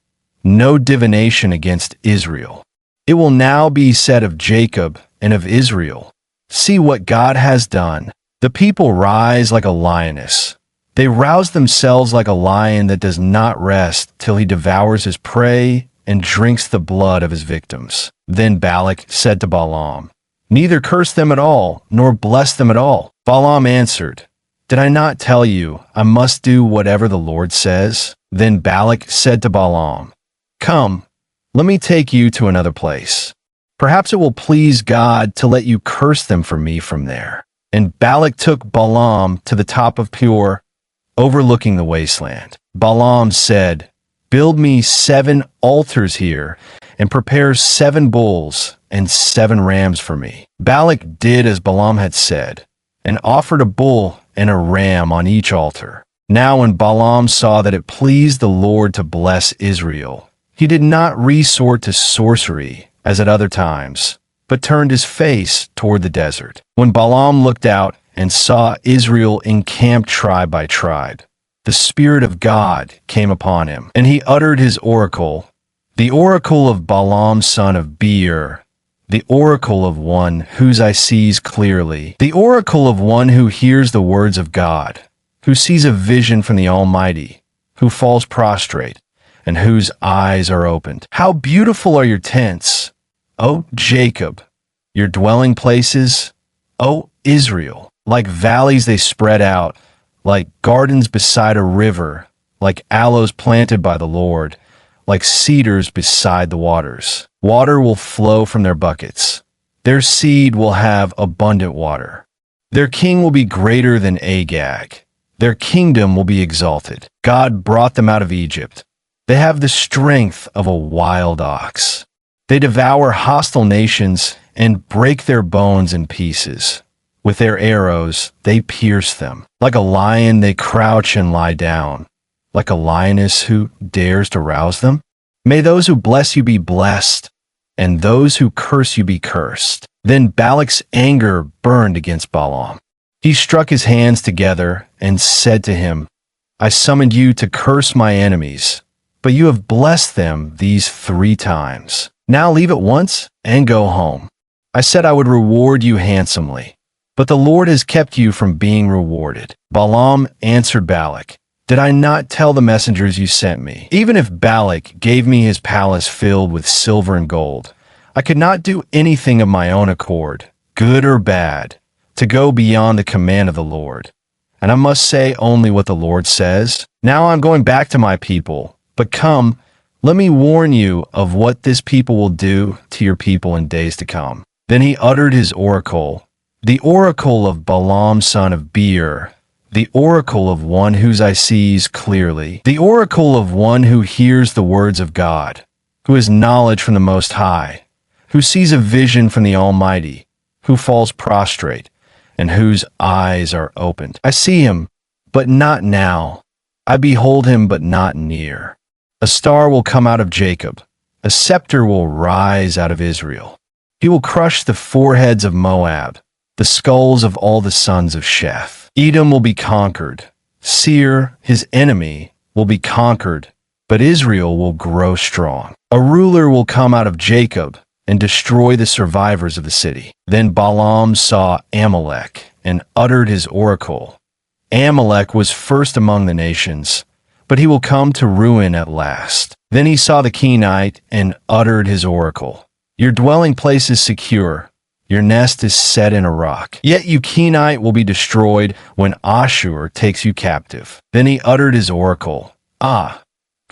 no divination against Israel. It will now be said of Jacob and of Israel, see what God has done. The people rise like a lioness. They rouse themselves like a lion that does not rest till he devours his prey and drinks the blood of his victims. Then Balak said to Balaam, "Neither curse them at all, nor bless them at all." Balaam answered, "Did I not tell you I must do whatever the Lord says?" Then Balak said to Balaam, "Come, let me take you to another place. Perhaps it will please God to let you curse them for me from there." And Balak took Balaam to the top of Peor, overlooking the wasteland. Balaam said, "Build me 7 altars here, and prepare 7 bulls and 7 rams for me." Balak did as Balaam had said, and offered a bull and a ram on each altar. Now when Balaam saw that it pleased the Lord to bless Israel, he did not resort to sorcery as at other times, but turned his face toward the desert. When Balaam looked out and saw Israel encamped tribe by tribe, the Spirit of God came upon him, and he uttered his oracle, the oracle of Balaam son of Beor, the oracle of one whose eye sees clearly, the oracle of one who hears the words of God, who sees a vision from the Almighty, who falls prostrate, and whose eyes are opened. How beautiful are your tents, O Jacob, your dwelling places, O Israel. Like valleys they spread out, like gardens beside a river, like aloes planted by the Lord, like cedars beside the waters. Water will flow from their buckets. Their seed will have abundant water. Their king will be greater than Agag. Their kingdom will be exalted. God brought them out of Egypt. They have the strength of a wild ox. They devour hostile nations and break their bones in pieces. With their arrows, they pierce them. Like a lion, they crouch and lie down. Like a lioness who dares to rouse them. May those who bless you be blessed, and those who curse you be cursed. Then Balak's anger burned against Balaam. He struck his hands together and said to him, "I summoned you to curse my enemies, but you have blessed them these 3 times. Now leave at once and go home. I said I would reward you handsomely, but the Lord has kept you from being rewarded." Balaam answered Balak, "Did I not tell the messengers you sent me? Even if Balak gave me his palace filled with silver and gold, I could not do anything of my own accord, good or bad, to go beyond the command of the Lord. And I must say only what the Lord says. Now I'm going back to my people, but come, let me warn you of what this people will do to your people in days to come." Then he uttered his oracle, the oracle of Balaam son of Beor, the oracle of one whose eye sees clearly, the oracle of one who hears the words of God, who has knowledge from the Most High, who sees a vision from the Almighty, who falls prostrate, and whose eyes are opened. I see him, but not now. I behold him, but not near. A star will come out of Jacob. A scepter will rise out of Israel. He will crush the foreheads of Moab, the skulls of all the sons of Sheth. Edom will be conquered. Seir, his enemy, will be conquered, but Israel will grow strong. A ruler will come out of Jacob and destroy the survivors of the city. Then Balaam saw Amalek and uttered his oracle. Amalek was first among the nations, but he will come to ruin at last. Then he saw the Kenite and uttered his oracle. Your dwelling place is secure. Your nest is set in a rock. Yet you Kenite will be destroyed when Ashur takes you captive. Then he uttered his oracle. Ah,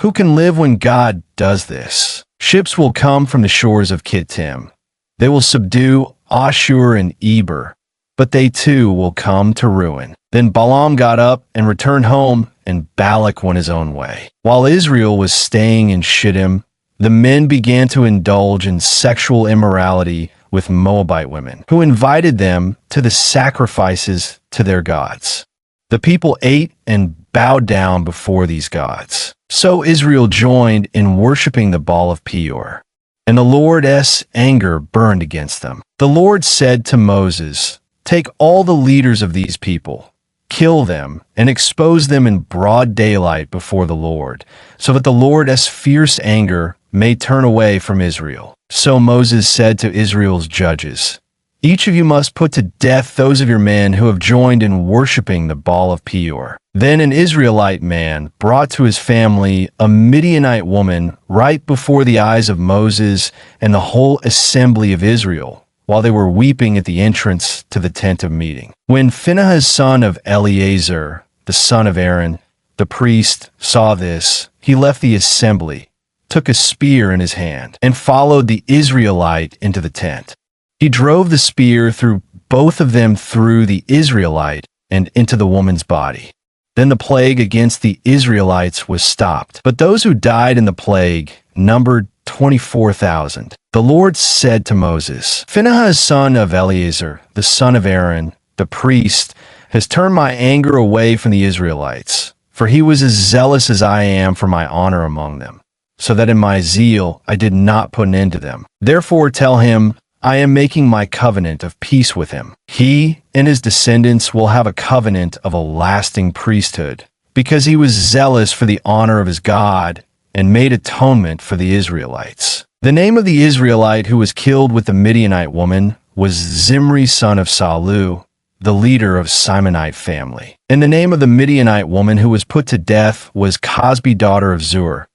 who can live when God does this? Ships will come from the shores of Kittim. They will subdue Ashur and Eber, but they too will come to ruin. Then Balaam got up and returned home, and Balak went his own way. While Israel was staying in Shittim, the men began to indulge in sexual immorality with Moabite women, who invited them to the sacrifices to their gods. The people ate and bowed down before these gods. So Israel joined in worshiping the Baal of Peor, and the Lord's anger burned against them. The Lord said to Moses, "Take all the leaders of these people, kill them, and expose them in broad daylight before the Lord, so that the Lord's fierce anger may turn away from Israel." So Moses said to Israel's judges, "Each of you must put to death those of your men who have joined in worshiping the Baal of Peor." Then an Israelite man brought to his family a Midianite woman right before the eyes of Moses and the whole assembly of Israel, while they were weeping at the entrance to the tent of meeting. When Phinehas son of Eleazar, the son of Aaron, the priest, saw this, he left the assembly, took a spear in his hand, and followed the Israelite into the tent. He drove the spear through both of them through the Israelite and into the woman's body. Then the plague against the Israelites was stopped. But those who died in the plague numbered 24,000. The Lord said to Moses, "Phinehas son of Eleazar, the son of Aaron, the priest, has turned my anger away from the Israelites, for he was as zealous as I am for my honor among them, so that in my zeal I did not put an end to them. Therefore tell him, I am making my covenant of peace with him. He and his descendants will have a covenant of a lasting priesthood, because he was zealous for the honor of his God and made atonement for the Israelites." The name of the Israelite who was killed with the Midianite woman was Zimri son of Salu, the leader of Simonite family. And the name of the Midianite woman who was put to death was Cosbi daughter of Zur,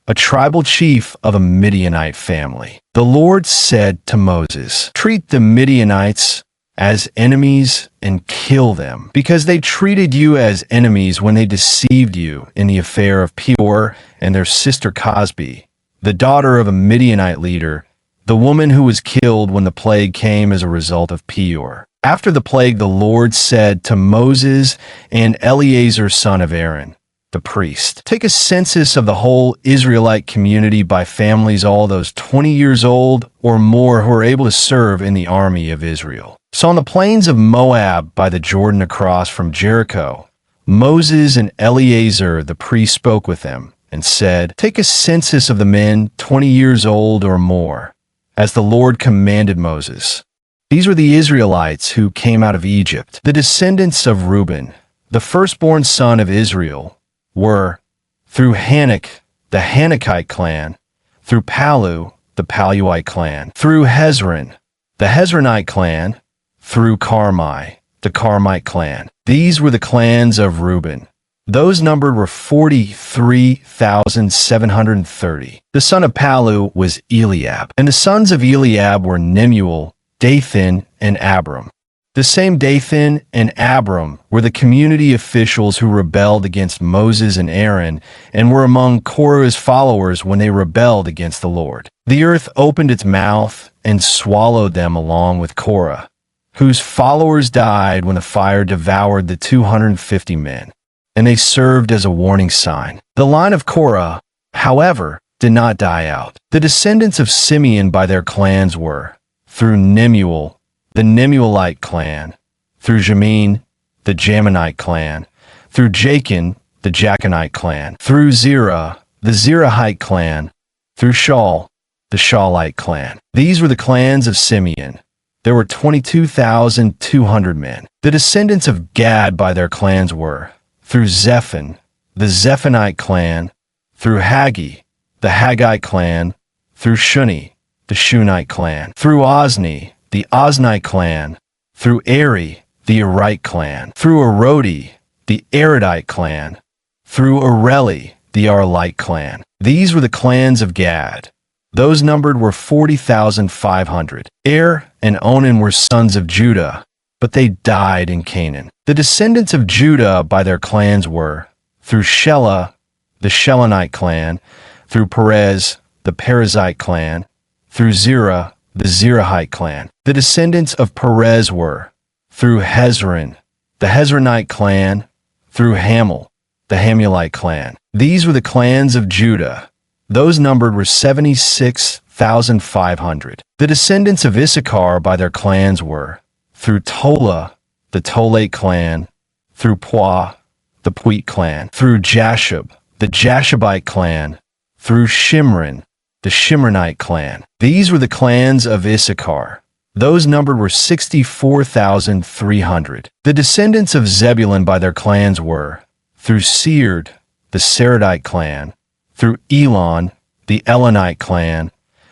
a tribal chief of a Midianite family. The Lord said to Moses, "Treat the Midianites as enemies and kill them, because they treated you as enemies when they deceived you in the affair of Peor and their sister Cosbi, the daughter of a Midianite leader, the woman who was killed when the plague came as a result of Peor." After the plague, the Lord said to Moses and Eleazar son of Aaron, the priest, "Take a census of the whole Israelite community by families, all those 20 years old or more who are able to serve in the army of Israel." So on the plains of Moab by the Jordan across from Jericho, Moses and Eleazar the priest spoke with them and said, "Take a census of the men 20 years old or more, as the Lord commanded Moses." These were the Israelites who came out of Egypt. The descendants of Reuben, the firstborn son of Israel, were through Hanok, the Hanokite clan, through Palu, the Paluite clan, through Hezron, the Hezronite clan, through Carmi, the Carmite clan. These were the clans of Reuben. Those numbered were 43,730. The son of Palu was Eliab, and the sons of Eliab were Nemuel, Dathan, and Abram. The same Dathan and Abram were the community officials who rebelled against Moses and Aaron and were among Korah's followers when they rebelled against the Lord. The earth opened its mouth and swallowed them along with Korah, whose followers died when the fire devoured the 250 men, and they served as a warning sign. The line of Korah, however, did not die out. The descendants of Simeon by their clans were, through Nemuel, the Nemuelite clan, through Jamin, the Jaminite clan, through Jachin, the Jachinite clan, through Zerah, the Zerahite clan, through Shaul, the Shaulite clan. These were the clans of Simeon. There were 22,200 men. The descendants of Gad by their clans were, through Zephon, the Zephonite clan, through Haggi, the Haggite clan, through Shuni, the Shunite clan, through Ozni, the Oznite clan, through Eri, the Erite clan, through Arodi, the Arodite clan, through Areli, the Arlite clan. These were the clans of Gad. Those numbered were 40,500. Er and Onan were sons of Judah, but they died in Canaan. The descendants of Judah by their clans were, through Shelah, the Shelonite clan, through Perez, the Perizzite clan, through Zerah, the Zerahite clan. The descendants of Perez were, through Hezron, the Hezronite clan, through Hamul, the Hamulite clan. These were the clans of Judah. Those numbered were 76,500. The descendants of Issachar by their clans were, through Tola, the Tolate clan, through Puah, the Puite clan, through Jashub, the Jashubite clan, through Shimron, the Shimronite clan. These were the clans of Issachar. Those numbered were 64,300. The descendants of Zebulun by their clans were, through Sered, the Seredite clan, through Elon, the Elonite clan,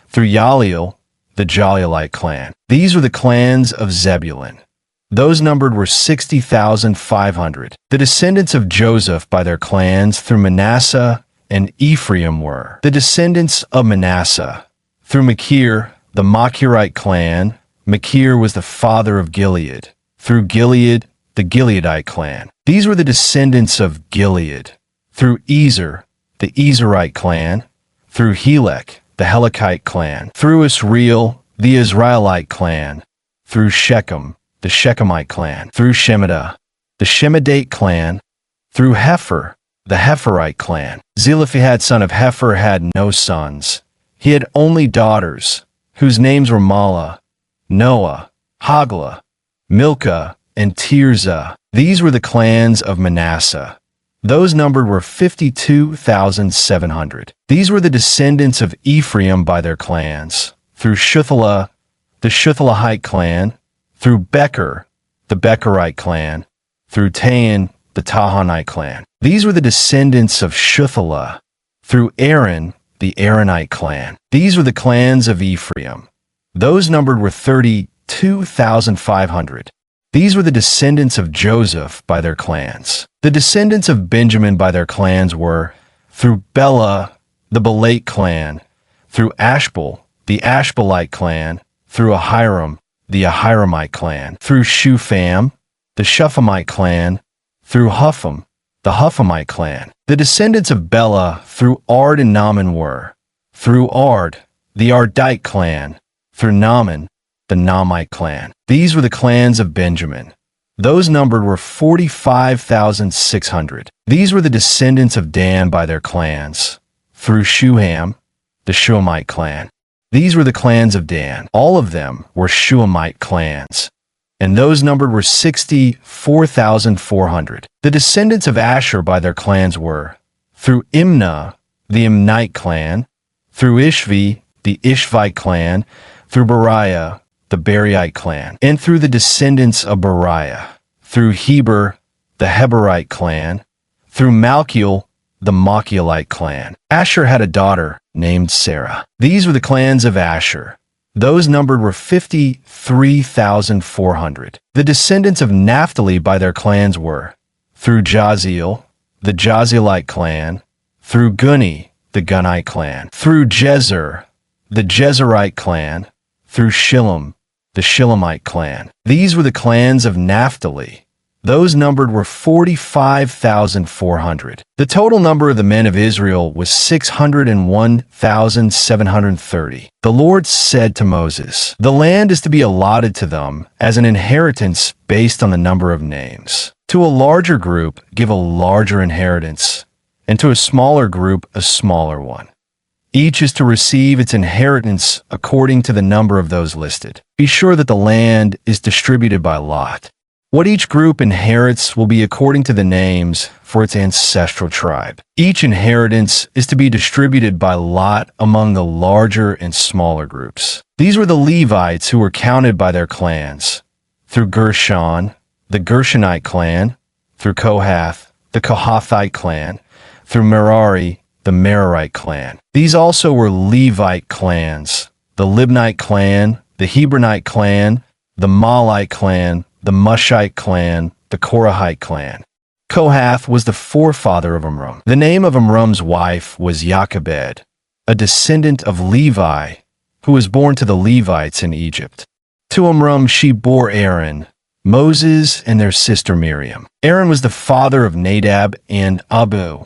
through Yaliel, the Jalielite clan. These were the clans of Zebulun. Those numbered were 60,500. The descendants of Joseph by their clans through Manasseh and Ephraim were, the descendants of Manasseh, through Machir, the Machirite clan. Machir was the father of Gilead, through Gilead, the Gileadite clan. These were the descendants of Gilead, through Ezer, the Ezerite clan, through Helek, the Helekite clan, through Israel, the Israelite clan, through Shechem, the Shechemite clan, through Shemida, the Shemidate clan, through Hepher, the Hepherite clan. Zelophehad son of Hepher had no sons. He had only daughters, whose names were Mahlah, Noah, Hagla, Milcah, and Tirzah. These were the clans of Manasseh. Those numbered were 52,700. These were the descendants of Ephraim by their clans, through Shuthelah, the Shuthelahite clan, through Becher, the Becherite clan, through Tahan, the Tahanite clan. These were the descendants of Shuthelah, through Aaron, the Aaronite clan. These were the clans of Ephraim. Those numbered were 32,500. These were the descendants of Joseph by their clans. The descendants of Benjamin by their clans were, through Bela, the Belate clan, through Ashbel, the Ashbelite clan, through Ahiram, the Ahiramite clan, through Shupham, the Shuphamite clan, through Hupham, the Huphamite clan. The descendants of Bela through Ard and Naaman were, through Ard, the Ardite clan, through Naaman, the Naamite clan. These were the clans of Benjamin. Those numbered were 45,600. These were the descendants of Dan by their clans, through Shuham, the Shuhamite clan. These were the clans of Dan. All of them were Shuhamite clans, and those numbered were 64,400. The descendants of Asher by their clans were, through Imnah, the Imnite clan, through Ishvi, the Ishvite clan, through Beriah, the Beriite clan, and through the descendants of Beriah, through Heber, the Heberite clan, through Malchiel, the Malchielite clan. Asher had a daughter named Sarah. These were the clans of Asher. Those numbered were 53,400. The descendants of Naphtali by their clans were, through Jaziel, the Jazielite clan, through Guni, the Gunite clan, through Jezer, the Jezerite clan, through Shillem, the Shillemite clan. These were the clans of Naphtali. Those numbered were 45,400. The total number of the men of Israel was 601,730. The Lord said to Moses, "The land is to be allotted to them as an inheritance based on the number of names. To a larger group, give a larger inheritance, and to a smaller group, a smaller one. Each is to receive its inheritance according to the number of those listed. Be sure that the land is distributed by lot. What each group inherits will be according to the names, for its ancestral tribe. Each inheritance is to be distributed by lot among the larger and smaller groups. These were the Levites who were counted by their clans. Through Gershon, the Gershonite clan; through Kohath, the Kohathite clan; through Merari, the Merarite clan. These also were Levite clans: the Libnite clan, the Hebronite clan, the Malite clan, the Mushite clan, the Korahite clan. Kohath was the forefather of Amram. The name of Amram's wife was Jochebed, a descendant of Levi, who was born to the Levites in Egypt. To Amram she bore Aaron, Moses, and their sister Miriam. Aaron was the father of Nadab and Abihu,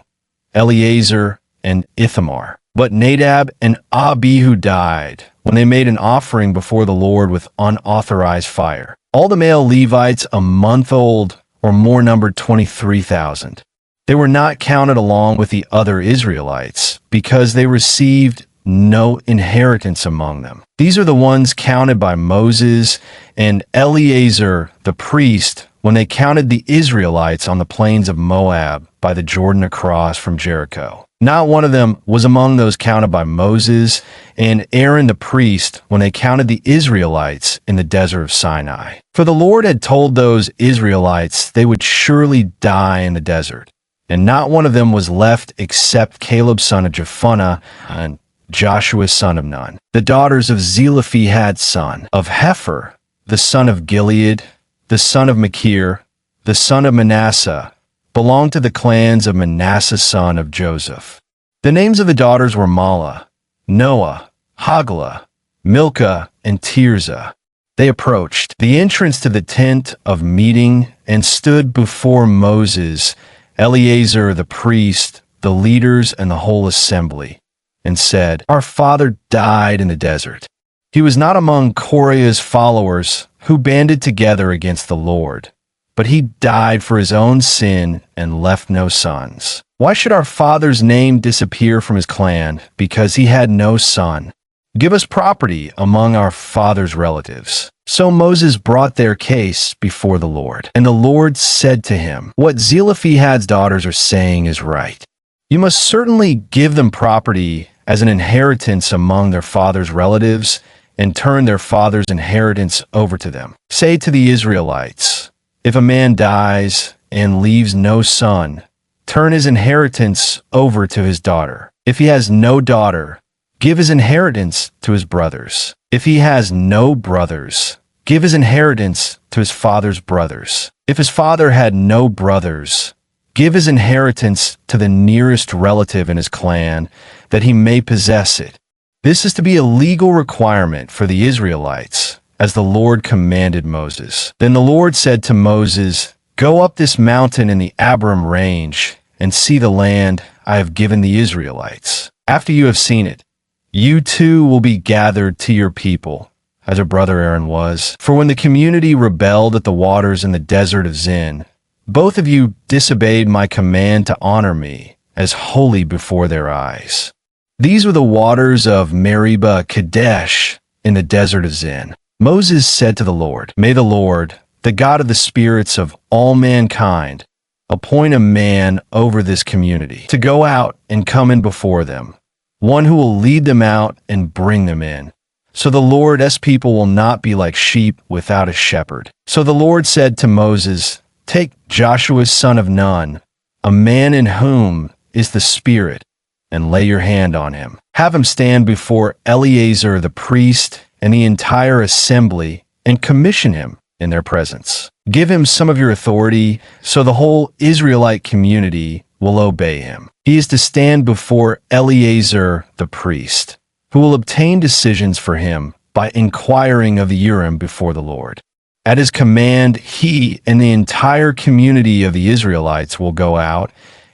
Eleazar, and Ithamar. But Nadab and Abihu died when they made an offering before the Lord with unauthorized fire. All the male Levites a month old or more numbered 23,000. They were not counted along with the other Israelites because they received no inheritance among them. These are the ones counted by Moses and Eleazar the priest when they counted the Israelites on the plains of Moab by the Jordan across from Jericho. Not one of them was among those counted by Moses and Aaron the priest when they counted the Israelites in the desert of Sinai. For the Lord had told those Israelites they would surely die in the desert, and not one of them was left except Caleb son of Jephunneh and Joshua son of Nun, the daughters of Zelophehad son of Hepher, the son of Gilead, the son of Machir, the son of Manasseh, belonged to the clans of Manasseh son of Joseph. The names of the daughters were Mahlah, Noah, Haglah, Milcah, and Tirzah. They approached the entrance to the tent of meeting and stood before Moses, Eleazar the priest, the leaders, and the whole assembly, and said, "Our father died in the desert. He was not among Korah's followers who banded together against the Lord, but he died for his own sin and left no sons. Why should our father's name disappear from his clan because he had no son? Give us property among our father's relatives." So Moses brought their case before the Lord. And the Lord said to him, "What Zelophehad's daughters are saying is right. You must certainly give them property as an inheritance among their father's relatives and turn their father's inheritance over to them. Say to the Israelites, if a man dies and leaves no son, turn his inheritance over to his daughter. If he has no daughter, give his inheritance to his brothers. If he has no brothers, give his inheritance to his father's brothers. If his father had no brothers, give his inheritance to the nearest relative in his clan, that he may possess it. This is to be a legal requirement for the Israelites, as the Lord commanded Moses. Then the Lord said to Moses, "Go up this mountain in the Abiram range and see the land I have given the Israelites. After you have seen it, you too will be gathered to your people, as your brother Aaron was. For when the community rebelled at the waters in the desert of Zin, both of you disobeyed my command to honor me as holy before their eyes. These were the waters of Meribah Kadesh in the desert of Zin." Moses said to the Lord, "May the Lord, the God of the spirits of all mankind, appoint a man over this community to go out and come in before them, one who will lead them out and bring them in. So the Lord's people will not be like sheep without a shepherd." So the Lord said to Moses, "Take Joshua son of Nun, a man in whom is the Spirit, and lay your hand on him. Have him stand before Eleazar the priest and the entire assembly, and commission him in their presence. Give him some of your authority, so the whole Israelite community will obey him. He is to stand before Eleazar the priest, who will obtain decisions for him by inquiring of the Urim before the Lord. At his command, he and the entire community of the Israelites will go out,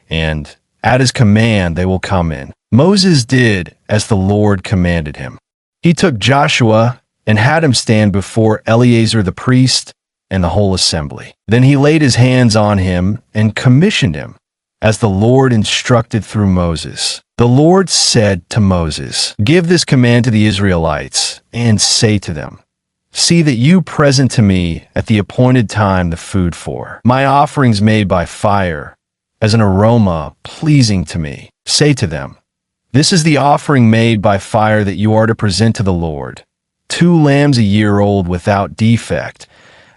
and at his command they will come in." Moses did as the Lord commanded him. He took Joshua and had him stand before Eleazar the priest and the whole assembly. Then he laid his hands on him and commissioned him, as the Lord instructed through Moses. The Lord said to Moses, "Give this command to the Israelites, and say to them, see that you present to me at the appointed time the food for my offerings made by fire, as an aroma pleasing to me. Say to them, this is the offering made by fire that you are to present to the Lord, 2 lambs a year old without defect,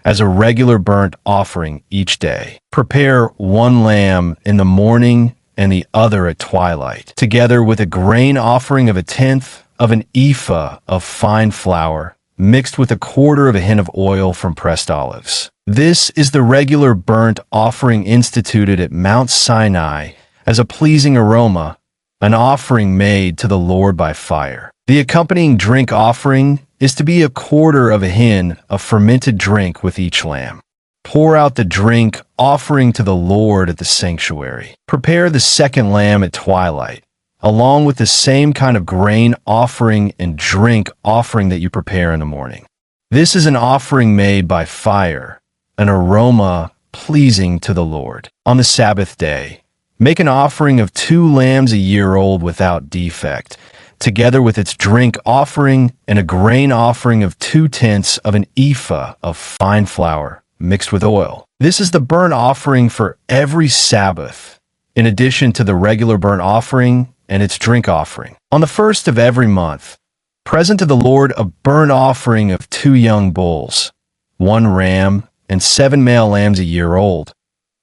as a regular burnt offering each day. Prepare 1 lamb in the morning and the other at twilight, together with a grain offering of 1/10 of an ephah of fine flour, mixed with 1/4 of a hin of oil from pressed olives. This is the regular burnt offering instituted at Mount Sinai as a pleasing aroma, an offering made to the Lord by fire. The accompanying drink offering is to be 1/4 of a hin of fermented drink with each lamb. Pour out the drink offering to the Lord at the sanctuary. Prepare the 2nd lamb at twilight, along with the same kind of grain offering and drink offering that you prepare in the morning. This is an offering made by fire, an aroma pleasing to the Lord. On the Sabbath day, make an offering of 2 lambs a year old without defect, together with its drink offering and a grain offering of 2/10 of an ephah of fine flour mixed with oil. This is the burnt offering for every Sabbath, in addition to the regular burnt offering and its drink offering. On the 1st of every month, present to the Lord a burnt offering of 2 young bulls, 1 ram, and 7 male lambs a year old,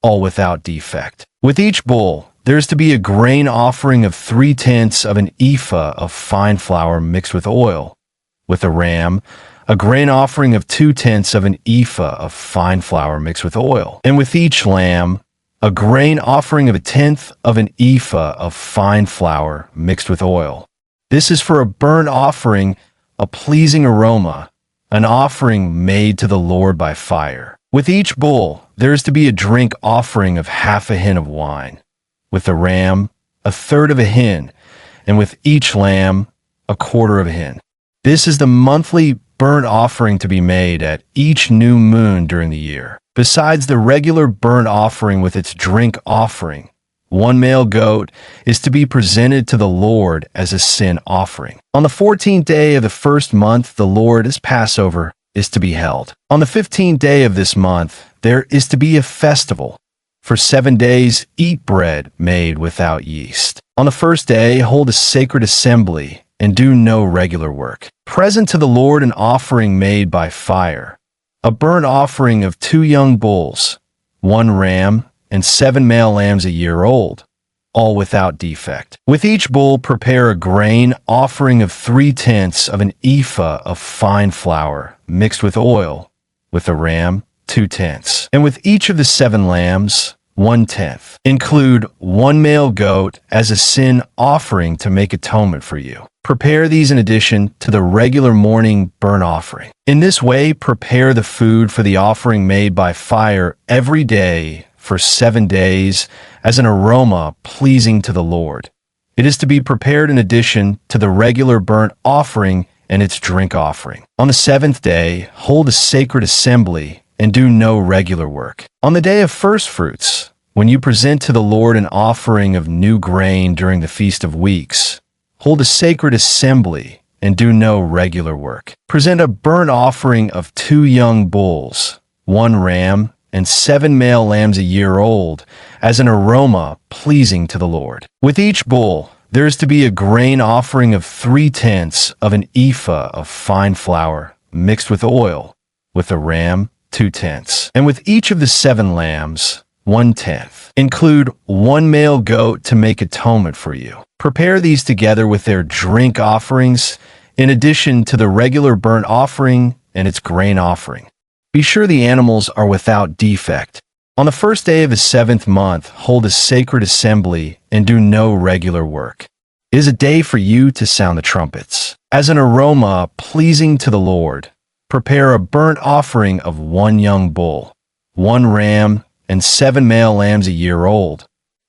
all without defect. With each bull, there is to be a grain offering of 3/10 of an ephah of fine flour mixed with oil. With a ram, a grain offering of 2/10 of an ephah of fine flour mixed with oil. And with each lamb, a grain offering of 1/10 of an ephah of fine flour mixed with oil. This is for a burnt offering, a pleasing aroma, an offering made to the Lord by fire. With each bull, there is to be a drink offering of 1/2 a hin of wine. With the ram, 1/3 of a hin, and with each lamb, 1/4 of a hin. This is the monthly burnt offering to be made at each new moon during the year. Besides the regular burnt offering with its drink offering, 1 male goat is to be presented to the Lord as a sin offering. On the 14th day of the 1st month, the Lord's Passover is to be held. On the 15th day of this month, there is to be a festival. For 7 days, eat bread made without yeast. On the 1st day, hold a sacred assembly and do no regular work. Present to the Lord an offering made by fire, a burnt offering of 2 young bulls, 1 ram, and 7 male lambs a year old, all without defect. With each bull prepare a grain offering of 3/10 of an ephah of fine flour mixed with oil. With a ram, 2/10. And with each of the 7 lambs, 1/10. Include 1 male goat as a sin offering to make atonement for you. Prepare these in addition to the regular morning burnt offering. In this way, prepare the food for the offering made by fire every day for 7 days as an aroma pleasing to the Lord. It is to be prepared in addition to the regular burnt offering and its drink offering. On the 7th day, hold a sacred assembly and do no regular work. On the day of first fruits, when you present to the Lord an offering of new grain during the Feast of Weeks, hold a sacred assembly and do no regular work. Present a burnt offering of 2 young bulls, 1 ram, and 7 male lambs a year old, as an aroma pleasing to the Lord. With each bull, there is to be a grain offering of 3/10 of an ephah of fine flour mixed with oil. With a ram, 2/10. And with each of the 7 lambs, 1/10. Include 1 male goat to make atonement for you. Prepare these together with their drink offerings, in addition to the regular burnt offering and its grain offering. Be sure the animals are without defect. On the 1st day of the 7th month, hold a sacred assembly and do no regular work. It is a day for you to sound the trumpets. As an aroma pleasing to the Lord, prepare a burnt offering of 1 young bull, 1 ram, and 7 male lambs a year old,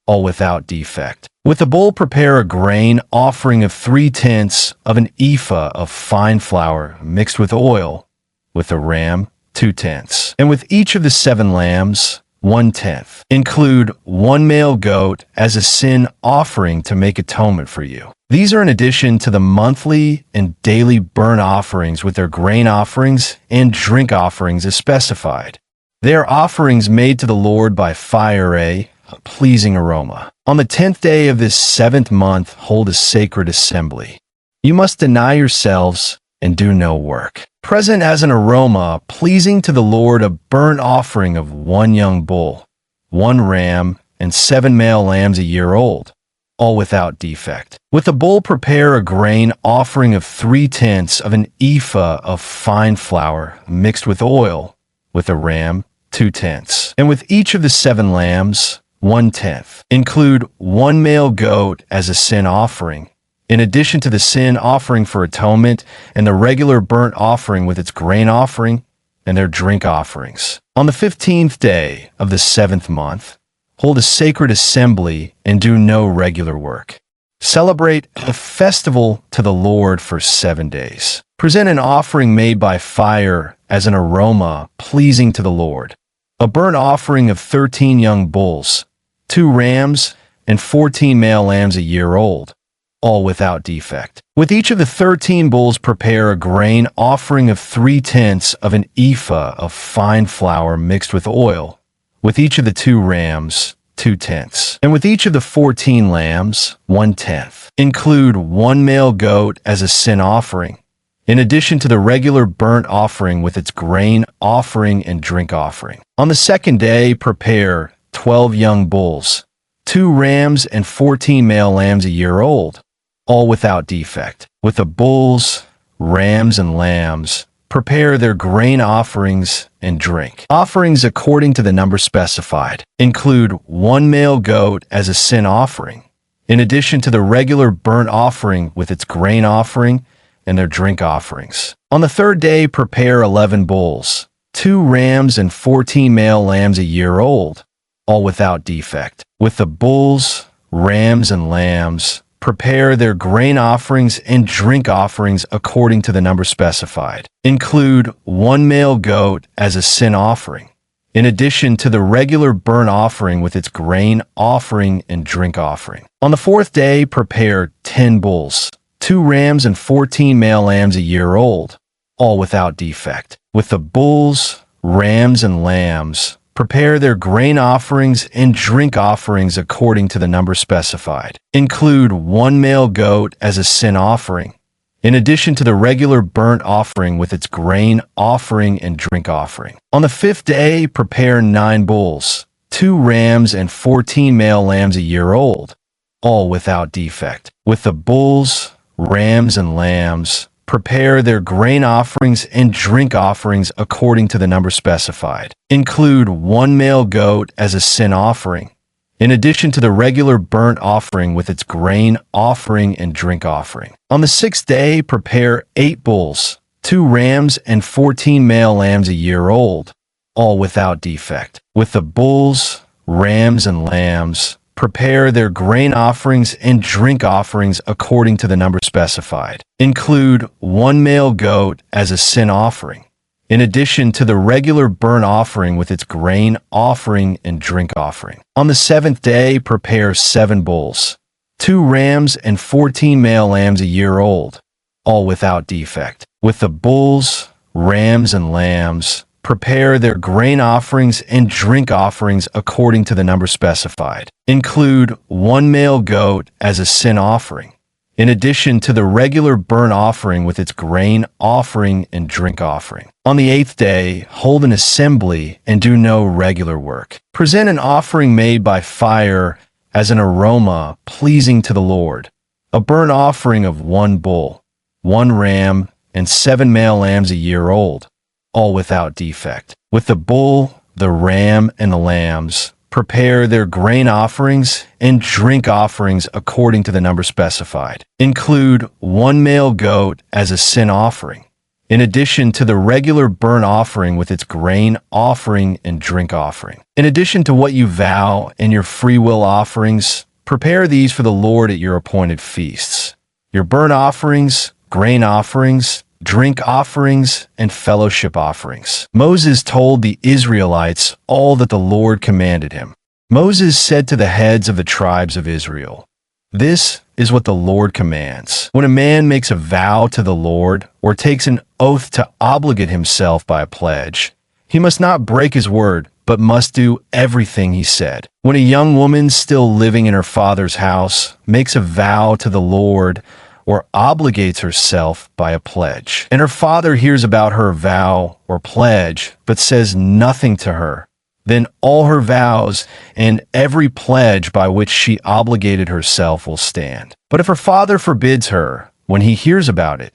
all without defect. With the bull prepare a grain offering of 3/10 of an ephah of fine flour mixed with oil. With a ram, 2/10. And with each of the 7 lambs, 1/10. Include 1 male goat as a sin offering to make atonement for you. These are in addition to the monthly and daily burnt offerings with their grain offerings and drink offerings as specified. They are offerings made to the Lord by fire, a a pleasing aroma. On the 10th day of this 7th month, hold a sacred assembly. You must deny yourselves and do no work. Present as an aroma, pleasing to the Lord, a burnt offering of 1 young bull, 1 ram, and 7 male lambs a year old, all without defect. With the bull prepare a grain offering of 3/10 of an ephah of fine flour mixed with oil, with a ram 2/10, and with each of the 7 lambs 1/10. Include 1 male goat as a sin offering, in addition to the sin offering for atonement and the regular burnt offering with its grain offering and their drink offerings. On the 15th day of the 7th month, hold a sacred assembly and do no regular work. Celebrate a festival to the Lord for 7 days. Present an offering made by fire as an aroma pleasing to the Lord, a burnt offering of 13 young bulls, 2 rams, and 14 male lambs a year old, all without defect. With each of the 13 bulls prepare a grain offering of 3/10 of an ephah of fine flour mixed with oil, with each of the 2 rams 2/10, and with each of the 14 lambs 1/10. Include 1 male goat as a sin offering, in addition to the regular burnt offering with its grain offering and drink offering. On the 2nd day prepare 12 young bulls, 2 rams, and 14 male lambs a year old, all without defect. With the bulls, rams, and lambs, prepare their grain offerings and drink offerings according to the number specified. Include 1 male goat as a sin offering, in addition to the regular burnt offering with its grain offering and their drink offerings. On the 3rd day prepare 11 bulls, 2 rams, and 14 male lambs a year old, all without defect. With the bulls, rams, and lambs, prepare their grain offerings and drink offerings according to the number specified. Include 1 male goat as a sin offering, in addition to the regular burnt offering with its grain offering and drink offering. On the 4th day prepare 10 bulls, 2 rams, and 14 male lambs a year old, all without defect. With the bulls, rams, and lambs, prepare their grain offerings and drink offerings according to the number specified. Include 1 male goat as a sin offering, in addition to the regular burnt offering with its grain offering and drink offering. On the 5th day, prepare 9 bulls, 2 rams, and 14 male lambs a year old, all without defect. With the bulls, rams, and lambs, prepare their grain offerings and drink offerings according to the number specified. Include 1 male goat as a sin offering, in addition to the regular burnt offering with its grain offering and drink offering. On the 6th day, prepare 8 bulls, 2 rams, and 14 male lambs a year old, all without defect. With the bulls, rams, and lambs, prepare their grain offerings and drink offerings according to the number specified. Include 1 male goat as a sin offering, in addition to the regular burnt offering with its grain offering and drink offering. On the 7th day, prepare 7 bulls, 2 rams, and 14 male lambs a year old, all without defect. With the bulls, rams, and lambs, prepare their grain offerings and drink offerings according to the number specified. Include 1 male goat as a sin offering, in addition to the regular burnt offering with its grain offering and drink offering. On the 8th day, hold an assembly and do no regular work. Present an offering made by fire as an aroma pleasing to the Lord, a burnt offering of 1 bull, 1 ram, and 7 male lambs a year old, all without defect. With the bull, the ram, and the lambs, prepare their grain offerings and drink offerings according to the number specified. Include 1 male goat as a sin offering, in addition to the regular burnt offering with its grain offering and drink offering. In addition to what you vow and your free will offerings, prepare these for the Lord at your appointed feasts: your burnt offerings, grain offerings, drink offerings, and fellowship offerings. Moses told the Israelites all that the Lord commanded him. Moses said to the heads of the tribes of Israel, "This is what the Lord commands. When a man makes a vow to the Lord or takes an oath to obligate himself by a pledge, He must not break his word, but must do everything he said. When a young woman still living in her father's house makes a vow to the Lord or obligates herself by a pledge, and her father hears about her vow or pledge, but says nothing to her, then all her vows and every pledge by which she obligated herself will stand. But if her father forbids her when he hears about it,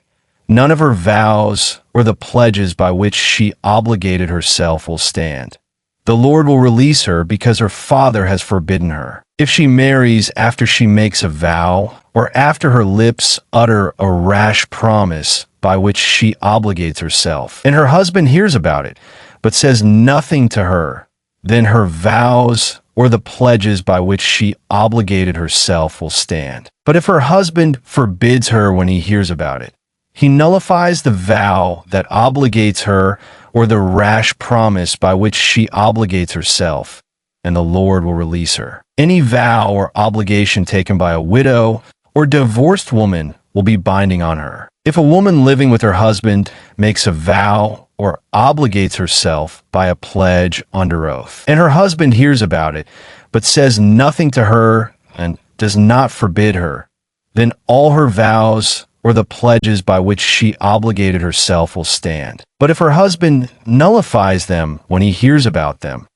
none of her vows or the pledges by which she obligated herself will stand. The Lord will release her because her father has forbidden her. If she marries after she makes a vow, or after her lips utter a rash promise by which she obligates herself, and her husband hears about it, but says nothing to her, then her vows or the pledges by which she obligated herself will stand. But if her husband forbids her when he hears about it, he nullifies the vow that obligates her or the rash promise by which she obligates herself, and the Lord will release her. Any vow or obligation taken by a widow or divorced woman will be binding on her. If a woman living with her husband makes a vow or obligates herself by a pledge under oath, and her husband hears about it, but says nothing to her and does not forbid her, then all her vows or the pledges by which she obligated herself will stand. But if her husband nullifies them when he hears about them,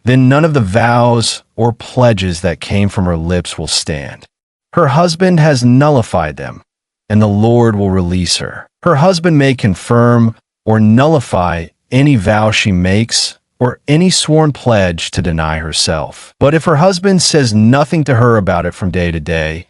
then none of the vows or pledges that came from her lips will stand. Her husband has nullified them, and the Lord will release her. Her husband may confirm or nullify any vow she makes or any sworn pledge to deny herself. But if her husband says nothing to her about it from day to day,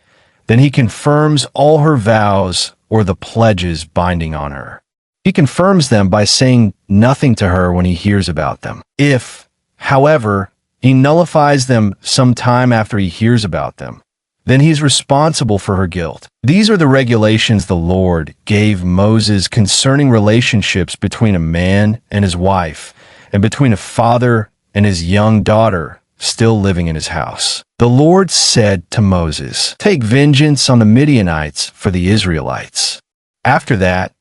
then he confirms all her vows or the pledges binding on her. He confirms them by saying nothing to her when he hears about them. If, however, he nullifies them some time after he hears about them, then he's responsible for her guilt. These are the regulations the Lord gave Moses concerning relationships between a man and his wife, and between a father and his young daughter still living in his house. The Lord said to Moses, "Take vengeance on the Midianites for the Israelites. After that,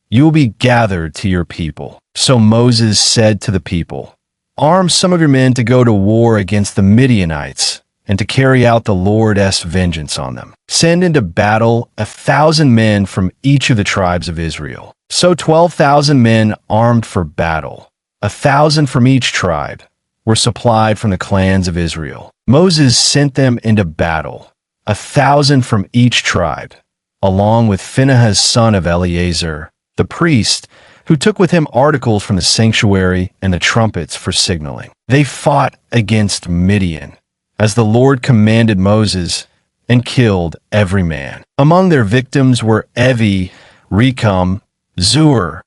you will be gathered to your people." So Moses said to the people, "Arm some of your men to go to war against the Midianites and to carry out the Lord's vengeance on them. Send into battle 1,000 men from each of the tribes of Israel." So 12,000 men armed for battle, 1,000 from each tribe, were supplied from the clans of Israel. Moses sent them into battle, 1,000 from each tribe, along with Phinehas son of Eleazar, the priest, who took with him articles from the sanctuary and the trumpets for signaling. They fought against Midian, as the Lord commanded Moses, and killed every man. Among their victims were Evi, Rekam, Zur,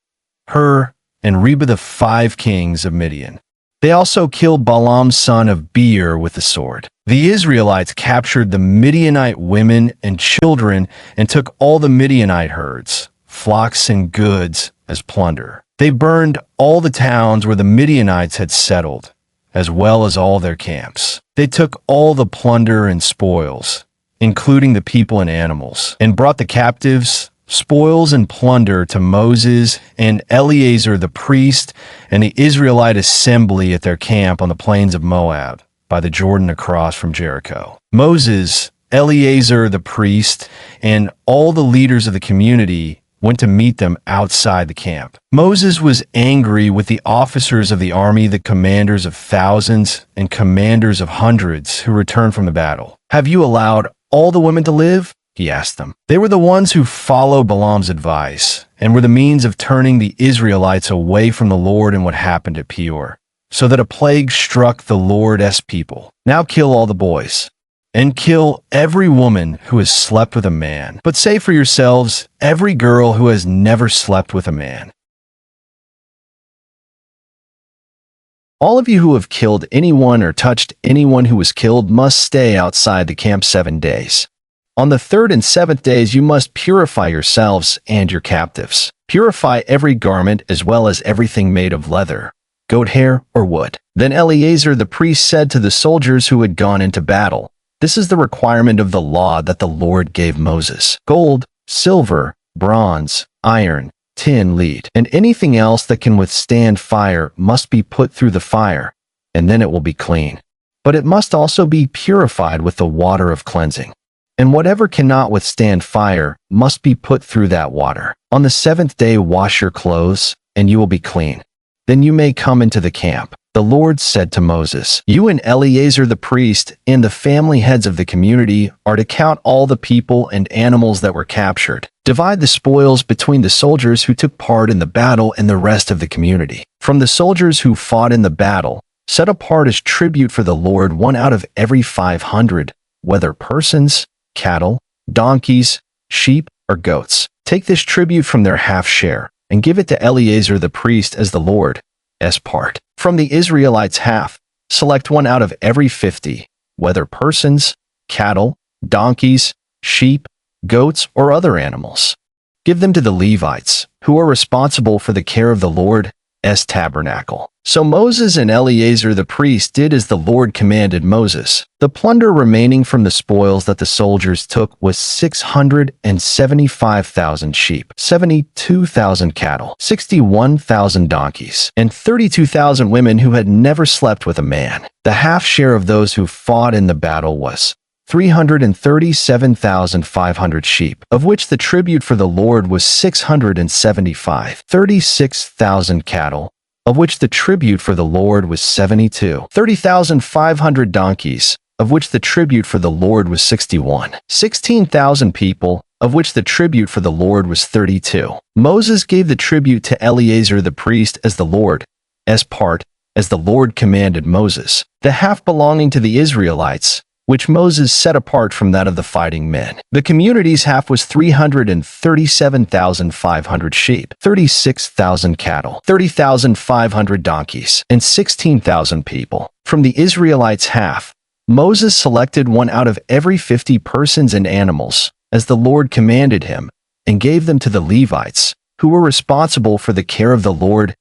Hur, and Reba, the 5 kings of Midian. They also killed Balaam son of Beer with the sword. The Israelites captured the Midianite women and children and took all the Midianite herds, flocks and goods as plunder. They burned all the towns where the Midianites had settled, as well as all their camps. They took all the plunder and spoils, including the people and animals, and brought the captives, spoils and plunder to Moses and Eleazar the priest and the Israelite assembly at their camp on the plains of Moab, by the Jordan across from Jericho. Moses, Eleazar the priest, and all the leaders of the community went to meet them outside the camp. Moses was angry with the officers of the army, the commanders of thousands and commanders of hundreds who returned from the battle. "Have you allowed all the women to live?" he asked them. They were the ones who followed Balaam's advice and were the means of turning the Israelites away from the Lord in what happened at Peor, so that a plague struck the Lord's people. Now kill all the boys, and kill every woman who has slept with a man. But save for yourselves every girl who has never slept with a man. All of you who have killed anyone or touched anyone who was killed must stay outside the camp 7 days. On the 3rd and 7th days you must purify yourselves and your captives. Purify every garment as well as everything made of leather, goat hair, or wood. Then Eleazar the priest said to the soldiers who had gone into battle, "This is the requirement of the law that the Lord gave Moses. Gold, silver, bronze, iron, tin lead, and anything else that can withstand fire must be put through the fire, and then it will be clean. But it must also be purified with the water of cleansing. And whatever cannot withstand fire must be put through that water. On the seventh day wash your clothes, and you will be clean. Then you may come into the camp. The Lord said to Moses, "You and Eleazar the priest and the family heads of the community are to count all the people and animals that were captured. Divide the spoils between the soldiers who took part in the battle and the rest of the community. From the soldiers who fought in the battle, set apart as tribute for the Lord 1 out of every 500, whether persons, cattle, donkeys, sheep, or goats. Take this tribute from their half share and give it to Eleazar the priest as the Lord's part. From the Israelites' half, select 1 out of every 50, whether persons, cattle, donkeys, sheep, goats, or other animals. Give them to the Levites, who are responsible for the care of the Lord's tabernacle." So Moses and Eleazar the priest did as the Lord commanded Moses. The plunder remaining from the spoils that the soldiers took was 675,000 sheep, 72,000 cattle, 61,000 donkeys, and 32,000 women who had never slept with a man. The half share of those who fought in the battle was 337,500 sheep, of which the tribute for the Lord was 675, 36,000 cattle, of which the tribute for the Lord was 72, 30,500 donkeys, of which the tribute for the Lord was 61, 16,000 people, of which the tribute for the Lord was 32. Moses gave the tribute to Eleazar the priest as the Lord's part, as the Lord commanded Moses, the half belonging to the Israelites, which Moses set apart from that of the fighting men. The community's half was 337,500 sheep, 36,000 cattle, 30,500 donkeys, and 16,000 people. From the Israelites' half, Moses selected 1 out of every 50 persons and animals, as the Lord commanded him, and gave them to the Levites, who were responsible for the care of the Lord's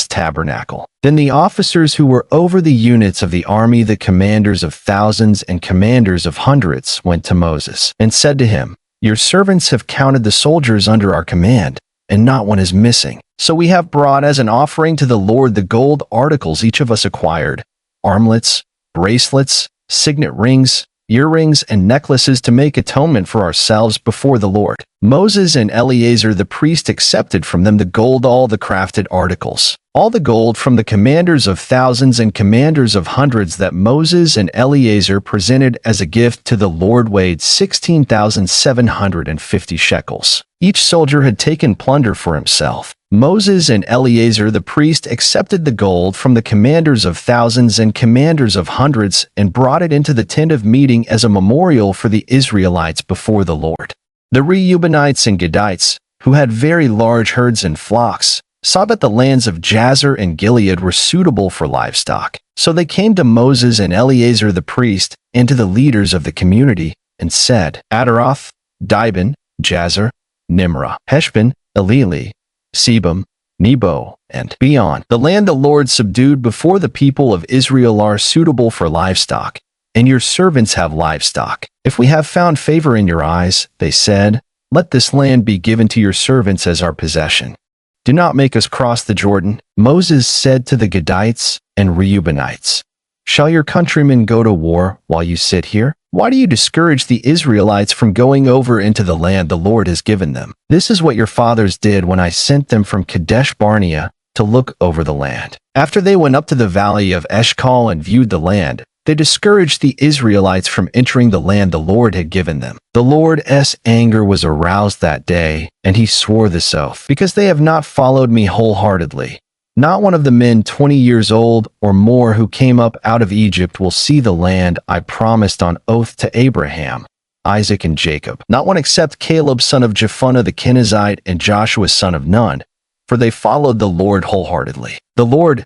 tabernacle. Then the officers who were over the units of the army, the commanders of thousands and commanders of hundreds, went to Moses and said to him, "Your servants have counted the soldiers under our command, and not one is missing. So we have brought as an offering to the Lord the gold articles each of us acquired, armlets, bracelets, signet rings, earrings, and necklaces to make atonement for ourselves before the Lord." Moses and Eleazar the priest accepted from them the gold, all the crafted articles, all the gold from the commanders of thousands and commanders of hundreds that Moses and Eleazar presented as a gift to the Lord weighed 16,750 shekels. Each soldier had taken plunder for himself. Moses and Eleazar the priest accepted the gold from the commanders of thousands and commanders of hundreds and brought it into the tent of meeting as a memorial for the Israelites before the Lord. The Reubenites and Gadites, who had very large herds and flocks, saw that the lands of Jazer and Gilead were suitable for livestock. So they came to Moses and Eleazar the priest and to the leaders of the community and said, "Adaroth, Dibon, Jazer, Nimrah, Heshbon, Elili, Sebam, Nebo, and beyond. The land the Lord subdued before the people of Israel are suitable for livestock, and your servants have livestock. If we have found favor in your eyes," they said, "let this land be given to your servants as our possession. Do not make us cross the Jordan." Moses said to the Gadites and Reubenites, "Shall your countrymen go to war while you sit here? Why do you discourage the Israelites from going over into the land the Lord has given them? This is what your fathers did when I sent them from Kadesh Barnea to look over the land. After they went up to the valley of Eshcol and viewed the land, they discouraged the Israelites from entering the land the Lord had given them. The Lord's anger was aroused that day, and he swore this oath, because they have not followed me wholeheartedly. Not one of the men 20 years old or more who came up out of Egypt will see the land I promised on oath to Abraham, Isaac, and Jacob. Not one except Caleb son of Jephunneh the Kenizzite and Joshua son of Nun, for they followed the Lord wholeheartedly. The Lord's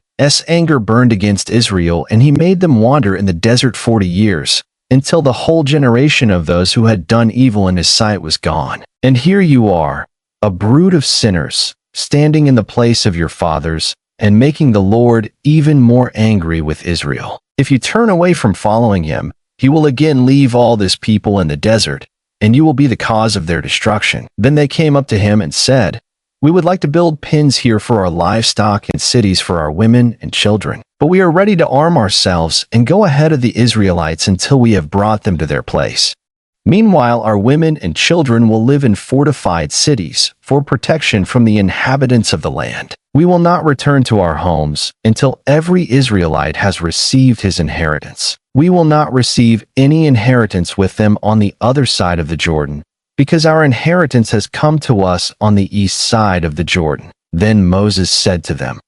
anger burned against Israel, and he made them wander in the desert 40 years, until the whole generation of those who had done evil in his sight was gone. And here you are, a brood of sinners, standing in the place of your fathers, and making the Lord even more angry with Israel. If you turn away from following him, he will again leave all this people in the desert, and you will be the cause of their destruction." Then they came up to him and said, We would like to build pens here for our livestock and cities for our women and children. But we are ready to arm ourselves and go ahead of the Israelites until we have brought them to their place. Meanwhile, our women and children will live in fortified cities for protection from the inhabitants of the land. We will not return to our homes until every Israelite has received his inheritance. We will not receive any inheritance with them on the other side of the Jordan, because our inheritance has come to us on the east side of the Jordan. Then Moses said to them,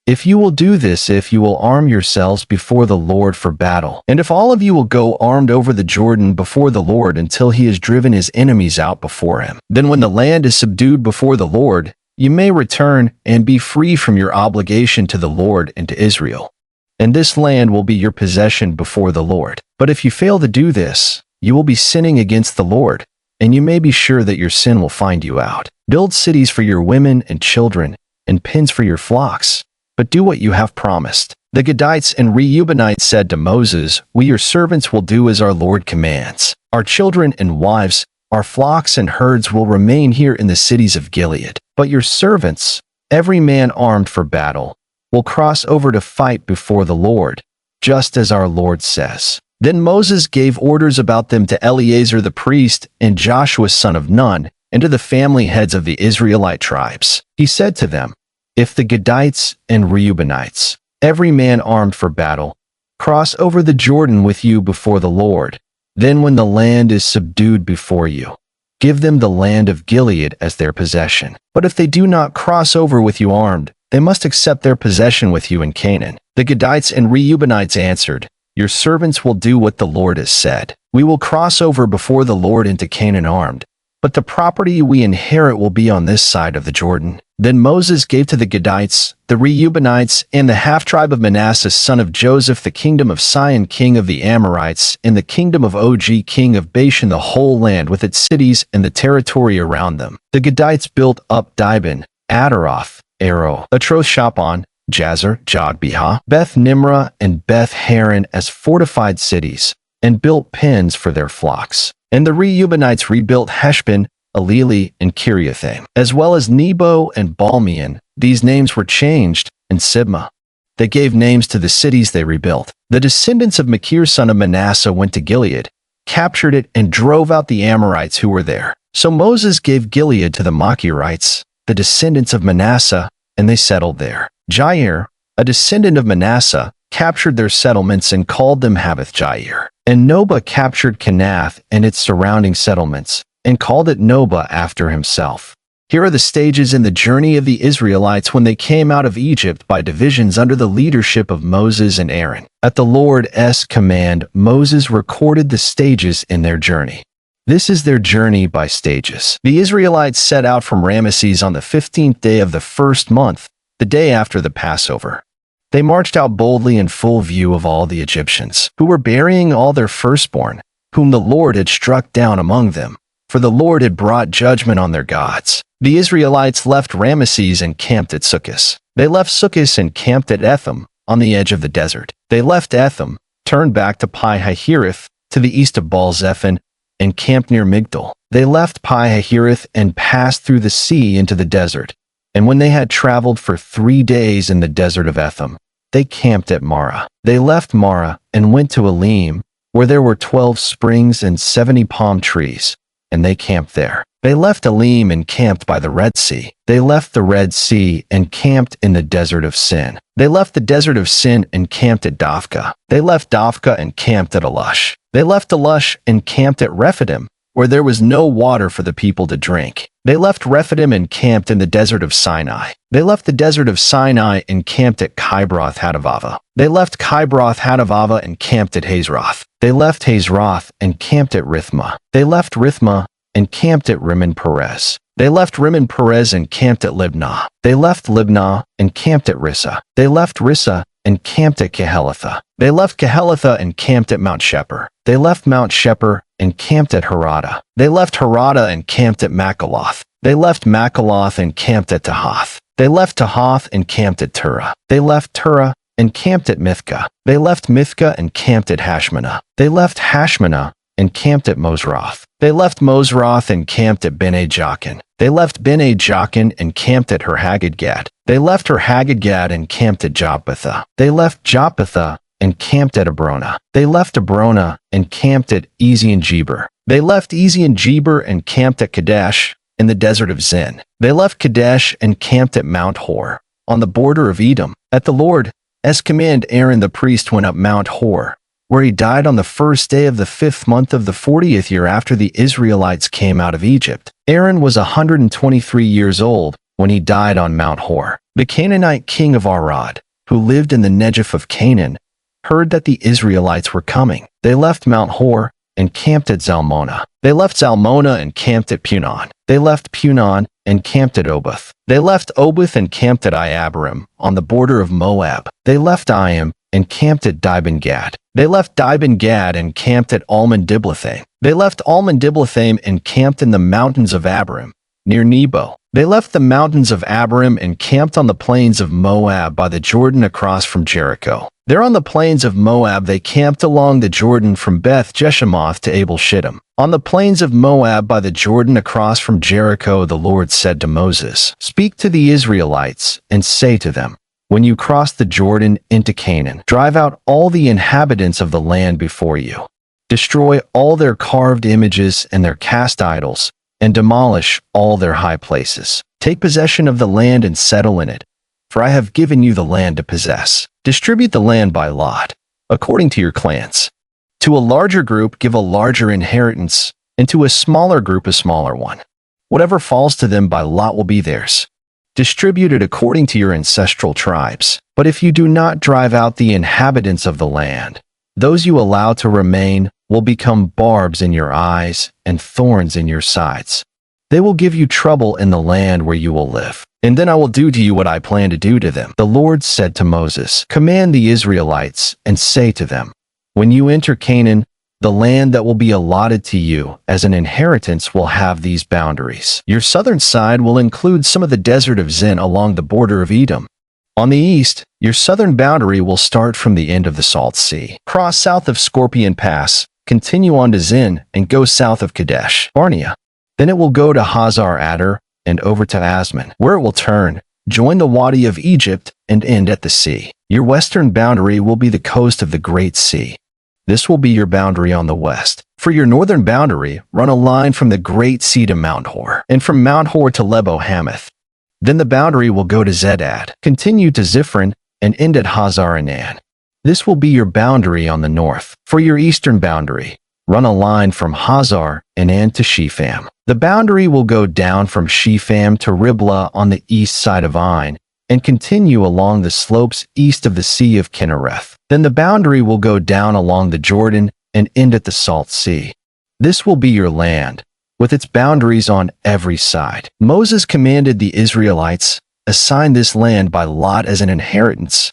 "If you will do this, if you will arm yourselves before the Lord for battle, and if all of you will go armed over the Jordan before the Lord until he has driven his enemies out before him, then when the land is subdued before the Lord, you may return and be free from your obligation to the Lord and to Israel. And this land will be your possession before the Lord. But if you fail to do this, you will be sinning against the Lord, and you may be sure that your sin will find you out. Build cities for your women and children, and pens for your flocks, but do what you have promised." The Gadites and Reubenites said to Moses, "We your servants will do as our Lord commands. Our children and wives, our flocks and herds will remain here in the cities of Gilead. But your servants, every man armed for battle, will cross over to fight before the Lord, just as our Lord says." Then Moses gave orders about them to Eleazar the priest and Joshua son of Nun, and to the family heads of the Israelite tribes. He said to them, "If the Gadites and Reubenites, every man armed for battle, cross over the Jordan with you before the Lord, then when the land is subdued before you, give them the land of Gilead as their possession. But if they do not cross over with you armed, they must accept their possession with you in Canaan." The Gadites and Reubenites answered, "Your servants will do what the Lord has said. We will cross over before the Lord into Canaan armed, but the property we inherit will be on this side of the Jordan." Then Moses gave to the Gadites, the Reubenites, and the half-tribe of Manasseh son of Joseph the kingdom of Sihon king of the Amorites, and the kingdom of Og king of Bashan the whole land with its cities and the territory around them. The Gadites built up Dibon, Adaroth, Aro, Atroth-Shapon, Jazer, Jogbeha, Beth Nimrah, and Beth Haran as fortified cities, and built pens for their flocks. And the Reubenites rebuilt Heshbon, Elili, and Kiriathaim, as well as Nebo and Balmeon. These names were changed, and Sibmah. They gave names to the cities they rebuilt. The descendants of Machir son of Manasseh went to Gilead, captured it, and drove out the Amorites who were there. So Moses gave Gilead to the Machirites, the descendants of Manasseh, and they settled there. Jair, a descendant of Manasseh, captured their settlements and called them Havoth-Jair. And Noba captured Kenath and its surrounding settlements, and called it Noba after himself. Here are the stages in the journey of the Israelites when they came out of Egypt by divisions under the leadership of Moses and Aaron. At the Lord's command, Moses recorded the stages in their journey. This is their journey by stages. The Israelites set out from Ramesses on the 15th day of the first month, the day after the Passover. They marched out boldly in full view of all the Egyptians, who were burying all their firstborn, whom the Lord had struck down among them, for the Lord had brought judgment on their gods. The Israelites left Ramesses and camped at Sukkos. They left Sukkos and camped at Etham, on the edge of the desert. They left Etham, turned back to Pi-Hahirith, to the east of Baal-Zephon, and camped near Migdol. They left Pi-Hahirith and passed through the sea into the desert. And when they had traveled for 3 days in the desert of Etham, they camped at Marah. They left Marah and went to Elim, where there were 12 springs and 70 palm trees, and they camped there. They left Elim and camped by the Red Sea. They left the Red Sea and camped in the desert of Sin. They left the desert of Sin and camped at Dophkah. They left Dophkah and camped at Alush. They left Alush and camped at Rephidim, where there was no water for the people to drink. They left Rephidim and camped in the desert of Sinai. They left the desert of Sinai and camped at Kibroth Hattaavah. They left Kibroth Hattaavah and camped at Hazeroth. They left Hazeroth and camped at Rithmah. They left Rithmah and camped at Rimmon Perez. They left Rimmon Perez and camped at Libnah. They left Libnah and camped at Rissa. They left Rissa and camped at Kehelatha. They left Kehelatha and camped at Mount Shepher. They left Mount Shepher and camped at Harada. They left Harada and camped at Makaloth. They left Makaloth and camped at Tahath. They left Tahath and camped at Turah. They left Turah and camped at Mithkah. They left Mithkah and camped at Hashmanah. They left Hashmanah and camped at Mosroth. They left Mosroth and camped at Bene Jaakan. They left Bene Jaakan and camped at Her-Haggidgad. They left Her-Haggidgad and camped at Jotbathah. They left Jotbathah and camped at Abrona. They left Abrona and camped at Ezion-Geber. They left Ezion-Geber and camped at Kadesh in the desert of Zin. They left Kadesh and camped at Mount Hor, on the border of Edom. At the Lord's command, Aaron the priest went up Mount Hor, where he died on the first day of the 5th month of the 40th year after the Israelites came out of Egypt. Aaron was 123 years old when he died on Mount Hor. The Canaanite king of Arad, who lived in the Negev of Canaan, heard that the Israelites were coming. They left Mount Hor and camped at Zalmonah. They left Zalmonah and camped at Punon. They left Punon and camped at Oboth. They left Oboth and camped at Iabarim, on the border of Moab. They left Iam and camped at Dibon-Gad. They left Dibon-Gad and camped at Almon-Diblathaim. They left Almon-Diblathaim and camped in the mountains of Abarim, near Nebo. They left the mountains of Abarim and camped on the plains of Moab by the Jordan across from Jericho. There on the plains of Moab they camped along the Jordan from Beth Jeshimoth to Abel Shittim. On the plains of Moab by the Jordan across from Jericho the Lord said to Moses, "Speak to the Israelites and say to them, when you cross the Jordan into Canaan, drive out all the inhabitants of the land before you. Destroy all their carved images and their cast idols, and demolish all their high places. Take possession of the land and settle in it, for I have given you the land to possess. Distribute the land by lot, according to your clans. To a larger group give a larger inheritance, and to a smaller group a smaller one. Whatever falls to them by lot will be theirs. Distribute it according to your ancestral tribes. But if you do not drive out the inhabitants of the land, those you allow to remain will become barbs in your eyes and thorns in your sides. They will give you trouble in the land where you will live. And then I will do to you what I plan to do to them." The Lord said to Moses, "Command the Israelites and say to them, when you enter Canaan, the land that will be allotted to you as an inheritance will have these boundaries. Your southern side will include some of the desert of Zin along the border of Edom. On the east, your southern boundary will start from the end of the Salt Sea. Cross south of Scorpion Pass, continue on to Zin, and go south of Kadesh Barnea. Then it will go to Hazar Adar and over to Asmon, where it will turn, join the Wadi of Egypt, and end at the sea. Your western boundary will be the coast of the Great Sea. This will be your boundary on the west. For your northern boundary, run a line from the Great Sea to Mount Hor, and from Mount Hor to Lebo Hamath. Then the boundary will go to Zedad, continue to Ziphron, and end at Hazar Enan. This will be your boundary on the north. For your eastern boundary, run a line from Hazar Enan to Shepham. The boundary will go down from Shepham to Riblah on the east side of Ain, and continue along the slopes east of the Sea of Kinnereth. Then the boundary will go down along the Jordan and end at the Salt Sea. This will be your land, with its boundaries on every side. Moses commanded the Israelites, "Assign this land by lot as an inheritance.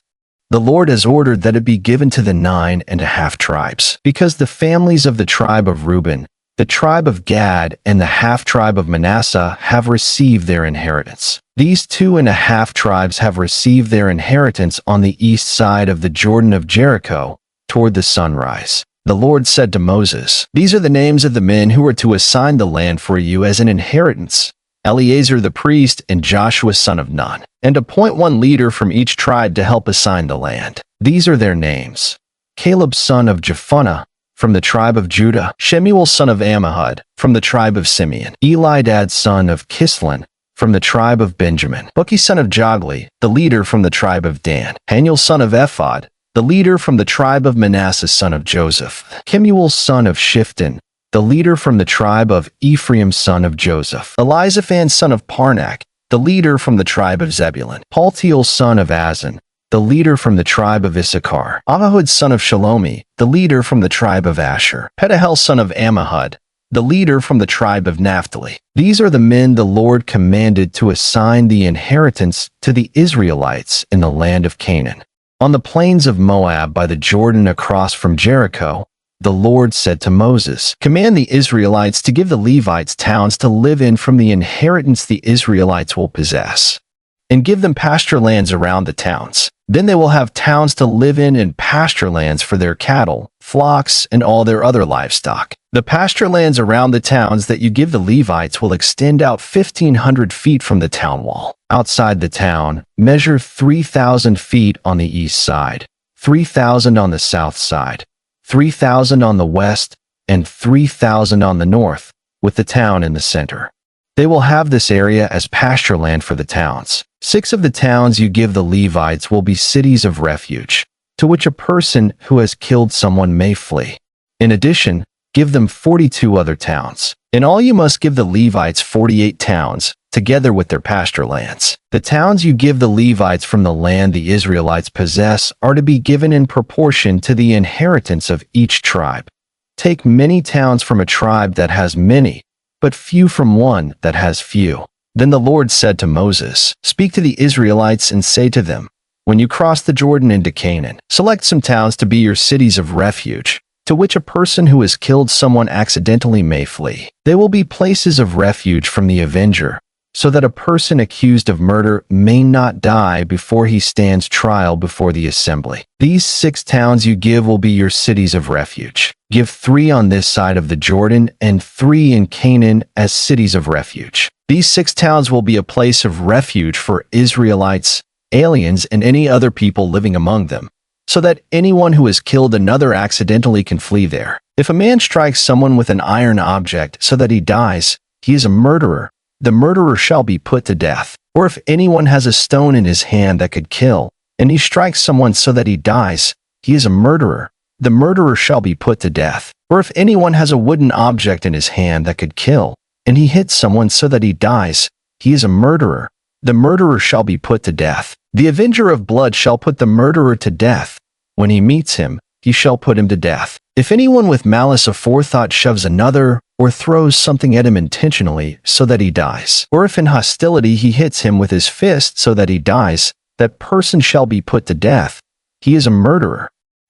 The Lord has ordered that it be given to the 9.5 tribes, because the families of the tribe of Reuben, the tribe of Gad, and the half-tribe of Manasseh have received their inheritance. These 2.5 tribes have received their inheritance on the east side of the Jordan of Jericho, toward the sunrise." The Lord said to Moses, "These are the names of the men who are to assign the land for you as an inheritance: Eleazar the priest and Joshua son of Nun. And appoint one leader from each tribe to help assign the land. These are their names: Caleb son of Jephunneh, from the tribe of Judah; Shemuel son of Ammihud, from the tribe of Simeon; Elidad son of Kislon, from the tribe of Benjamin; Buki son of Jogli, the leader from the tribe of Dan; Haniel son of Ephod, the leader from the tribe of Manasseh son of Joseph; Kemuel son of Shifton, the leader from the tribe of Ephraim son of Joseph; Elizaphan son of Parnak, the leader from the tribe of Zebulun; Paltiel son of Azan, the leader from the tribe of Issachar; Ahihud son of Shalomi, the leader from the tribe of Asher; Pedahel son of Ammihud, the leader from the tribe of Naphtali. These are the men the Lord commanded to assign the inheritance to the Israelites in the land of Canaan. On the plains of Moab by the Jordan across from Jericho, the Lord said to Moses, "Command the Israelites to give the Levites towns to live in from the inheritance the Israelites will possess, and give them pasture lands around the towns. Then they will have towns to live in and pasture lands for their cattle, flocks, and all their other livestock. The pasture lands around the towns that you give the Levites will extend out 1,500 feet from the town wall. Outside the town, measure 3,000 feet on the east side, 3,000 on the south side, 3,000 on the west, and 3,000 on the north, with the town in the center. They will have this area as pasture land for the towns. 6 of the towns you give the Levites will be cities of refuge, to which a person who has killed someone may flee. In addition, give them 42 other towns. In all you must give the Levites 48 towns, together with their pasture lands. The towns you give the Levites from the land the Israelites possess are to be given in proportion to the inheritance of each tribe. Take many towns from a tribe that has many, but few from one that has few. Then the Lord said to Moses, "Speak to the Israelites and say to them, when you cross the Jordan into Canaan, select some towns to be your cities of refuge, to which a person who has killed someone accidentally may flee. They will be places of refuge from the avenger, so that a person accused of murder may not die before he stands trial before the assembly. These 6 towns you give will be your cities of refuge. Give 3 on this side of the Jordan and 3 in Canaan as cities of refuge. These 6 towns will be a place of refuge for Israelites, aliens, and any other people living among them, so that anyone who has killed another accidentally can flee there. If a man strikes someone with an iron object so that he dies, he is a murderer. The murderer shall be put to death. Or if anyone has a stone in his hand that could kill, and he strikes someone so that he dies, he is a murderer. The murderer shall be put to death. Or if anyone has a wooden object in his hand that could kill, and he hits someone so that he dies, he is a murderer. The murderer shall be put to death. The avenger of blood shall put the murderer to death. When he meets him, he shall put him to death. If anyone with malice aforethought shoves another, or throws something at him intentionally so that he dies, or if in hostility he hits him with his fist so that he dies, that person shall be put to death. He is a murderer.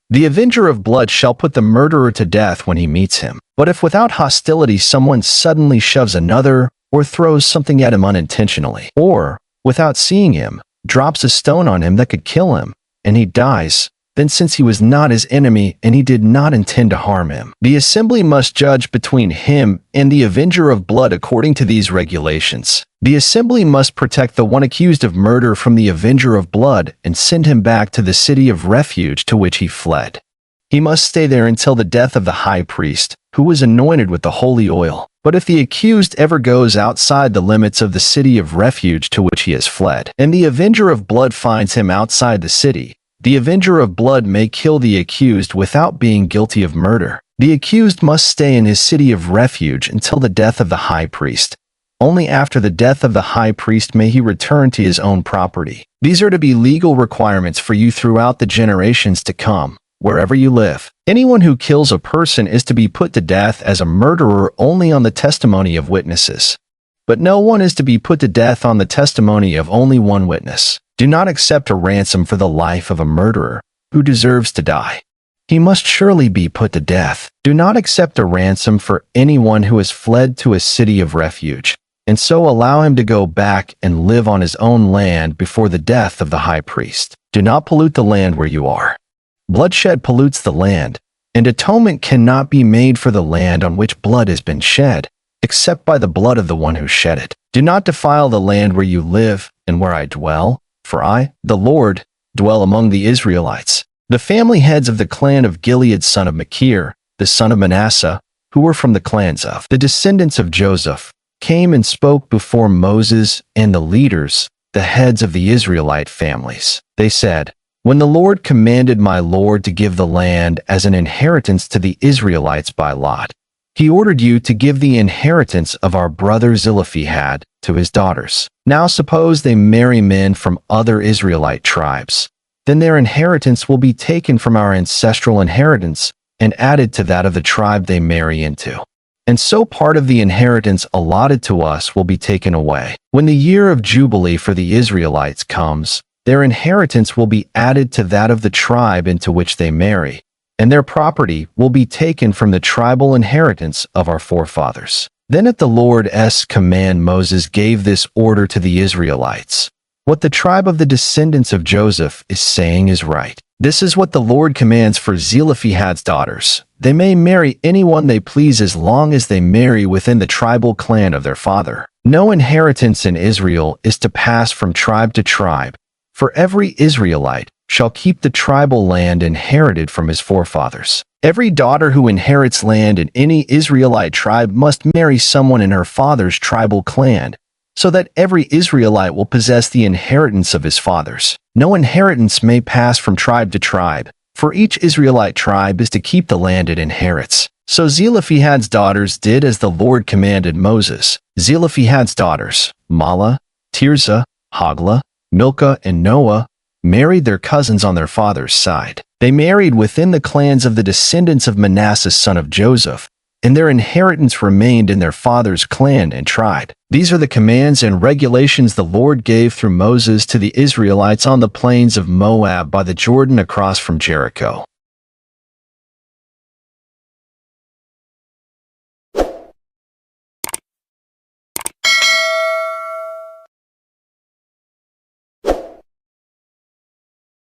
The avenger of blood shall put the murderer to death when he meets him. But if without hostility someone suddenly shoves another, or throws something at him unintentionally, or, without seeing him, drops a stone on him that could kill him, and he dies, then since he was not his enemy and he did not intend to harm him, the assembly must judge between him and the avenger of blood according to these regulations. The assembly must protect the one accused of murder from the avenger of blood and send him back to the city of refuge to which he fled. He must stay there until the death of the high priest, who was anointed with the holy oil. But if the accused ever goes outside the limits of the city of refuge to which he has fled, and the avenger of blood finds him outside the city, the avenger of blood may kill the accused without being guilty of murder. The accused must stay in his city of refuge until the death of the high priest. Only after the death of the high priest may he return to his own property. These are to be legal requirements for you throughout the generations to come, wherever you live. Anyone who kills a person is to be put to death as a murderer only on the testimony of witnesses. But no one is to be put to death on the testimony of only one witness. Do not accept a ransom for the life of a murderer who deserves to die. He must surely be put to death. Do not accept a ransom for anyone who has fled to a city of refuge, and so allow him to go back and live on his own land before the death of the high priest. Do not pollute the land where you are. Bloodshed pollutes the land, and atonement cannot be made for the land on which blood has been shed, except by the blood of the one who shed it. Do not defile the land where you live and where I dwell, for I, the Lord, dwell among the Israelites. The family heads of the clan of Gilead son of Machir, the son of Manasseh, who were from the clans of the descendants of Joseph, came and spoke before Moses and the leaders, the heads of the Israelite families. They said, "When the Lord commanded my Lord to give the land as an inheritance to the Israelites by lot, he ordered you to give the inheritance of our brother Zelophehad to his daughters. Now suppose they marry men from other Israelite tribes. Then their inheritance will be taken from our ancestral inheritance and added to that of the tribe they marry into. And so part of the inheritance allotted to us will be taken away. When the year of Jubilee for the Israelites comes, their inheritance will be added to that of the tribe into which they marry, and their property will be taken from the tribal inheritance of our forefathers." Then at the Lord's command Moses gave this order to the Israelites: What the tribe of the descendants of Joseph is saying is right. This is what the Lord commands for Zelophehad's daughters. They may marry anyone they please as long as they marry within the tribal clan of their father. No inheritance in Israel is to pass from tribe to tribe, for every Israelite shall keep the tribal land inherited from his forefathers. Every daughter who inherits land in any Israelite tribe must marry someone in her father's tribal clan, so that every Israelite will possess the inheritance of his fathers. No inheritance may pass from tribe to tribe, for each Israelite tribe is to keep the land it inherits. So Zelophehad's daughters did as the Lord commanded Moses. Zelophehad's daughters, Mahlah, Tirzah, Hoglah, Milcah, and Noah, married their cousins on their father's side. They married within the clans of the descendants of Manasseh son of Joseph, and their inheritance remained in their father's clan and tribe. These are the commands and regulations the Lord gave through Moses to the Israelites on the plains of Moab by the Jordan across from Jericho.